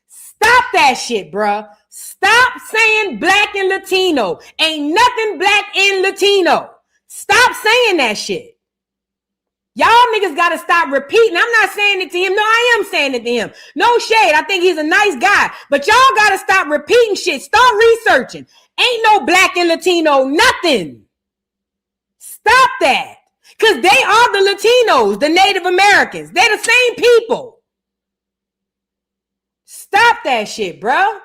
Stop that shit, bruh. Stop saying Black and Latino. Ain't nothing Black in Latino. Stop saying that shit. Y'all niggas got to stop repeating. I'm not saying it to him. No, I am saying it to him. No shade. I think he's a nice guy. But y'all got to stop repeating shit. Start researching. Ain't no Black and Latino, nothing. Stop that. Because they are the Latinos, the Native Americans. They're the same people. Stop that shit, bro.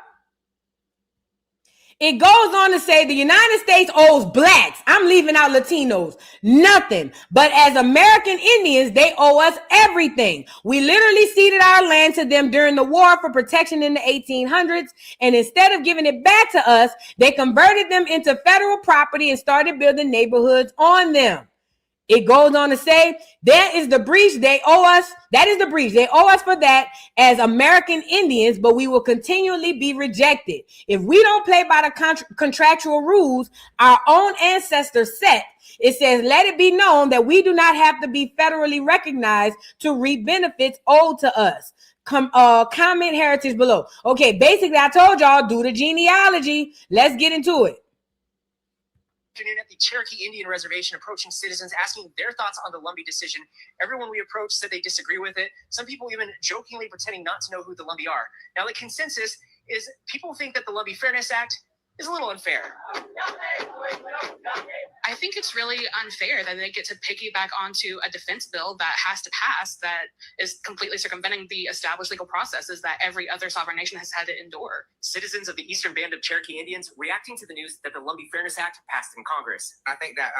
It goes on to say the United States owes Blacks, I'm leaving out Latinos, nothing. But as American Indians, they owe us everything. We literally ceded our land to them during the war for protection in the 1800s. And instead of giving it back to us, they converted them into federal property and started building neighborhoods on them. It goes on to say, that is the breach they owe us. That is the breach. They owe us for that as American Indians, but we will continually be rejected. If we don't play by the contractual rules our own ancestors set, it says, let it be known that we do not have to be federally recognized to reap benefits owed to us. Comment heritage below. Okay, basically, I told y'all, do the genealogy. Let's get into it. Afternoon at the Cherokee Indian Reservation, approaching citizens, asking their thoughts on the Lumbee decision. Everyone we approached said they disagree with it. Some people even jokingly pretending not to know who the Lumbee are. Now, the consensus is people think that the Lumbee Fairness Act is a little unfair. I think it's really unfair that they get to piggyback onto a defense bill that has to pass that is completely circumventing the established legal processes that every other sovereign nation has had to endure. Citizens of the Eastern Band of Cherokee Indians reacting to the news that the Lumbee Fairness Act passed in Congress. I think that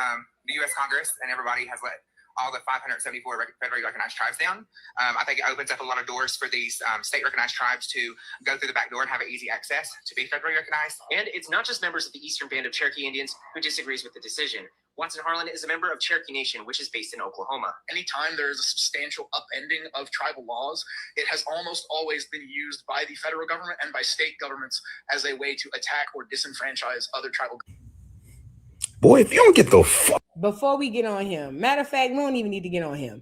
the U.S. Congress and everybody has let all the 574 federally recognized tribes down. I think it opens up a lot of doors for these state recognized tribes to go through the back door and have easy access to be federally recognized. And it's not just members of the Eastern Band of Cherokee Indians who disagrees with the decision. Watson Harlan is a member of Cherokee Nation, which is based in Oklahoma. Anytime there is a substantial upending of tribal laws, it has almost always been used by the federal government and by state governments as a way to attack or disenfranchise other tribal governments. Boy, if you don't get the fuck. Before we get on him, matter of fact, we don't even need to get on him.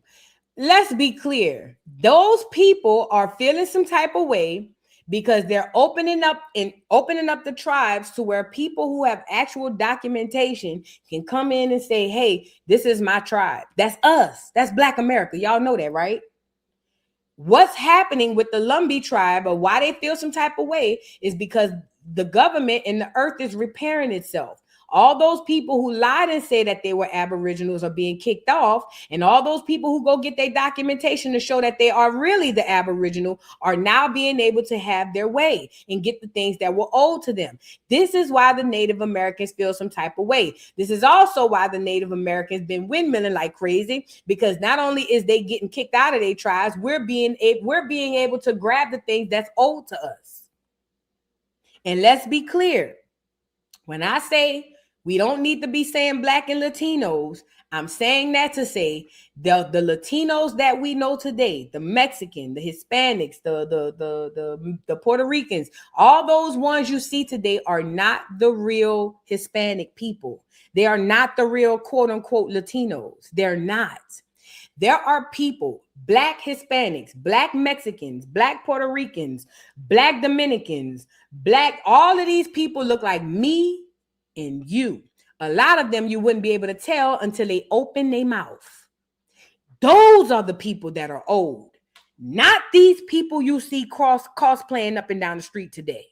Let's be clear. Those people are feeling some type of way because they're opening up the tribes to where people who have actual documentation can come in and say, hey, this is my tribe. That's us. That's Black America. Y'all know that, right? What's happening with the Lumbee tribe or why they feel some type of way is because the government and the earth is repairing itself. All those people who lied and say that they were Aboriginals are being kicked off, and all those people who go get their documentation to show that they are really the Aboriginal are now being able to have their way and get the things that were owed to them. This is why the Native Americans feel some type of way. This is also why the Native Americans been windmilling like crazy, because not only is they getting kicked out of their tribes, we're being able to grab the things that's owed to us. And let's be clear. When I say we don't need to be saying Black and Latinos, I'm saying that to say the Latinos that we know today, the Mexican, the Hispanics, the Puerto Ricans, all those ones you see today are not the real Hispanic people. They are not the real quote unquote Latinos. They're not. There are people, Black Hispanics, Black Mexicans, Black Puerto Ricans, Black Dominicans, all of these people look like me and you. A lot of them you wouldn't be able to tell until they open their mouth. Those are the people that are old, not these people you see cosplaying up and down the street today.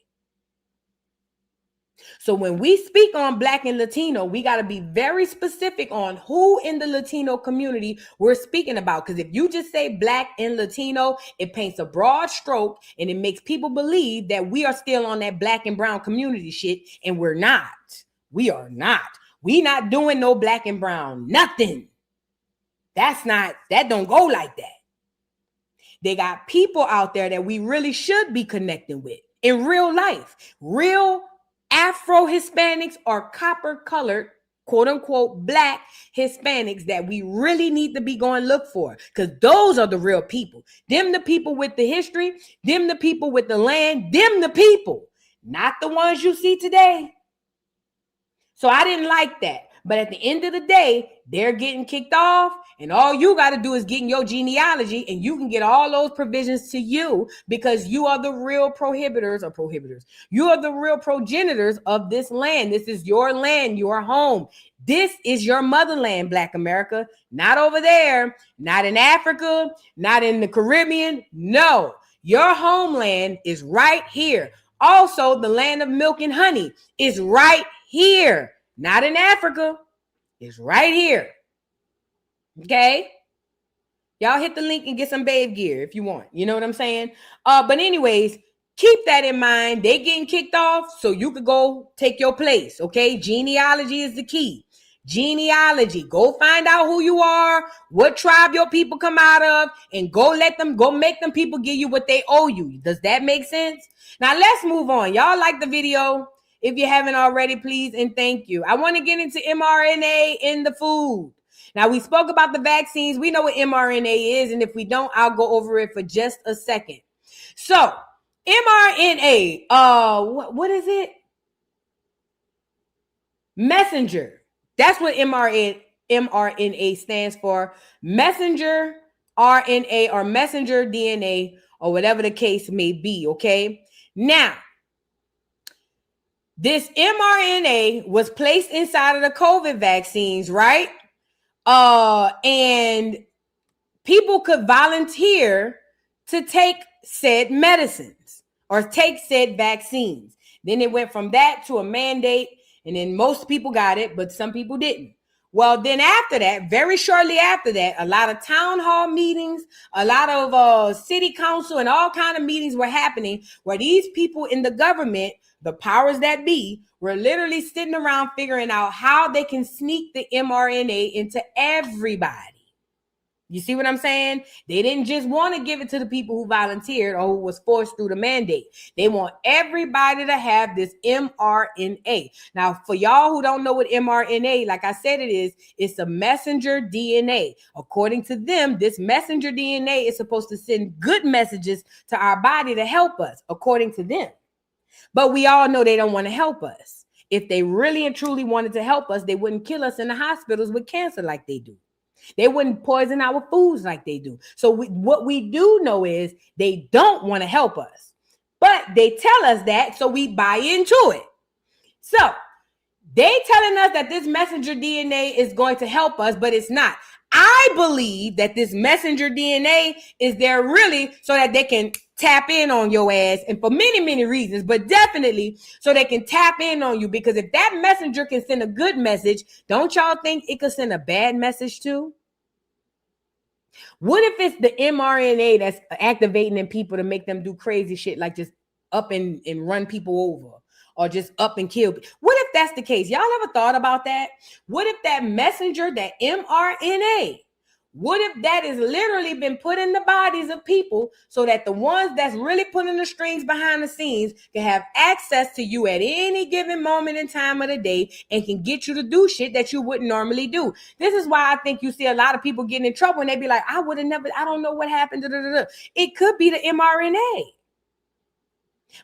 So when we speak on Black and Latino, we got to be very specific on who in the Latino community we're speaking about. Because if you just say Black and Latino, it paints a broad stroke and it makes people believe that we are still on that Black and brown community shit. And we're not. We are not. We not doing no Black and brown. Nothing. That don't go like that. They got people out there that we really should be connecting with in real life. Real Afro-Hispanics or copper-colored, quote-unquote, Black Hispanics that we really need to be going look for, because those are the real people. Them the people with the history, them the people with the land, them the people, not the ones you see today. So I didn't like that. But at the end of the day, they're getting kicked off, and all you got to do is get in your genealogy, and you can get all those provisions to you because you are the real prohibitors. You are the real progenitors of this land. This is your land, your home. This is your motherland, Black America. Not over there, not in Africa, not in the Caribbean. No, your homeland is right here. Also, the land of milk and honey is right here. Not in Africa. It's right here. Okay? Y'all hit the link and get some babe gear if you want. You know what I'm saying? But anyways, keep that in mind. They getting kicked off so you could go take your place. Okay? Genealogy is the key. Genealogy. Go find out who you are, what tribe your people come out of, and go make them people give you what they owe you. Does that make sense? Now let's move on. Y'all like the video? If you haven't already, please and thank you. I want to get into mRNA in the food. Now, we spoke about the vaccines. We know what mRNA is, and if we don't, I'll go over it for just a second. So, mRNA, what is it? Messenger. That's what mRNA stands for. Messenger RNA or messenger DNA or whatever the case may be, okay? Now, this mRNA was placed inside of the COVID vaccines, right? And people could volunteer to take said medicines or take said vaccines. Then it went from that to a mandate, and then most people got it, but some people didn't. Well, then after that, very shortly after that, a lot of town hall meetings, a lot of city council and all kind of meetings were happening where these people in the government, the powers that be, were literally sitting around figuring out how they can sneak the mRNA into everybody. You see what I'm saying? They didn't just want to give it to the people who volunteered or who was forced through the mandate. They want everybody to have this mRNA. Now, for y'all who don't know what mRNA, like I said it is, it's a messenger DNA. According to them, this messenger DNA is supposed to send good messages to our body to help us, according to them. But we all know they don't want to help us. If they really and truly wanted to help us, they wouldn't kill us in the hospitals with cancer like they do. They wouldn't poison our foods like they do. So what we do know is they don't want to help us. But they tell us that, so we buy into it. So they telling us that this messenger DNA is going to help us, but it's not. I believe that this messenger DNA is there really so that they can tap in on your ass, and for many, many reasons, but definitely so they can tap in on you. Because if that messenger can send a good message, don't y'all think it could send a bad message too? What if it's the mRNA that's activating in people to make them do crazy shit, like just up and run people over, or just up and kill? What if that's the case? Y'all ever thought about that? What if that messenger, that mRNA, what if that has literally been put in the bodies of people so that the ones that's really putting the strings behind the scenes can have access to you at any given moment in time of the day and can get you to do shit that you wouldn't normally do? This is why I think you see a lot of people getting in trouble and they be like, I would have never, I don't know what happened. It could be the mRNA.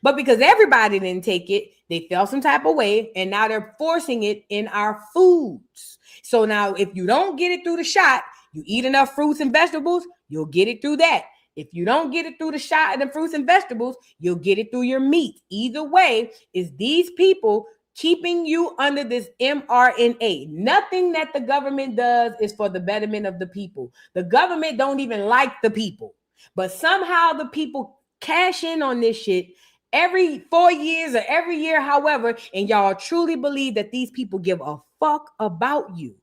But because everybody didn't take it, they felt some type of way, and now they're forcing it in our foods. So now if you don't get it through the shot, you eat enough fruits and vegetables, you'll get it through that. If you don't get it through the shot of the fruits and vegetables, you'll get it through your meat. Either way, is these people keeping you under this mRNA. Nothing that the government does is for the betterment of the people. The government don't even like the people. But somehow the people cash in on this shit every 4 years or every year, however, and y'all truly believe that these people give a fuck about you.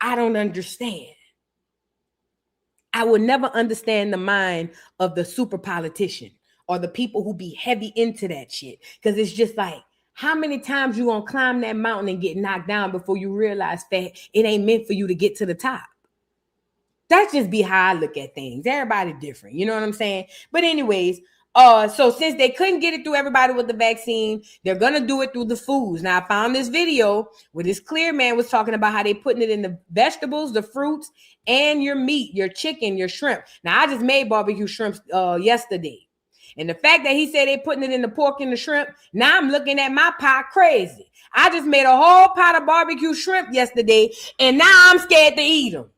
I don't understand. I would never understand the mind of the super politician or the people who be heavy into that shit. Because it's just like, how many times you gonna climb that mountain and get knocked down before you realize that it ain't meant for you to get to the top? That's just be how I look at things. Everybody different. You know what I'm saying? But anyways, so since they couldn't get it through everybody with the vaccine, they're gonna do it through the foods. Now I found this video where this clear man was talking about how they putting it in the vegetables, the fruits, and your meat, your chicken, your shrimp. Now I just made barbecue shrimp yesterday, and the fact that he said they putting it in the pork and the shrimp, now I'm looking at my pot crazy. I just made a whole pot of barbecue shrimp yesterday, and now I'm scared to eat them.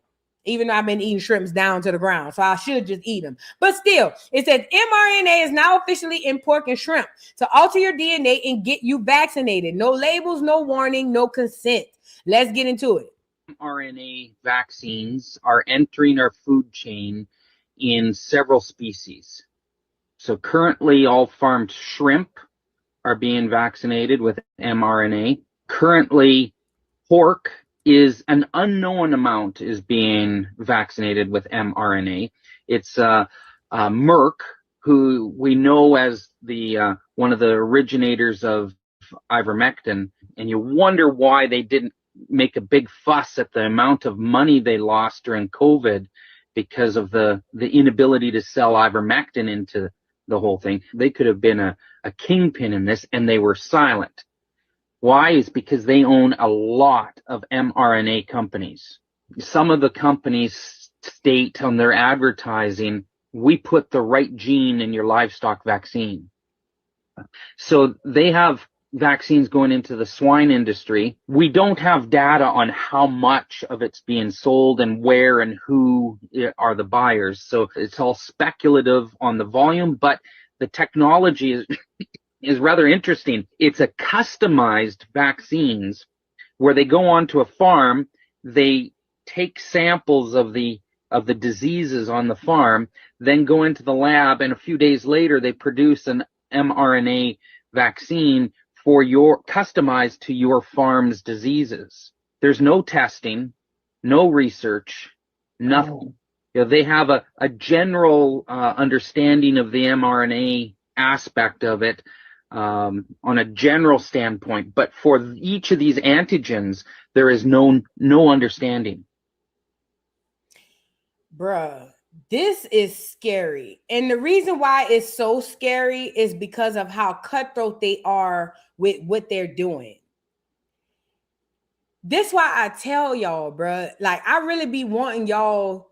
Even though I've been eating shrimps down to the ground, so I should just eat them. But still, it says mRNA is now officially in pork and shrimp to alter your DNA and get you vaccinated. No labels, no warning, no consent. Let's get into it. mRNA vaccines are entering our food chain in several species. So currently, all farmed shrimp are being vaccinated with mRNA. Currently, pork is an unknown amount is being vaccinated with mRNA. It's Merck, who we know as the one of the originators of ivermectin, and you wonder why they didn't make a big fuss at the amount of money they lost during COVID because of the inability to sell ivermectin into the whole thing. They could have been a kingpin in this, and they were silent. Why? Is because they own a lot of mRNA companies. Some of the companies state on their advertising, we put the right gene in your livestock vaccine. So they have vaccines going into the swine industry. We don't have data on how much of it's being sold and where and who are the buyers. So it's all speculative on the volume, but the technology is rather interesting. It's a customized vaccines where they go onto a farm, they take samples of the diseases on the farm, then go into the lab, and a few days later they produce an mRNA vaccine for your customized to your farm's diseases. There's no testing, no research, nothing. You know, they have a general understanding of the mRNA aspect of it, on a general standpoint, but for each of these antigens, there is no understanding. Bruh, this is scary. And the reason why it's so scary is because of how cutthroat they are with what they're doing. This why I tell y'all, bruh, like I really be wanting y'all.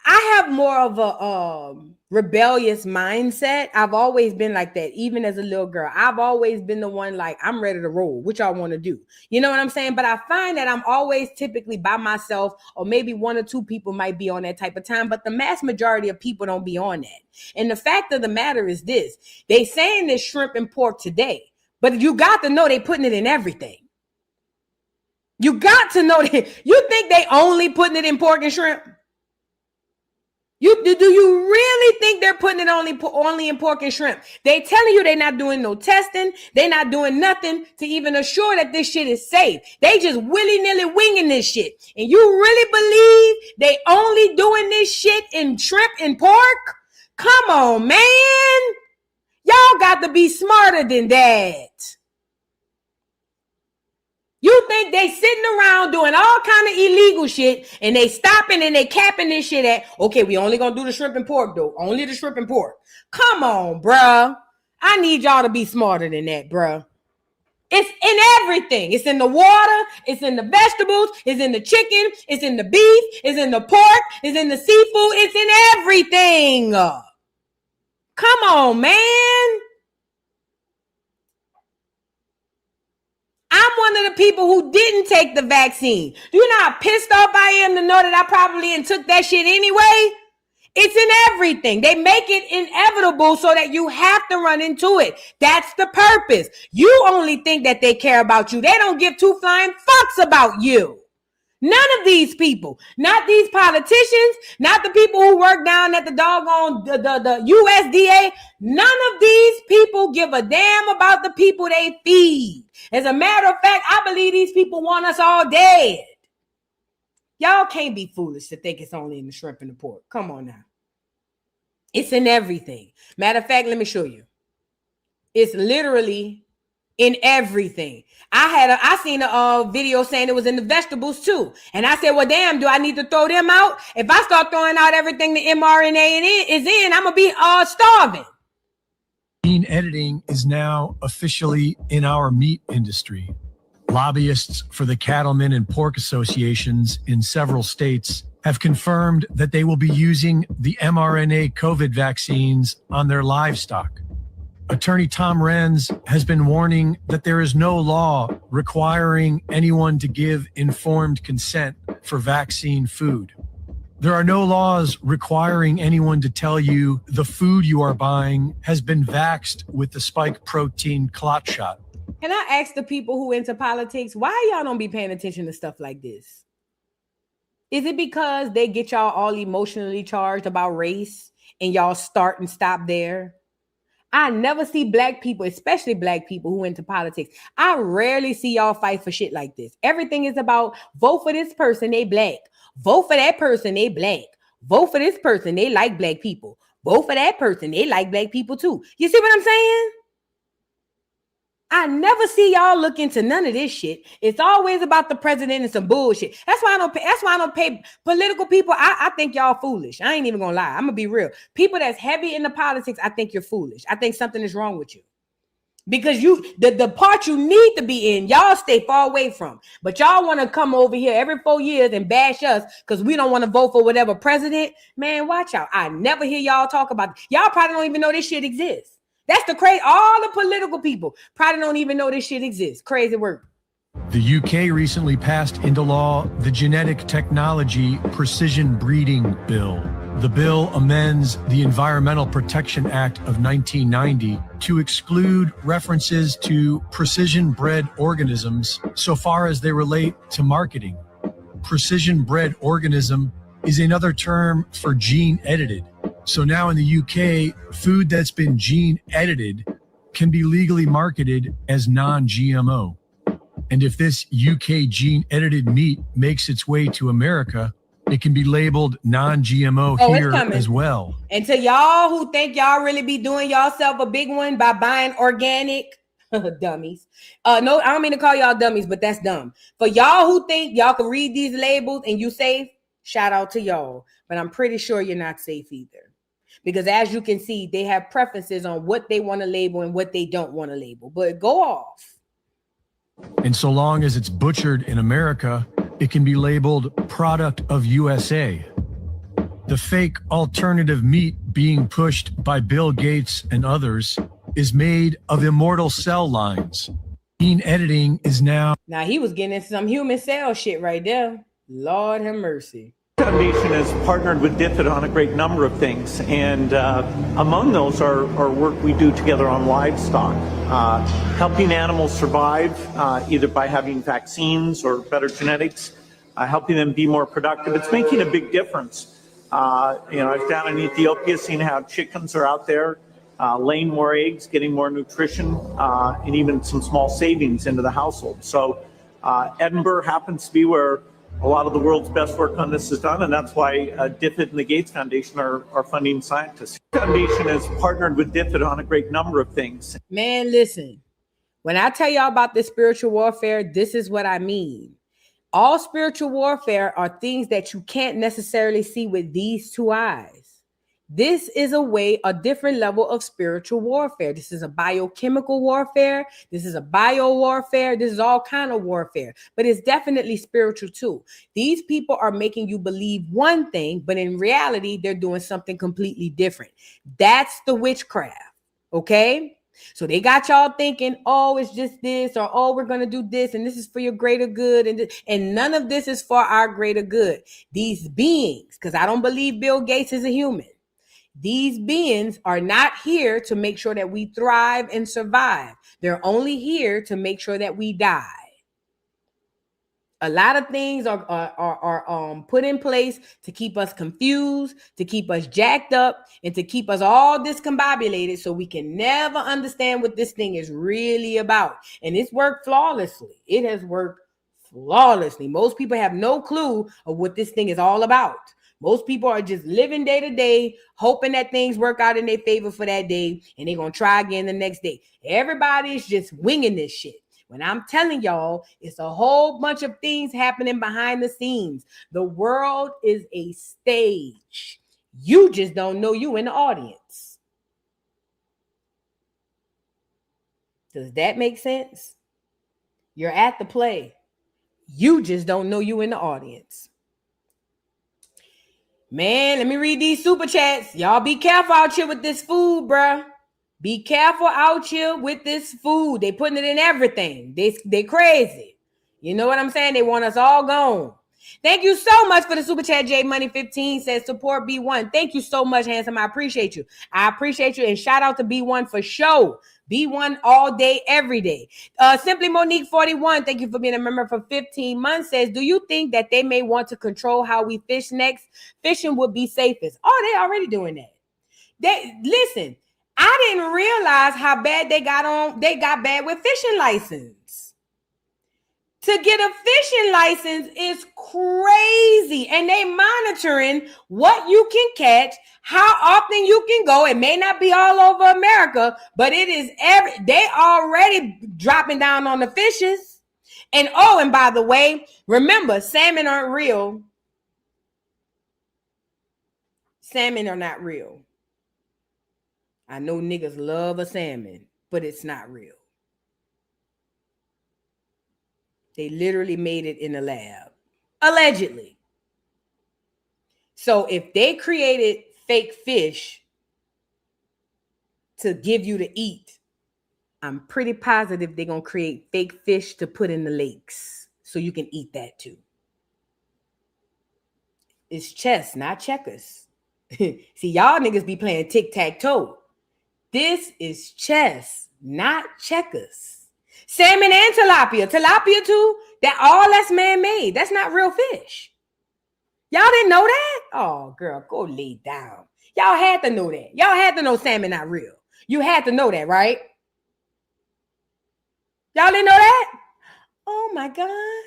I have more of a rebellious mindset. I've always been like that, even as a little girl. I've always been the one like, I'm ready to roll. What y'all want to do? You know what I'm saying? But I find that I'm always typically by myself, or maybe one or two people might be on that type of time, but the mass majority of people don't be on that. And the fact of the matter is this, they saying this shrimp and pork today, but you got to know they putting it in everything. You got to know that. You think they only putting it in pork and shrimp? Do you really think they're putting it only in pork and shrimp? They telling you they're not doing no testing. They're not doing nothing to even assure that this shit is safe. They just willy-nilly winging this shit. And you really believe they only doing this shit in shrimp and pork? Come on, man. Y'all got to be smarter than that. You think they sitting around doing all kind of illegal shit and they stopping and they capping this shit at, okay, we only gonna do the shrimp and pork though. Only the shrimp and pork. Come on, bruh. I need y'all to be smarter than that, bruh. It's in everything. It's in the water. It's in the vegetables. It's in the chicken. It's in the beef. It's in the pork. It's in the seafood. It's in everything. Come on, man. I'm one of the people who didn't take the vaccine. Do you know how pissed off I am to know that I probably took that shit anyway? It's in everything. They make it inevitable so that you have to run into it. That's the purpose. You only think that they care about you. They don't give two flying fucks about you. None of these people, not these politicians, not the people who work down at the doggone the USDA. None of these people give a damn about the people they feed. As a matter of fact, I believe these people want us all dead. Y'all can't be foolish to think it's only in the shrimp and the pork. Come on now. It's in everything. Matter of fact, let me show you. It's literally in everything. I seen a video saying it was in the vegetables too. And I said, well, damn, do I need to throw them out? If I start throwing out everything the mRNA is in, I'm going to be starving. Gene editing is now officially in our meat industry. Lobbyists for the cattlemen and pork associations in several states have confirmed that they will be using the mRNA COVID vaccines on their livestock. Attorney Tom Renz has been warning that there is no law requiring anyone to give informed consent for vaccine food. There are no laws requiring anyone to tell you the food you are buying has been vaxxed with the spike protein clot shot. Can I ask the people who into politics, why y'all don't be paying attention to stuff like this? Is it because they get y'all all emotionally charged about race and y'all start and stop there? I never see black people, especially black people who into politics. I rarely see y'all fight for shit like this. Everything is about vote for this person, they black. Vote for that person, they black. Vote for this person, they like black people. Vote for that person, they like black people too. You see what I'm saying? I never see y'all look into none of this shit. It's always about the president and some bullshit. That's why I don't pay political people. I think y'all foolish. I ain't even gonna lie. I'm gonna be real. People that's heavy into politics, I think you're foolish. I think something is wrong with you. Because the part you need to be in, y'all stay far away from. But y'all want to come over here every 4 years and bash us because we don't want to vote for whatever president. Man, watch out. I never hear y'all talk about it. Y'all probably don't even know this shit exists. That's the crazy. All the political people probably don't even know this shit exists. Crazy work. The UK recently passed into law the Genetic Technology Precision Breeding Bill. The bill amends the Environmental Protection Act of 1990 to exclude references to precision-bred organisms so far as they relate to marketing. Precision-bred organism is another term for gene-edited. So now in the UK, food that's been gene-edited can be legally marketed as non-GMO. And if this UK gene-edited meat makes its way to America, it can be labeled non-GMO here as well. And to y'all who think y'all really be doing yourself a big one by buying organic, dummies. No, I don't mean to call y'all dummies, but that's dumb. For y'all who think y'all can read these labels and you safe, shout out to y'all. But I'm pretty sure you're not safe either. Because as you can see, they have preferences on what they want to label and what they don't want to label. But go off. And so long as it's butchered in America, it can be labeled product of USA. The fake alternative meat being pushed by Bill Gates and others is made of immortal cell lines. Gene editing is now... Now he was getting into some human cell shit right there. Lord have mercy. Foundation has partnered with DFID on a great number of things, and among those are work we do together on livestock, helping animals survive either by having vaccines or better genetics, helping them be more productive. It's making a big difference. I was down in Ethiopia seeing how chickens are out there laying more eggs, getting more nutrition, and even some small savings into the household. So Edinburgh happens to be where a lot of the world's best work on this is done, and that's why DFID and the Gates Foundation are funding scientists. The foundation has partnered with DFID on a great number of things. Man, listen, when I tell y'all about this spiritual warfare, this is what I mean. All spiritual warfare are things that you can't necessarily see with these two eyes. This is a different level of spiritual warfare. This is a biochemical warfare. This is a bio warfare. This is all kind of warfare, but it's definitely spiritual too. These people are making you believe one thing, but in reality, they're doing something completely different. That's the witchcraft. Okay. So they got y'all thinking, oh, it's just this, or oh, we're going to do this, and this is for your greater good. And none of this is for our greater good. These beings, because I don't believe Bill Gates is a human. These beings are not here to make sure that we thrive and survive. They're only here to make sure that we die. A lot of things are put in place to keep us confused, to keep us jacked up, and to keep us all discombobulated so we can never understand what this thing is really about. And it's worked flawlessly. It has worked flawlessly. Most people have no clue of what this thing is all about. Most people are just living day to day, hoping that things work out in their favor for that day, and they're going to try again the next day. Everybody's just winging this shit. When I'm telling y'all, it's a whole bunch of things happening behind the scenes. The world is a stage. You just don't know you in the audience. Does that make sense? You're at the play. You just don't know you in the audience. Man, let me read these super chats. Y'all be careful out here with this food, bruh. Be careful out here with this food. They putting it in everything. They crazy. You know what I'm saying? They want us all gone. Thank you so much for the super chat. J Money 15 says support B1. Thank you so much, handsome. I appreciate you. I appreciate you. And shout out to B1 for show. B1 all day, every day. Simply Monique 41. Thank you for being a member for 15 months. Says, do you think that they may want to control how we fish next? Fishing would be safest. Oh, they already doing that. Listen, I didn't realize how bad they got bad with fishing license. To get a fishing license is crazy. And they monitoring what you can catch, how often you can go. It may not be all over America, but it is they already dropping down on the fishes. And and by the way, remember, salmon aren't real. Salmon are not real. I know niggas love a salmon, but it's not real. They literally made it in a lab, allegedly. So if they created fake fish to give you to eat, I'm pretty positive they're going to create fake fish to put in the lakes so you can eat that too. It's chess, not checkers. See, y'all niggas be playing tic-tac-toe. This is chess, not checkers. Salmon and tilapia. Tilapia too. That's man-made. That's not real fish. Y'all didn't know that? Oh, girl, go lay down. Y'all had to know that. Y'all had to know salmon not real. You had to know that, right? Y'all didn't know that? Oh my God.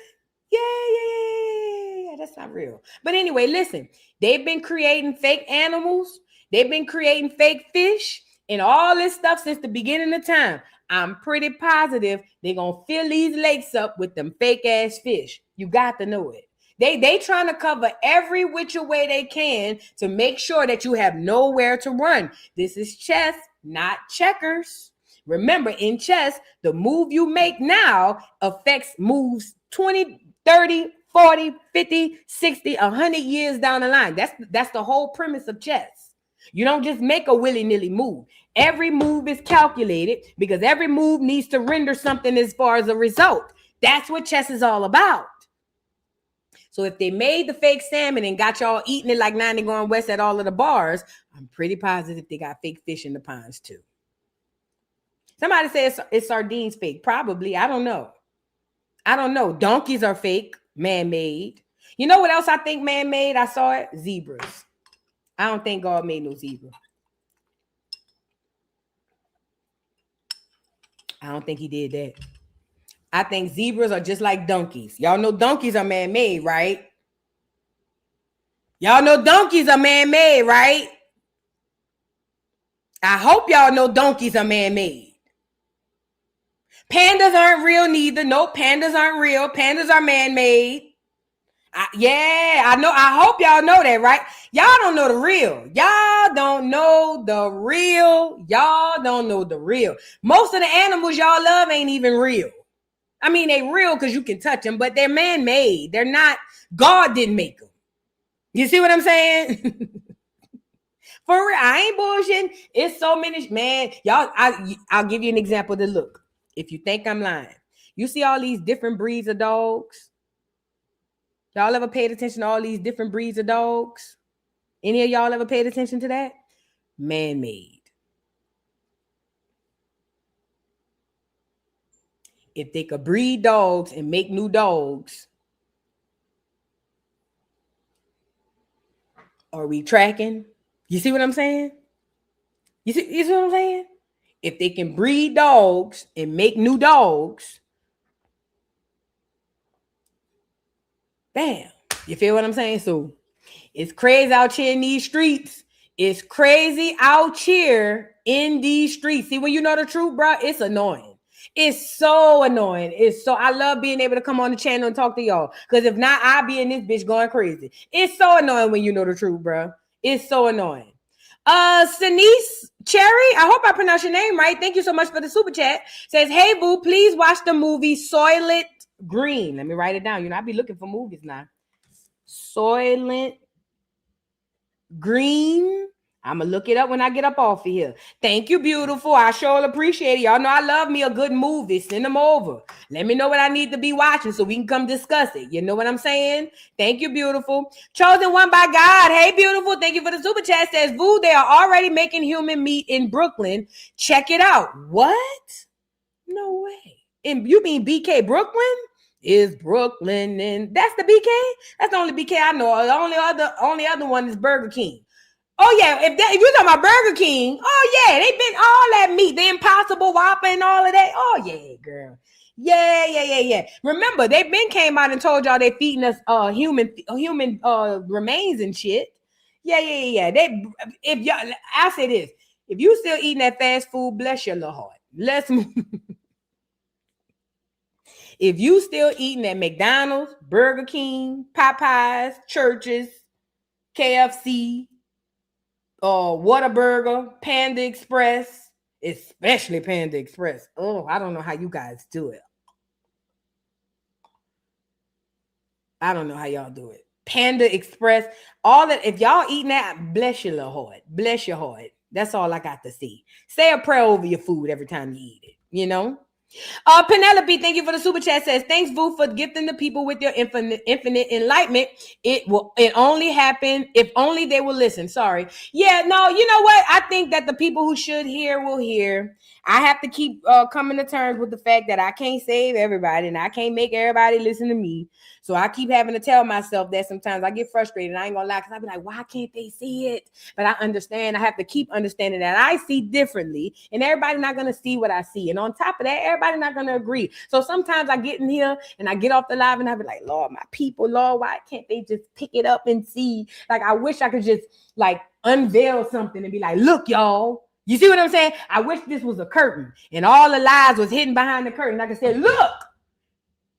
Yeah. That's not real. But anyway, listen. They've been creating fake animals. They've been creating fake fish and all this stuff since the beginning of time. I'm pretty positive they're going to fill these lakes up with them fake ass fish. You got to know it. They trying to cover every which way they can to make sure that you have nowhere to run. This is chess, not checkers. Remember, in chess, the move you make now affects moves 20, 30, 40, 50, 60, 100 years down the line. That's the whole premise of chess. You don't just make a willy-nilly move. Every move is calculated because every move needs to render something as far as a result. That's what chess is all about. So if they made the fake salmon and got y'all eating it like 90 going west at all of the bars, I'm pretty positive they got fake fish in the ponds too. Somebody says it's sardines fake. Probably. I don't know. Donkeys are fake, man-made. You know what else I think man-made? I saw it. Zebras. I don't think God made no zebra. I don't think he did that. I think zebras are just like donkeys. Y'all know donkeys are man-made, right? Y'all know donkeys are man-made, right? I hope y'all know donkeys are man-made. Pandas aren't real neither. No, pandas aren't real. Pandas are man-made. I know. I hope y'all know that, right? Y'all don't know the real. Y'all don't know the real. Y'all don't know the real. Most of the animals y'all love ain't even real. I mean, they real because you can touch them, but they're man-made. They're not. God didn't make them. You see what I'm saying? For real, I ain't bullshitting. It's so many, man. Y'all, I'll give you an example to look. If you think I'm lying, you see all these different breeds of dogs. Y'all ever paid attention to all these different breeds of dogs? Any of y'all ever paid attention to that? Man-made. If they could breed dogs and make new dogs, are we tracking? You see what I'm saying? You see what I'm saying? If they can breed dogs and make new dogs, bam. You feel what I'm saying? So it's crazy out here in these streets. It's crazy out here in these streets. See, when you know the truth, bro, it's annoying. It's so annoying. I love being able to come on the channel and talk to y'all. Because if not, I'll be in this bitch going crazy. It's so annoying when you know the truth, bro. It's so annoying. Sanice Cherry, I hope I pronounced your name right. Thank you so much for the super chat. Says, hey, boo, please watch the movie Soylent Green. Let me write it down. You know, I be looking for movies now. Soylent Green. I'm going to look it up when I get up off of here. Thank you, beautiful. I sure appreciate it. Y'all know I love me a good movie. Send them over. Let me know what I need to be watching so we can come discuss it. You know what I'm saying? Thank you, beautiful. Chosen one by God. Hey, beautiful. Thank you for the super chat. Says, Voo, they are already making human meat in Brooklyn. Check it out. What? No way. And you mean BK Brooklyn? Is Brooklyn, and that's the BK? That's the only BK I know. The only other one is Burger King. Oh yeah, if you're talking about Burger King, oh yeah, they've been all that meat, the Impossible Whopper and all of that. Oh yeah, girl. Yeah. Remember, they been came out and told y'all they feeding us human remains and shit. Yeah. If y'all, I say this, if you still eating that fast food, bless your little heart. Let's move. If you still eating at McDonald's, Burger King, Popeyes, Churches, KFC, Whataburger, Panda Express, especially Panda Express. Oh, I don't know how you guys do it. I don't know how y'all do it. Panda Express, all that. If y'all eating that, bless your little heart. Bless your heart. That's all I got to see. Say a prayer over your food every time you eat it, you know? Penelope, thank you for the super chat. Says, thanks, Voo, for gifting the people with your infinite enlightenment. It only happen if only they will listen. Sorry. Yeah, no, you know what? I think that the people who should hear will hear. I have to keep coming to terms with the fact that I can't save everybody and I can't make everybody listen to me. So I keep having to tell myself that sometimes I get frustrated. I ain't gonna lie, because I be like, why can't they see it? But I understand. I have to keep understanding that I see differently, and everybody not gonna see what I see. And on top of that, everybody not gonna agree. So sometimes I get in here and I get off the live and I be like, Lord, my people, Lord, why can't they just pick it up and see? Like, I wish I could just like unveil something and be like, look, y'all. You see what I'm saying? I wish this was a curtain and all the lies was hidden behind the curtain. Like I said, look.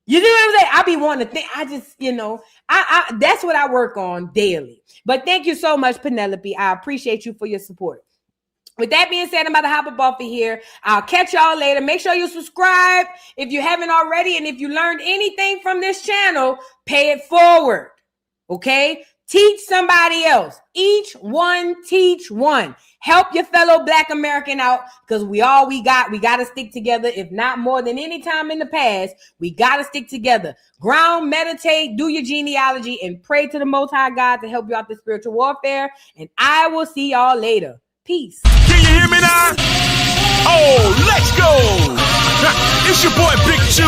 You see what I'm saying? I be wanting to think. I just, I that's what I work on daily. But thank you so much, Penelope. I appreciate you for your support. With that being said, I'm about to hop up off of here. I'll catch y'all later. Make sure you subscribe if you haven't already. And if you learned anything from this channel, pay it forward. Okay? Teach somebody else. Each one, teach one. Help your fellow Black American out, because we got to stick together. If not more than any time in the past, we got to stick together. Ground, meditate, do your genealogy, and pray to the Most High God to help you out the spiritual warfare. And I will see y'all later. Peace. Can you hear me now? Oh, let's go. It's your boy Big Chew.